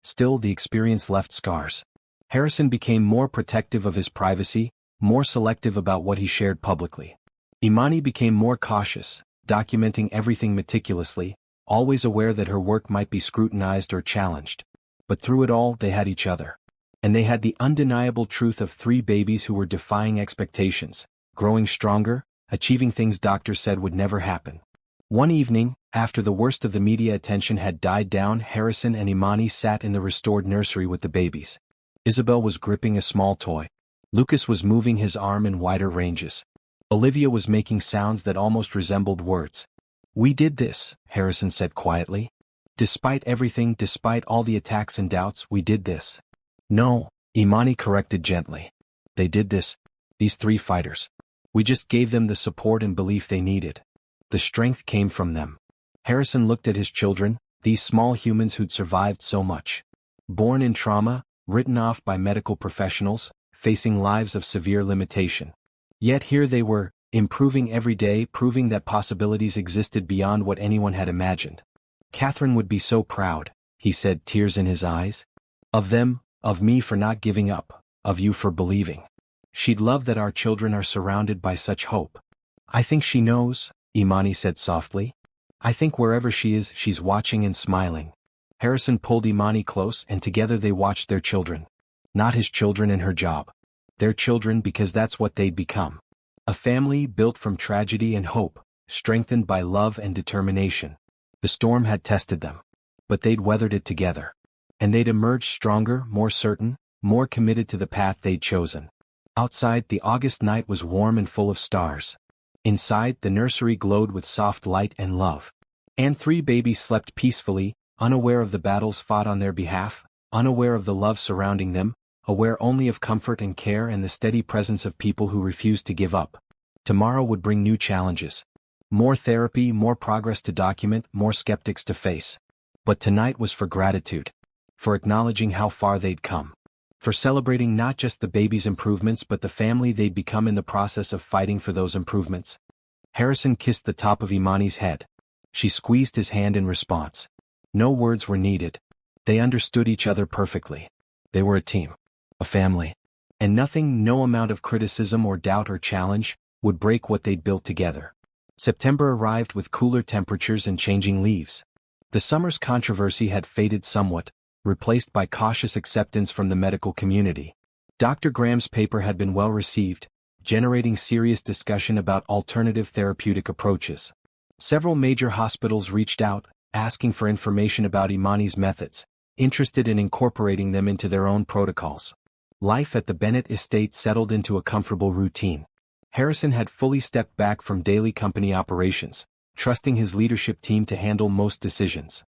Speaker 1: Still, the experience left scars. Harrison became more protective of his privacy, more selective about what he shared publicly. Imani became more cautious, documenting everything meticulously, always aware that her work might be scrutinized or challenged. But through it all, they had each other. And they had the undeniable truth of 3 babies who were defying expectations, growing stronger, achieving things doctors said would never happen. One evening, after the worst of the media attention had died down, Harrison and Imani sat in the restored nursery with the babies. Isabel was gripping a small toy. Lucas was moving his arm in wider ranges. Olivia was making sounds that almost resembled words. "We did this," Harrison said quietly. "Despite everything, despite all the attacks and doubts, we did this." "No," Imani corrected gently. "They did this, these 3 fighters. We just gave them the support and belief they needed. The strength came from them." Harrison looked at his children, these small humans who'd survived so much. Born in trauma, written off by medical professionals, facing lives of severe limitation. Yet here they were, improving every day, proving that possibilities existed beyond what anyone had imagined. "Catherine would be so proud," he said, tears in his eyes. "Of them, of me for not giving up, of you for believing. She'd love that our children are surrounded by such hope." "I think she knows," Imani said softly. "I think wherever she is, she's watching and smiling." Harrison pulled Imani close and together they watched their children. Not his children and her job. Their children because that's what they'd become. A family built from tragedy and hope, strengthened by love and determination. The storm had tested them. But they'd weathered it together. And they'd emerged stronger, more certain, more committed to the path they'd chosen. Outside, the August night was warm and full of stars. Inside, the nursery glowed with soft light and love. And 3 babies slept peacefully, unaware of the battles fought on their behalf, unaware of the love surrounding them, aware only of comfort and care and the steady presence of people who refused to give up. Tomorrow would bring new challenges. More therapy, more progress to document, more skeptics to face. But tonight was for gratitude. For acknowledging how far they'd come. For celebrating not just the baby's improvements but the family they'd become in the process of fighting for those improvements. Harrison kissed the top of Imani's head. She squeezed his hand in response. No words were needed. They understood each other perfectly. They were a team. A family. And nothing, no amount of criticism or doubt or challenge, would break what they'd built together. September arrived with cooler temperatures and changing leaves. The summer's controversy had faded somewhat, replaced by cautious acceptance from the medical community. Dr. Graham's paper had been well received, generating serious discussion about alternative therapeutic approaches. Several major hospitals reached out, asking for information about Imani's methods, interested in incorporating them into their own protocols. Life at the Bennett estate settled into a comfortable routine. Harrison had fully stepped back from daily company operations, trusting his leadership team to handle most decisions.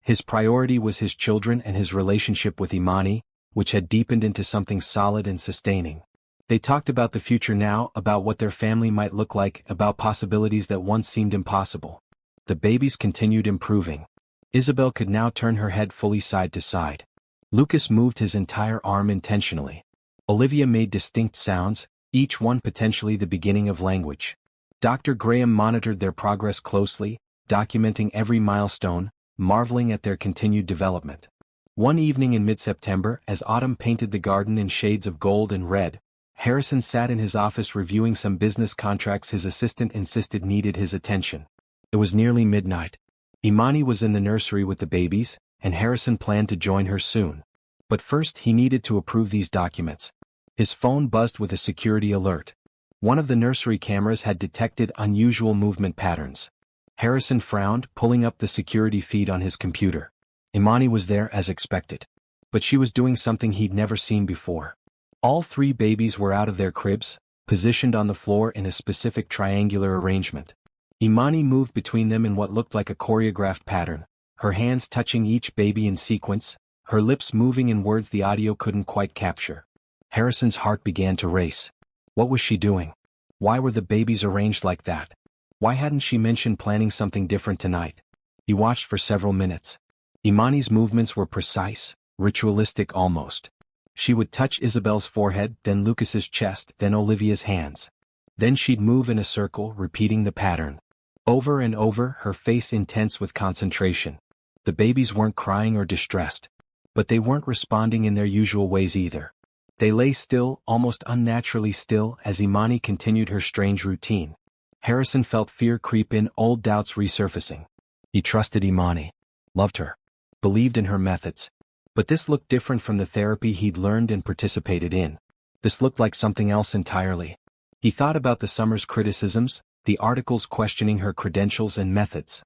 Speaker 1: His priority was his children and his relationship with Imani, which had deepened into something solid and sustaining. They talked about the future now, about what their family might look like, about possibilities that once seemed impossible. The babies continued improving. Isabel could now turn her head fully side to side. Lucas moved his entire arm intentionally. Olivia made distinct sounds, each one potentially the beginning of language. Dr. Graham monitored their progress closely, documenting every milestone, marveling at their continued development. One evening in mid-September, as autumn painted the garden in shades of gold and red, Harrison sat in his office reviewing some business contracts his assistant insisted needed his attention. It was nearly midnight. Imani was in the nursery with the babies, and Harrison planned to join her soon. But first he needed to approve these documents. His phone buzzed with a security alert. One of the nursery cameras had detected unusual movement patterns. Harrison frowned, pulling up the security feed on his computer. Imani was there as expected. But she was doing something he'd never seen before. All 3 babies were out of their cribs, positioned on the floor in a specific triangular arrangement. Imani moved between them in what looked like a choreographed pattern, her hands touching each baby in sequence, her lips moving in words the audio couldn't quite capture. Harrison's heart began to race. What was she doing? Why were the babies arranged like that? Why hadn't she mentioned planning something different tonight? He watched for several minutes. Imani's movements were precise, ritualistic almost. She would touch Isabel's forehead, then Lucas's chest, then Olivia's hands. Then she'd move in a circle, repeating the pattern. Over and over, her face intense with concentration. The babies weren't crying or distressed. But they weren't responding in their usual ways either. They lay still, almost unnaturally still, as Imani continued her strange routine. Harrison felt fear creep in, old doubts resurfacing. He trusted Imani. Loved her. Believed in her methods. But this looked different from the therapy he'd learned and participated in. This looked like something else entirely. He thought about the summer's criticisms, the articles questioning her credentials and methods.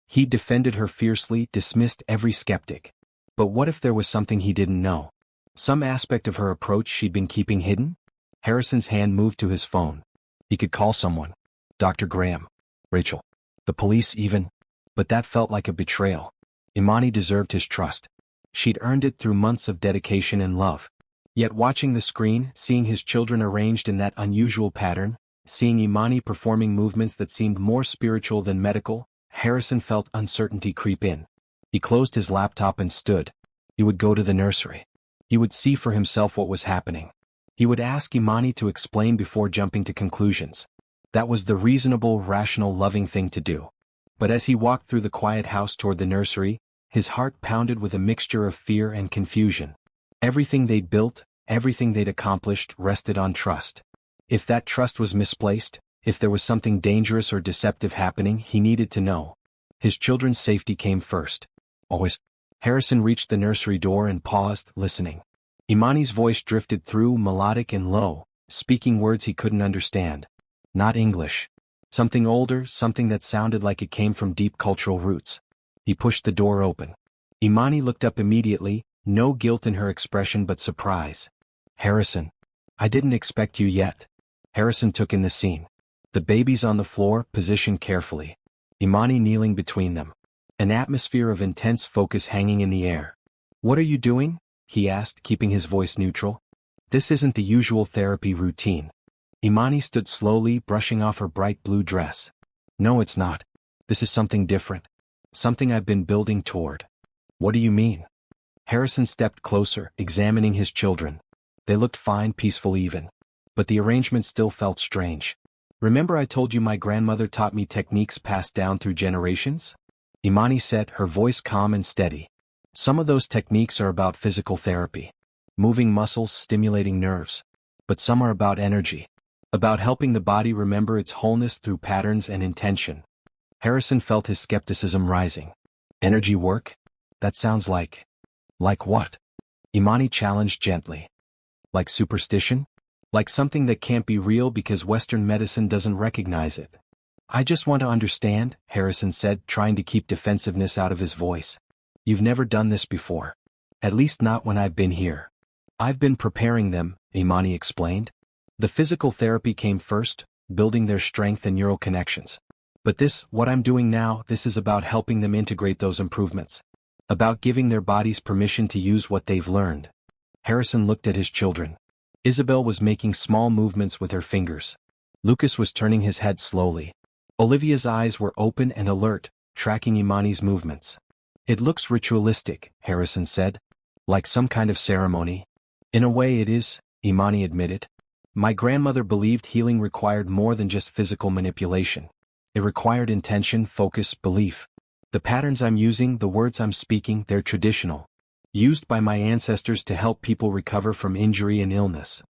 Speaker 1: He defended her fiercely, dismissed every skeptic. But what if there was something he didn't know? Some aspect of her approach she'd been keeping hidden? Harrison's hand moved to his phone. He could call someone. Dr. Graham. Rachel. The police even. But that felt like a betrayal. Imani deserved his trust. She'd earned it through months of dedication and love. Yet watching the screen, seeing his children arranged in that unusual pattern, seeing Imani performing movements that seemed more spiritual than medical, Harrison felt uncertainty creep in. He closed his laptop and stood. He would go to the nursery. He would see for himself what was happening. He would ask Imani to explain before jumping to conclusions. That was the reasonable, rational, loving thing to do. But as he walked through the quiet house toward the nursery, his heart pounded with a mixture of fear and confusion. Everything they'd built, everything they'd accomplished, rested on trust. If that trust was misplaced, if there was something dangerous or deceptive happening, he needed to know. His children's safety came first. Always. Harrison reached the nursery door and paused, listening. Imani's voice drifted through, melodic and low, speaking words he couldn't understand. Not English. Something older, something that sounded like it came from deep cultural roots. He pushed the door open. Imani looked up immediately, no guilt in her expression but surprise. Harrison. I didn't expect you yet. Harrison took in the scene. The babies on the floor, positioned carefully. Imani kneeling between them. An atmosphere of intense focus hanging in the air. What are you doing? He asked, keeping his voice neutral. This isn't the usual therapy routine. Imani stood slowly, brushing off her bright blue dress. No, it's not. This is something different. Something I've been building toward. What do you mean? Harrison stepped closer, examining his children. They looked fine, peaceful even. But the arrangement still felt strange. Remember I told you my grandmother taught me techniques passed down through generations? Imani said, her voice calm and steady. Some of those techniques are about physical therapy. Moving muscles, stimulating nerves. But some are about energy. About helping the body remember its wholeness through patterns and intention. Harrison felt his skepticism rising. Energy work? That sounds like... Like what? Imani challenged gently. Like superstition? Like something that can't be real because Western medicine doesn't recognize it. I just want to understand, Harrison said, trying to keep defensiveness out of his voice. You've never done this before. At least not when I've been here. I've been preparing them, Imani explained. The physical therapy came first, building their strength and neural connections. But this, what I'm doing now, this is about helping them integrate those improvements. About giving their bodies permission to use what they've learned. Harrison looked at his children. Isabel was making small movements with her fingers. Lucas was turning his head slowly. Olivia's eyes were open and alert, tracking Imani's movements. It looks ritualistic, Harrison said. Like some kind of ceremony. In a way it is, Imani admitted. My grandmother believed healing required more than just physical manipulation. It required intention, focus, belief. The patterns I'm using, the words I'm speaking, they're traditional. Used by my ancestors to help people recover from injury and illness.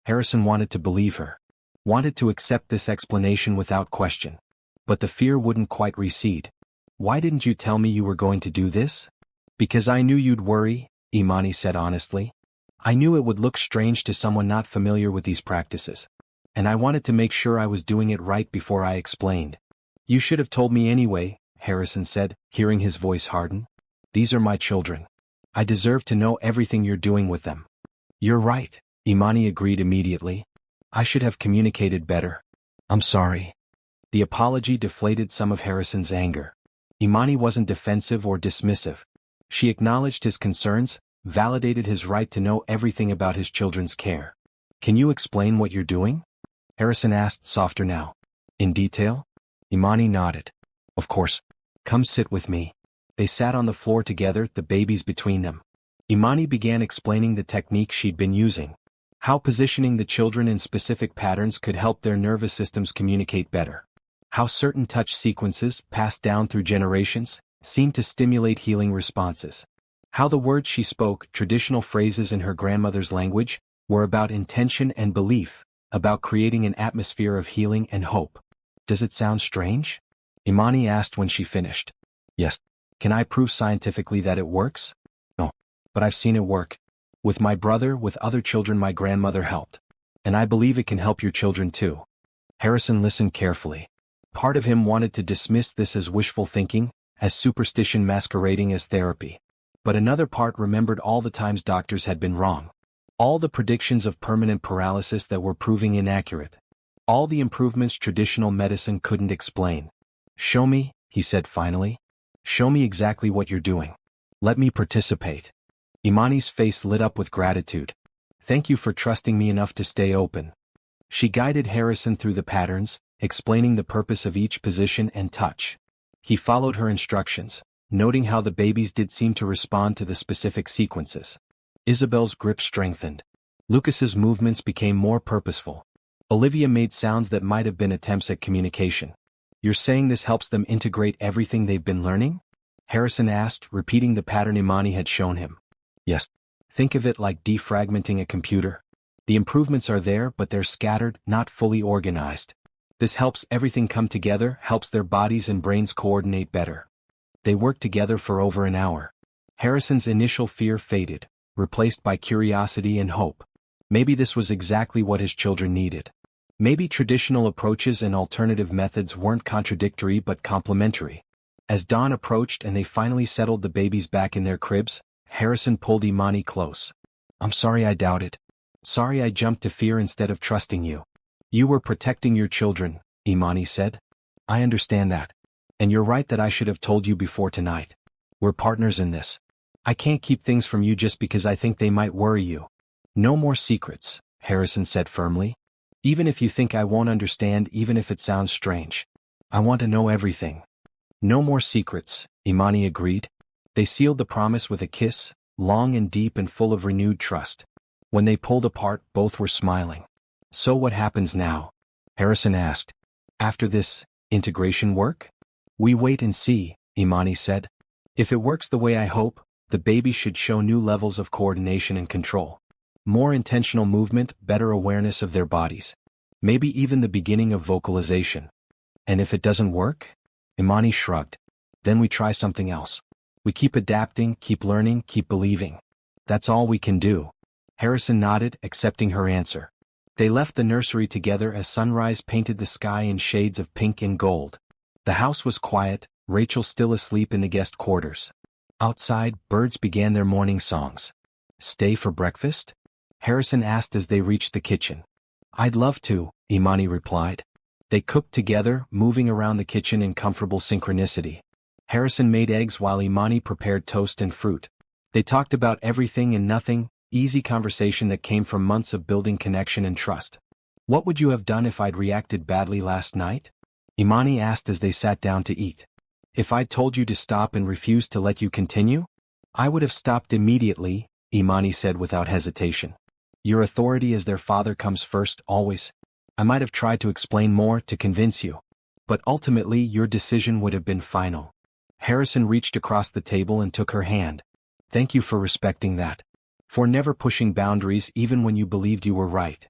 Speaker 1: Harrison wanted to believe her. Wanted to accept this explanation without question. But the fear wouldn't quite recede. Why didn't you tell me you were going to do this? Because I knew you'd worry, Imani said honestly. I knew it would look strange to someone not familiar with these practices. And I wanted to make sure I was doing it right before I explained. You should have told me anyway, Harrison said, hearing his voice harden. These are my children. I deserve to know everything you're doing with them. You're right, Imani agreed immediately. I should have communicated better. I'm sorry. The apology deflated some of Harrison's anger. Imani wasn't defensive or dismissive. She acknowledged his concerns, validated his right to know everything about his children's care. Can you explain what you're doing? Harrison asked, softer now. In detail? Imani nodded. Of course. Come sit with me. They sat on the floor together, the babies between them. Imani began explaining the technique she'd been using. How positioning the children in specific patterns could help their nervous systems communicate better. How certain touch sequences, passed down through generations, seemed to stimulate healing responses. How the words she spoke, traditional phrases in her grandmother's language, were about intention and belief, about creating an atmosphere of healing and hope. Does it sound strange? Imani asked when she finished. Yes. Can I prove scientifically that it works? No. But I've seen it work. With my brother, with other children my grandmother helped. And I believe it can help your children too. Harrison listened carefully. Part of him wanted to dismiss this as wishful thinking, as superstition masquerading as therapy. But another part remembered all the times doctors had been wrong. All the predictions of permanent paralysis that were proving inaccurate. All the improvements traditional medicine couldn't explain. Show me, he said finally. Show me exactly what you're doing. Let me participate. Imani's face lit up with gratitude. Thank you for trusting me enough to stay open. She guided Harrison through the patterns, explaining the purpose of each position and touch. He followed her instructions, noting how the babies did seem to respond to the specific sequences. Isabel's grip strengthened. Lucas's movements became more purposeful. Olivia made sounds that might have been attempts at communication. You're saying this helps them integrate everything they've been learning? Harrison asked, repeating the pattern Imani had shown him. Yes. Think of it like defragmenting a computer. The improvements are there, but they're scattered, not fully organized. This helps everything come together, helps their bodies and brains coordinate better. They worked together for over an hour. Harrison's initial fear faded, replaced by curiosity and hope. Maybe this was exactly what his children needed. Maybe traditional approaches and alternative methods weren't contradictory but complementary. As dawn approached and they finally settled the babies back in their cribs, Harrison pulled Imani close. I'm sorry I doubted. Sorry I jumped to fear instead of trusting you. You were protecting your children, Imani said. I understand that. And you're right that I should have told you before tonight. We're partners in this. I can't keep things from you just because I think they might worry you. No more secrets, Harrison said firmly. Even if you think I won't understand, even if it sounds strange. I want to know everything. No more secrets, Imani agreed. They sealed the promise with a kiss, long and deep and full of renewed trust. When they pulled apart, both were smiling. So what happens now? Harrison asked. After this, integration work? We wait and see, Imani said. If it works the way I hope, the baby should show new levels of coordination and control. More intentional movement, better awareness of their bodies. Maybe even the beginning of vocalization. And if it doesn't work? Imani shrugged. Then we try something else. We keep adapting, keep learning, keep believing. That's all we can do. Harrison nodded, accepting her answer. They left the nursery together as sunrise painted the sky in shades of pink and gold. The house was quiet, Rachel still asleep in the guest quarters. Outside, birds began their morning songs. Stay for breakfast? Harrison asked as they reached the kitchen. I'd love to, Imani replied. They cooked together, moving around the kitchen in comfortable synchronicity. Harrison made eggs while Imani prepared toast and fruit. They talked about everything and nothing, easy conversation that came from months of building connection and trust. What would you have done if I'd reacted badly last night? Imani asked as they sat down to eat. If I'd told you to stop and refused to let you continue? I would have stopped immediately, Imani said without hesitation. Your authority as their father comes first, always. I might have tried to explain more, to convince you. But ultimately your decision would have been final. Harrison reached across the table and took her hand. Thank you for respecting that. For never pushing boundaries even when you believed you were right.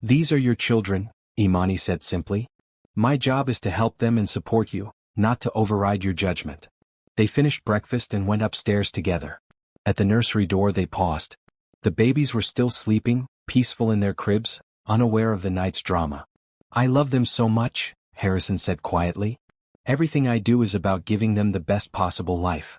Speaker 1: These are your children, Imani said simply. My job is to help them and support you, not to override your judgment. They finished breakfast and went upstairs together. At the nursery door they paused. The babies were still sleeping, peaceful in their cribs, unaware of the night's drama. I love them so much, Harrison said quietly. Everything I do is about giving them the best possible life.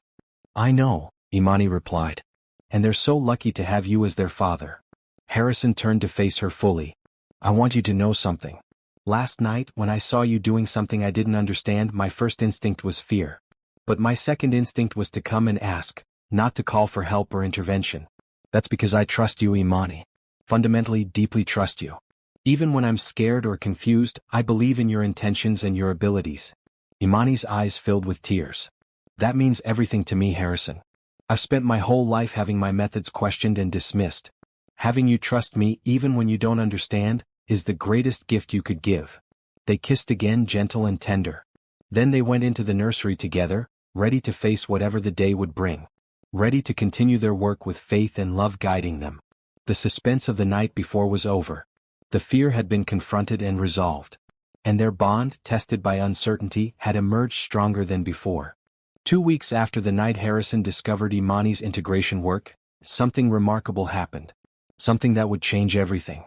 Speaker 1: I know, Imani replied. And they're so lucky to have you as their father. Harrison turned to face her fully. I want you to know something. Last night, when I saw you doing something I didn't understand, my first instinct was fear. But my second instinct was to come and ask, not to call for help or intervention. That's because I trust you, Imani. Fundamentally, deeply trust you. Even when I'm scared or confused, I believe in your intentions and your abilities. Imani's eyes filled with tears. That means everything to me, Harrison. I've spent my whole life having my methods questioned and dismissed. Having you trust me, even when you don't understand, is the greatest gift you could give. They kissed again, gentle and tender. Then they went into the nursery together, ready to face whatever the day would bring. Ready to continue their work with faith and love guiding them. The suspense of the night before was over. The fear had been confronted and resolved. And their bond, tested by uncertainty, had emerged stronger than before. 2 weeks after the night Harrison discovered Imani's integration work, something remarkable happened. Something that would change everything.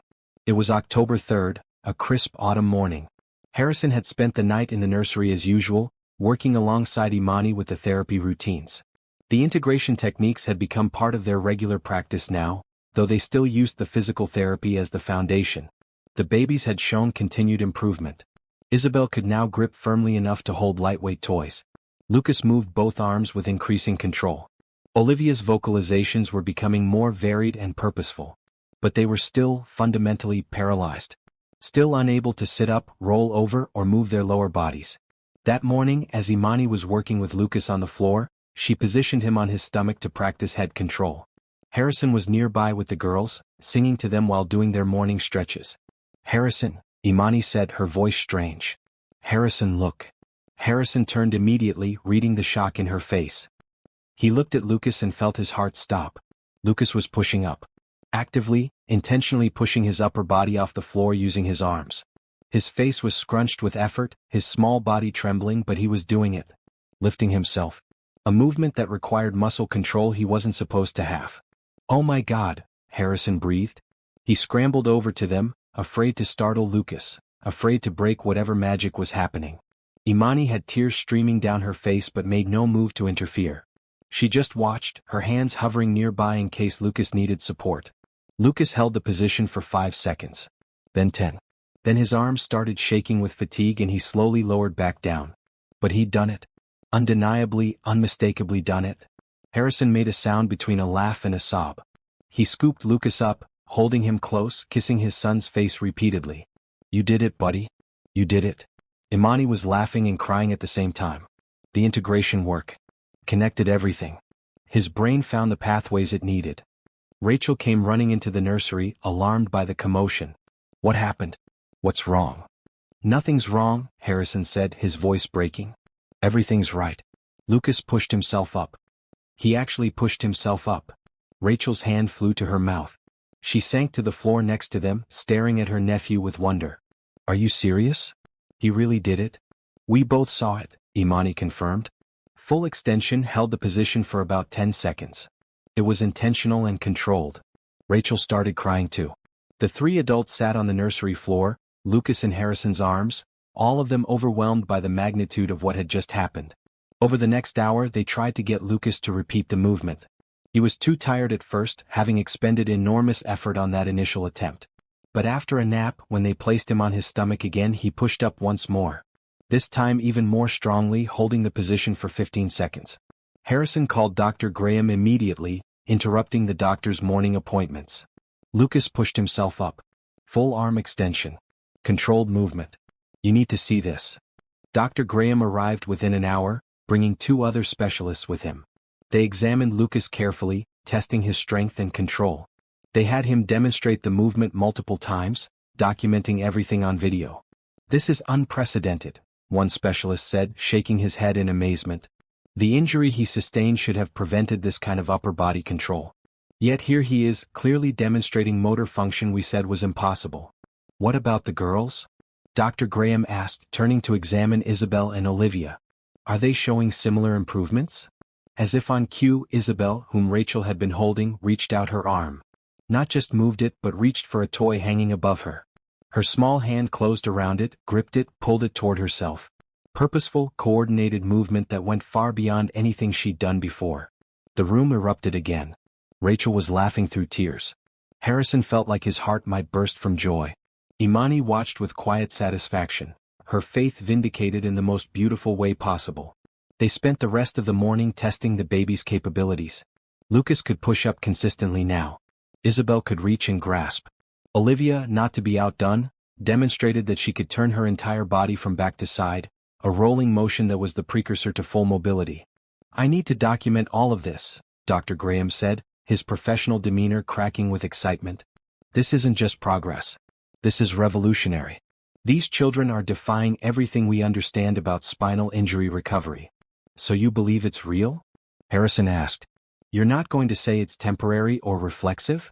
Speaker 1: It was October 3rd, a crisp autumn morning. Harrison had spent the night in the nursery as usual, working alongside Imani with the therapy routines. The integration techniques had become part of their regular practice now, though they still used the physical therapy as the foundation. The babies had shown continued improvement. Isabel could now grip firmly enough to hold lightweight toys. Lucas moved both arms with increasing control. Olivia's vocalizations were becoming more varied and purposeful. But they were still fundamentally paralyzed. Still unable to sit up, roll over, or move their lower bodies. That morning, as Imani was working with Lucas on the floor, she positioned him on his stomach to practice head control. Harrison was nearby with the girls, singing to them while doing their morning stretches. Harrison, Imani said, her voice strange. Harrison, look. Harrison turned immediately, reading the shock in her face. He looked at Lucas and felt his heart stop. Lucas was pushing up. Actively, intentionally pushing his upper body off the floor using his arms. His face was scrunched with effort, his small body trembling, but he was doing it. Lifting himself. A movement that required muscle control he wasn't supposed to have. Oh my God, Harrison breathed. He scrambled over to them, afraid to startle Lucas, afraid to break whatever magic was happening. Imani had tears streaming down her face but made no move to interfere. She just watched, her hands hovering nearby in case Lucas needed support. Lucas held the position for 5 seconds. Then 10. Then his arms started shaking with fatigue and he slowly lowered back down. But he'd done it. Undeniably, unmistakably done it. Harrison made a sound between a laugh and a sob. He scooped Lucas up, holding him close, kissing his son's face repeatedly. You did it, buddy. You did it. Imani was laughing and crying at the same time. The integration work. Connected everything. His brain found the pathways it needed. Rachel came running into the nursery, alarmed by the commotion. What happened? What's wrong? Nothing's wrong, Harrison said, his voice breaking. Everything's right. Lucas pushed himself up. He actually pushed himself up. Rachel's hand flew to her mouth. She sank to the floor next to them, staring at her nephew with wonder. Are you serious? He really did it? We both saw it, Imani confirmed. Full extension held the position for about 10 seconds. It was intentional and controlled. Rachel started crying too. The 3 adults sat on the nursery floor, Lucas in Harrison's arms, all of them overwhelmed by the magnitude of what had just happened. Over the next hour they tried to get Lucas to repeat the movement. He was too tired at first, having expended enormous effort on that initial attempt. But after a nap, when they placed him on his stomach again, he pushed up once more. This time even more strongly, holding the position for 15 seconds. Harrison called Dr. Graham immediately, interrupting the doctor's morning appointments. Lucas pushed himself up. Full arm extension. Controlled movement. You need to see this. Dr. Graham arrived within an hour, bringing 2 other specialists with him. They examined Lucas carefully, testing his strength and control. They had him demonstrate the movement multiple times, documenting everything on video. This is unprecedented, one specialist said, shaking his head in amazement. The injury he sustained should have prevented this kind of upper body control. Yet here he is, clearly demonstrating motor function we said was impossible. What about the girls? Dr. Graham asked, turning to examine Isabel and Olivia. Are they showing similar improvements? As if on cue, Isabel, whom Rachel had been holding, reached out her arm. Not just moved it but reached for a toy hanging above her. Her small hand closed around it, gripped it, pulled it toward herself. Purposeful, coordinated movement that went far beyond anything she'd done before. The room erupted again. Rachel was laughing through tears. Harrison felt like his heart might burst from joy. Imani watched with quiet satisfaction, her faith vindicated in the most beautiful way possible. They spent the rest of the morning testing the baby's capabilities. Lucas could push up consistently now. Isabel could reach and grasp. Olivia, not to be outdone, demonstrated that she could turn her entire body from back to side, a rolling motion that was the precursor to full mobility. I need to document all of this, Dr. Graham said, his professional demeanor cracking with excitement. This isn't just progress. This is revolutionary. These children are defying everything we understand about spinal injury recovery. So you believe it's real? Harrison asked. You're not going to say it's temporary or reflexive?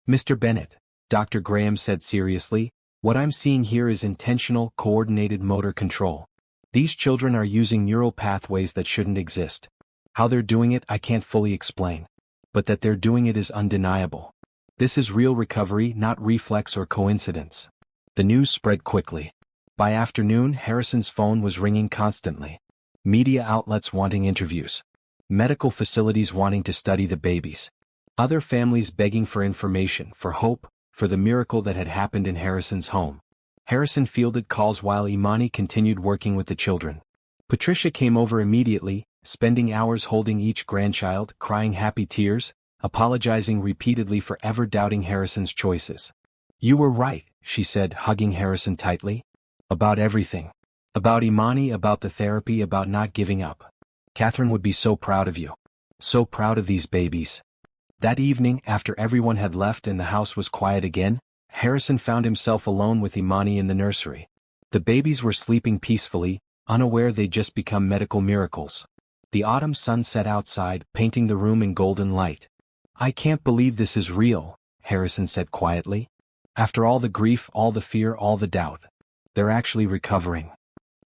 Speaker 1: Mr. Bennett, Dr. Graham said seriously, what I'm seeing here is intentional, coordinated motor control. These children are using neural pathways that shouldn't exist. How they're doing it I can't fully explain. But that they're doing it is undeniable. This is real recovery, not reflex or coincidence. The news spread quickly. By afternoon, Harrison's phone was ringing constantly. Media outlets wanting interviews. Medical facilities wanting to study the babies. Other families begging for information, for hope, for the miracle that had happened in Harrison's home. Harrison fielded calls while Imani continued working with the children. Patricia came over immediately, spending hours holding each grandchild, crying happy tears, apologizing repeatedly for ever doubting Harrison's choices. You were right, she said, hugging Harrison tightly. About everything. About Imani, about the therapy, about not giving up. Catherine would be so proud of you. So proud of these babies. That evening, after everyone had left and the house was quiet again, Harrison found himself alone with Imani in the nursery. The babies were sleeping peacefully, unaware they'd just become medical miracles. The autumn sun set outside, painting the room in golden light. I can't believe this is real, Harrison said quietly. After all the grief, all the fear, all the doubt. They're actually recovering.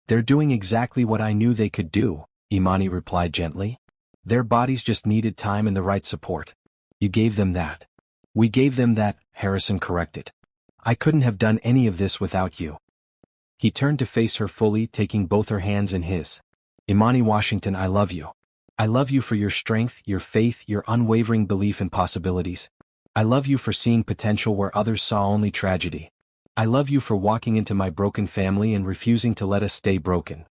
Speaker 1: They're doing exactly what I knew they could do, Imani replied gently. Their bodies just needed time and the right support. You gave them that. We gave them that, Harrison corrected. I couldn't have done any of this without you. He turned to face her fully, taking both her hands in his. Imani Washington, I love you. I love you for your strength, your faith, your unwavering belief in possibilities. I love you for seeing potential where others saw only tragedy. I love you for walking into my broken family and refusing to let us stay broken.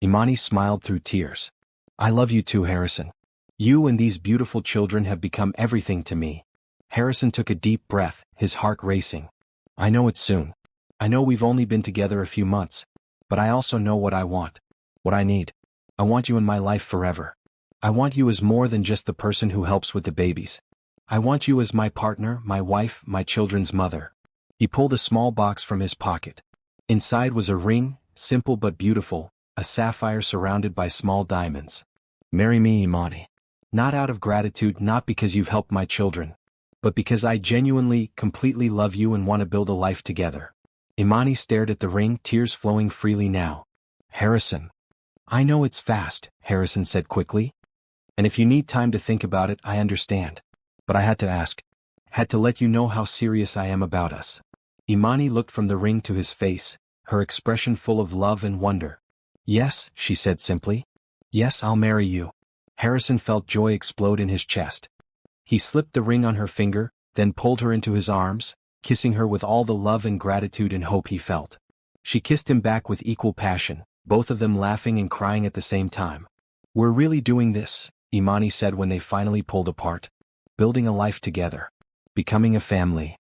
Speaker 1: Imani smiled through tears. I love you too, Harrison. You and these beautiful children have become everything to me. Harrison took a deep breath, his heart racing. I know it's soon. I know we've only been together a few months. But I also know what I want. What I need. I want you in my life forever. I want you as more than just the person who helps with the babies. I want you as my partner, my wife, my children's mother. He pulled a small box from his pocket. Inside was a ring, simple but beautiful, a sapphire surrounded by small diamonds. Marry me, Imani. Not out of gratitude, not because you've helped my children, but because I genuinely, completely love you and want to build a life together. Imani stared at the ring, tears flowing freely now. Harrison. I know it's fast, Harrison said quickly. And if you need time to think about it, I understand. But I had to ask. Had to let you know how serious I am about us. Imani looked from the ring to his face, her expression full of love and wonder. Yes, she said simply. Yes, I'll marry you. Harrison felt joy explode in his chest. He slipped the ring on her finger, then pulled her into his arms, kissing her with all the love and gratitude and hope he felt. She kissed him back with equal passion, both of them laughing and crying at the same time. We're really doing this, Imani said when they finally pulled apart. Building a life together. Becoming a family.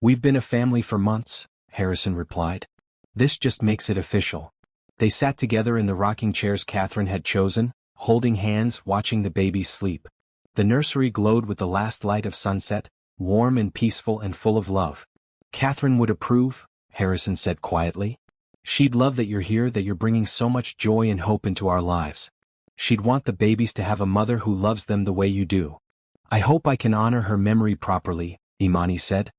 Speaker 1: We've been a family for months, Harrison replied. This just makes it official. They sat together in the rocking chairs Catherine had chosen, holding hands, watching the babies sleep. The nursery glowed with the last light of sunset, warm and peaceful and full of love. Catherine would approve, Harrison said quietly. She'd love that you're here, that you're bringing so much joy and hope into our lives. She'd want the babies to have a mother who loves them the way you do. I hope I can honor her memory properly, Imani said.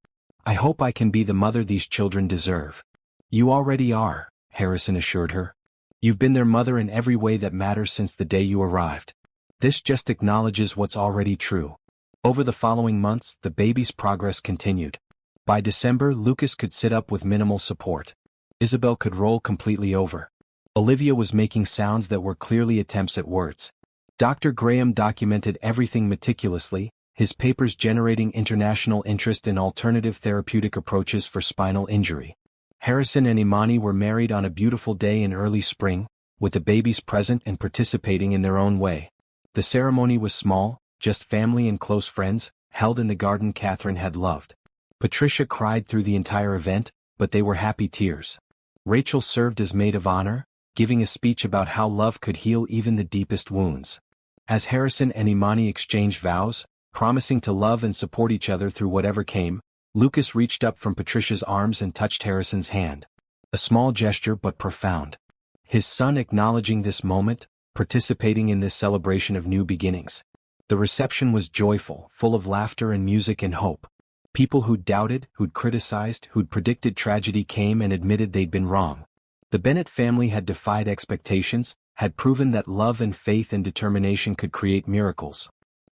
Speaker 1: I hope I can be the mother these children deserve. You already are, Harrison assured her. You've been their mother in every way that matters since the day you arrived. This just acknowledges what's already true. Over the following months, the baby's progress continued. By December, Lucas could sit up with minimal support. Isabel could roll completely over. Olivia was making sounds that were clearly attempts at words. Dr. Graham documented everything meticulously, his papers generating international interest in alternative therapeutic approaches for spinal injury. Harrison and Imani were married on a beautiful day in early spring, with the babies present and participating in their own way. The ceremony was small, just family and close friends, held in the garden Catherine had loved. Patricia cried through the entire event, but they were happy tears. Rachel served as maid of honor, giving a speech about how love could heal even the deepest wounds. As Harrison and Imani exchanged vows, promising to love and support each other through whatever came, Lucas reached up from Patricia's arms and touched Harrison's hand. A small gesture but profound. His son acknowledging this moment, participating in this celebration of new beginnings. The reception was joyful, full of laughter and music and hope. People who'd doubted, who'd criticized, who'd predicted tragedy came and admitted they'd been wrong. The Bennett family had defied expectations, had proven that love and faith and determination could create miracles.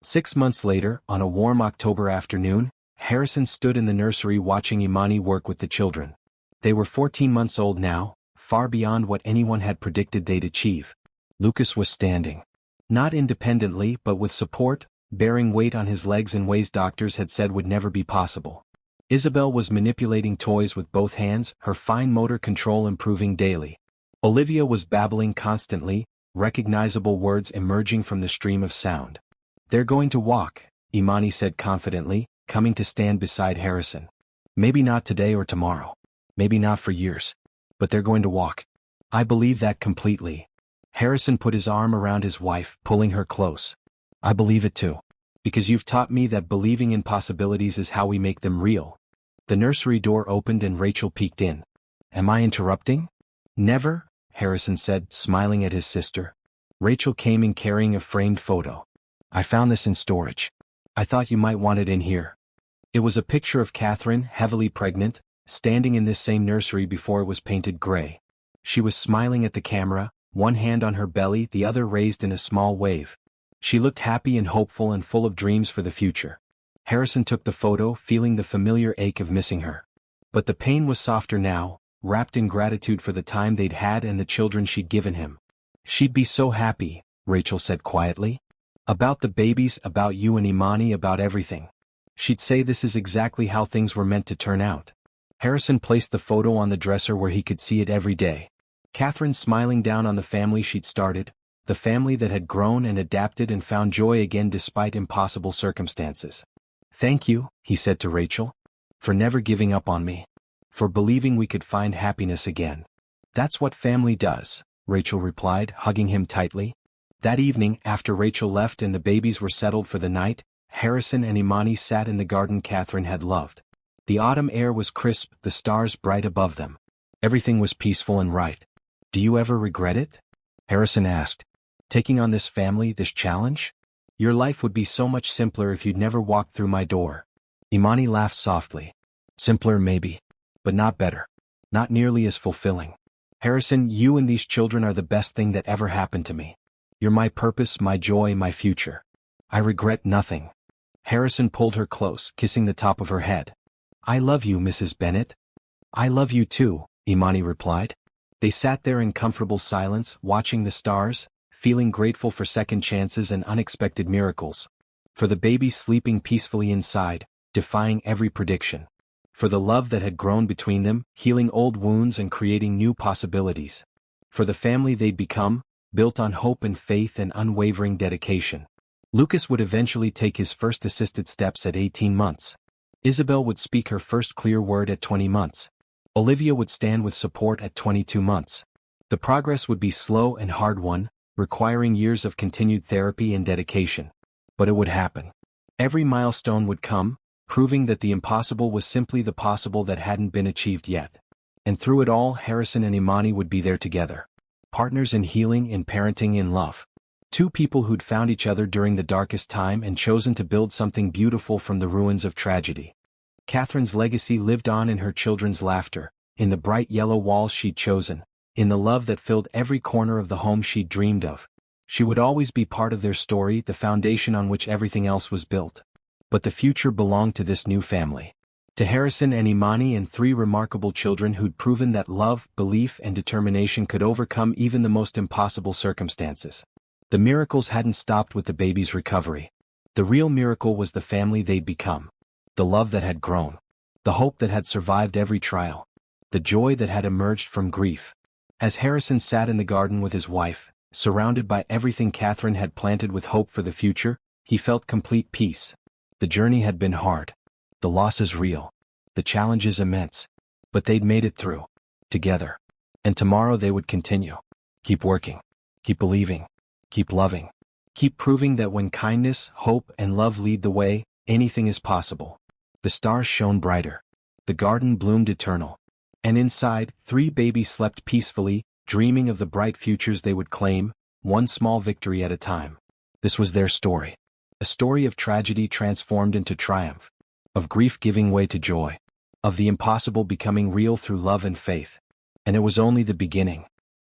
Speaker 1: 6 months later, on a warm October afternoon, Harrison stood in the nursery watching Imani work with the children. They were 14 months old now, far beyond what anyone had predicted they'd achieve. Lucas was standing. Not independently but with support, bearing weight on his legs in ways doctors had said would never be possible. Isabel was manipulating toys with both hands, her fine motor control improving daily. Olivia was babbling constantly, recognizable words emerging from the stream of sound. They're going to walk, Imani said confidently, coming to stand beside Harrison. Maybe not today or tomorrow. Maybe not for years. But they're going to walk. I believe that completely. Harrison put his arm around his wife, pulling her close. I believe it too. Because you've taught me that believing in possibilities is how we make them real. The nursery door opened and Rachel peeked in. Am I interrupting? Never, Harrison said, smiling at his sister. Rachel came in carrying a framed photo. I found this in storage. I thought you might want it in here. It was a picture of Catherine, heavily pregnant, standing in this same nursery before it was painted gray. She was smiling at the camera, one hand on her belly, the other raised in a small wave. She looked happy and hopeful and full of dreams for the future. Harrison took the photo, feeling the familiar ache of missing her. But the pain was softer now, wrapped in gratitude for the time they'd had and the children she'd given him. She'd be so happy, Rachel said quietly. About the babies, about you and Imani, about everything. She'd say this is exactly how things were meant to turn out. Harrison placed the photo on the dresser where he could see it every day. Catherine smiling down on the family she'd started, the family that had grown and adapted and found joy again despite impossible circumstances. Thank you, he said to Rachel, for never giving up on me. For believing we could find happiness again. That's what family does, Rachel replied, hugging him tightly. That evening, after Rachel left and the babies were settled for the night, Harrison and Imani sat in the garden Catherine had loved. The autumn air was crisp, the stars bright above them. Everything was peaceful and right. Do you ever regret it? Harrison asked. Taking on this family, this challenge? Your life would be so much simpler if you'd never walked through my door. Imani laughed softly. Simpler maybe, but not better. Not nearly as fulfilling. Harrison, you and these children are the best thing that ever happened to me. You're my purpose, my joy, my future. I regret nothing. Harrison pulled her close, kissing the top of her head. I love you, Mrs. Bennett. I love you too, Imani replied. They sat there in comfortable silence, watching the stars, feeling grateful for second chances and unexpected miracles. For the baby sleeping peacefully inside, defying every prediction. For the love that had grown between them, healing old wounds and creating new possibilities. For the family they'd become, built on hope and faith and unwavering dedication. Lucas would eventually take his first assisted steps at 18 months. Isabel would speak her first clear word at 20 months. Olivia would stand with support at 22 months. The progress would be slow and hard-won, requiring years of continued therapy and dedication. But it would happen. Every milestone would come, proving that the impossible was simply the possible that hadn't been achieved yet. And through it all, Harrison and Imani would be there together. Partners in healing, in parenting, in love. Two people who'd found each other during the darkest time and chosen to build something beautiful from the ruins of tragedy. Catherine's legacy lived on in her children's laughter, in the bright yellow walls she'd chosen, in the love that filled every corner of the home she'd dreamed of. She would always be part of their story, the foundation on which everything else was built. But the future belonged to this new family. To Harrison and Imani, and 3 remarkable children who'd proven that love, belief, and determination could overcome even the most impossible circumstances. The miracles hadn't stopped with the baby's recovery. The real miracle was the family they'd become. The love that had grown. The hope that had survived every trial. The joy that had emerged from grief. As Harrison sat in the garden with his wife, surrounded by everything Catherine had planted with hope for the future, he felt complete peace. The journey had been hard. The losses real. The challenges immense. But they'd made it through. Together. And tomorrow they would continue. Keep working. Keep believing. Keep loving. Keep proving that when kindness, hope, and love lead the way, anything is possible. The stars shone brighter. The garden bloomed eternal. And inside, 3 babies slept peacefully, dreaming of the bright futures they would claim, one small victory at a time. This was their story. A story of tragedy transformed into triumph. Of grief giving way to joy. Of the impossible becoming real through love and faith. And it was only the beginning.